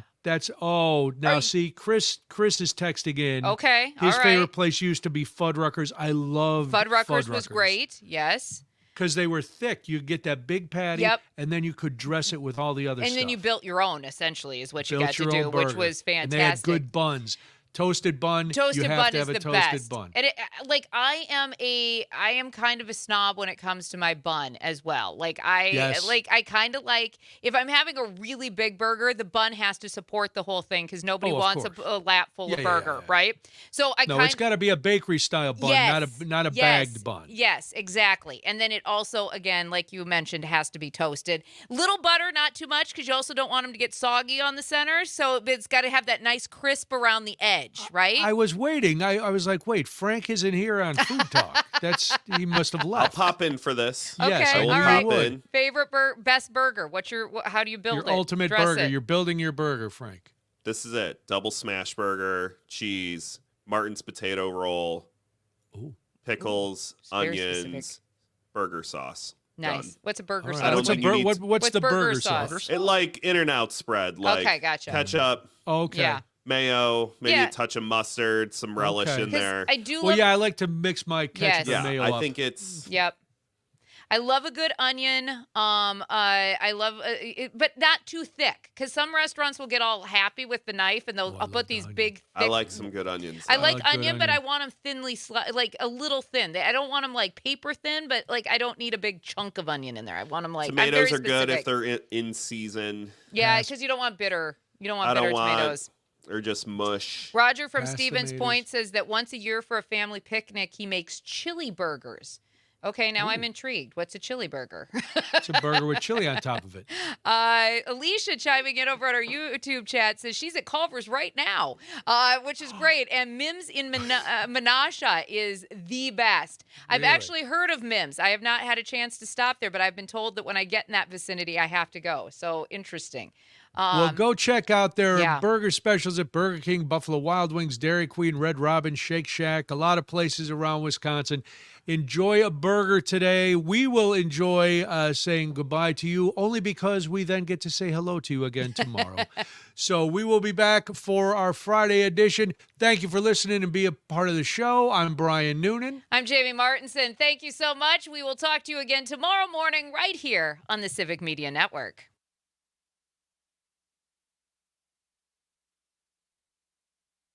See, Chris is texting in. Okay, his all right. favorite place used to be Fuddruckers. I love Fuddruckers was great. Yes. Because they were thick. You get that big patty, and then you could dress it with all the other stuff. And then you built your own, essentially, is what you got to do, which was fantastic. And they had good buns. Toasted bun. Toasted you have bun to have is a the toasted best. bun. And I am kind of a snob when it comes to my bun as well. I kind of like if I'm having a really big burger, the bun has to support the whole thing because nobody wants a lap full of burger, right? So it's got to be a bakery style bun, not a bagged bun. Yes, exactly. And then it also, again, like you mentioned, has to be toasted. Little butter, not too much, because you also don't want them to get soggy on the center. So it's got to have that nice crisp around the edge. Right? I was waiting. I was like, wait, Frank isn't here on Food Talk. He must have left. I'll pop in for this. Okay, yes, all right. in. Favorite best burger? How do you build your ultimate Dress burger? it. You're building your burger, Frank. This is it. Double smash burger, cheese, Martin's potato roll, pickles, onions, burger sauce. Nice. Done. What's a burger Right. sauce? What's the burger sauce? It like In-N-Out spread. Like okay, gotcha. Ketchup. Okay. Yeah. Mayo, maybe a touch of mustard, some relish in there. I do. Well, I like to mix my ketchup and mayo up. I think it's. Yep. I love a good onion. I love, but not too thick, because some restaurants will get all happy with the knife and I'll put these big, thick. I like some good onions. I though. like good onion, but I onion. want them thinly, like a little thin. I don't want them like paper thin, but like I don't need a big chunk of onion in there. I want them like I'm very Tomatoes are good if specific. they're in season, Yeah, because you don't want bitter. You don't want I bitter don't want- tomatoes. or just mush. Roger from Fast Stevens tomatoes. Point says that once a year for a family picnic, he makes chili burgers. Okay, now I'm intrigued. What's a chili burger? It's a burger with chili on top of it. Alicia chiming in over at our YouTube chat says she's at Culver's right now, which is great. And Mims in Menasha is the best. I've Really? actually heard of Mims. I have not had a chance to stop there, but I've been told that when I get in that vicinity, I have to go. So interesting. Well, go check out their yeah. burger specials at Burger King, Buffalo Wild Wings, Dairy Queen, Red Robin, Shake Shack, a lot of places around Wisconsin. Enjoy a burger today. We will enjoy saying goodbye to you only because we then get to say hello to you again tomorrow. So we will be back for our Friday edition. Thank you for listening and be a part of the show. I'm Brian Noonan. I'm Jamie Martinson. Thank you so much. We will talk to you again tomorrow morning right here on the Civic Media Network.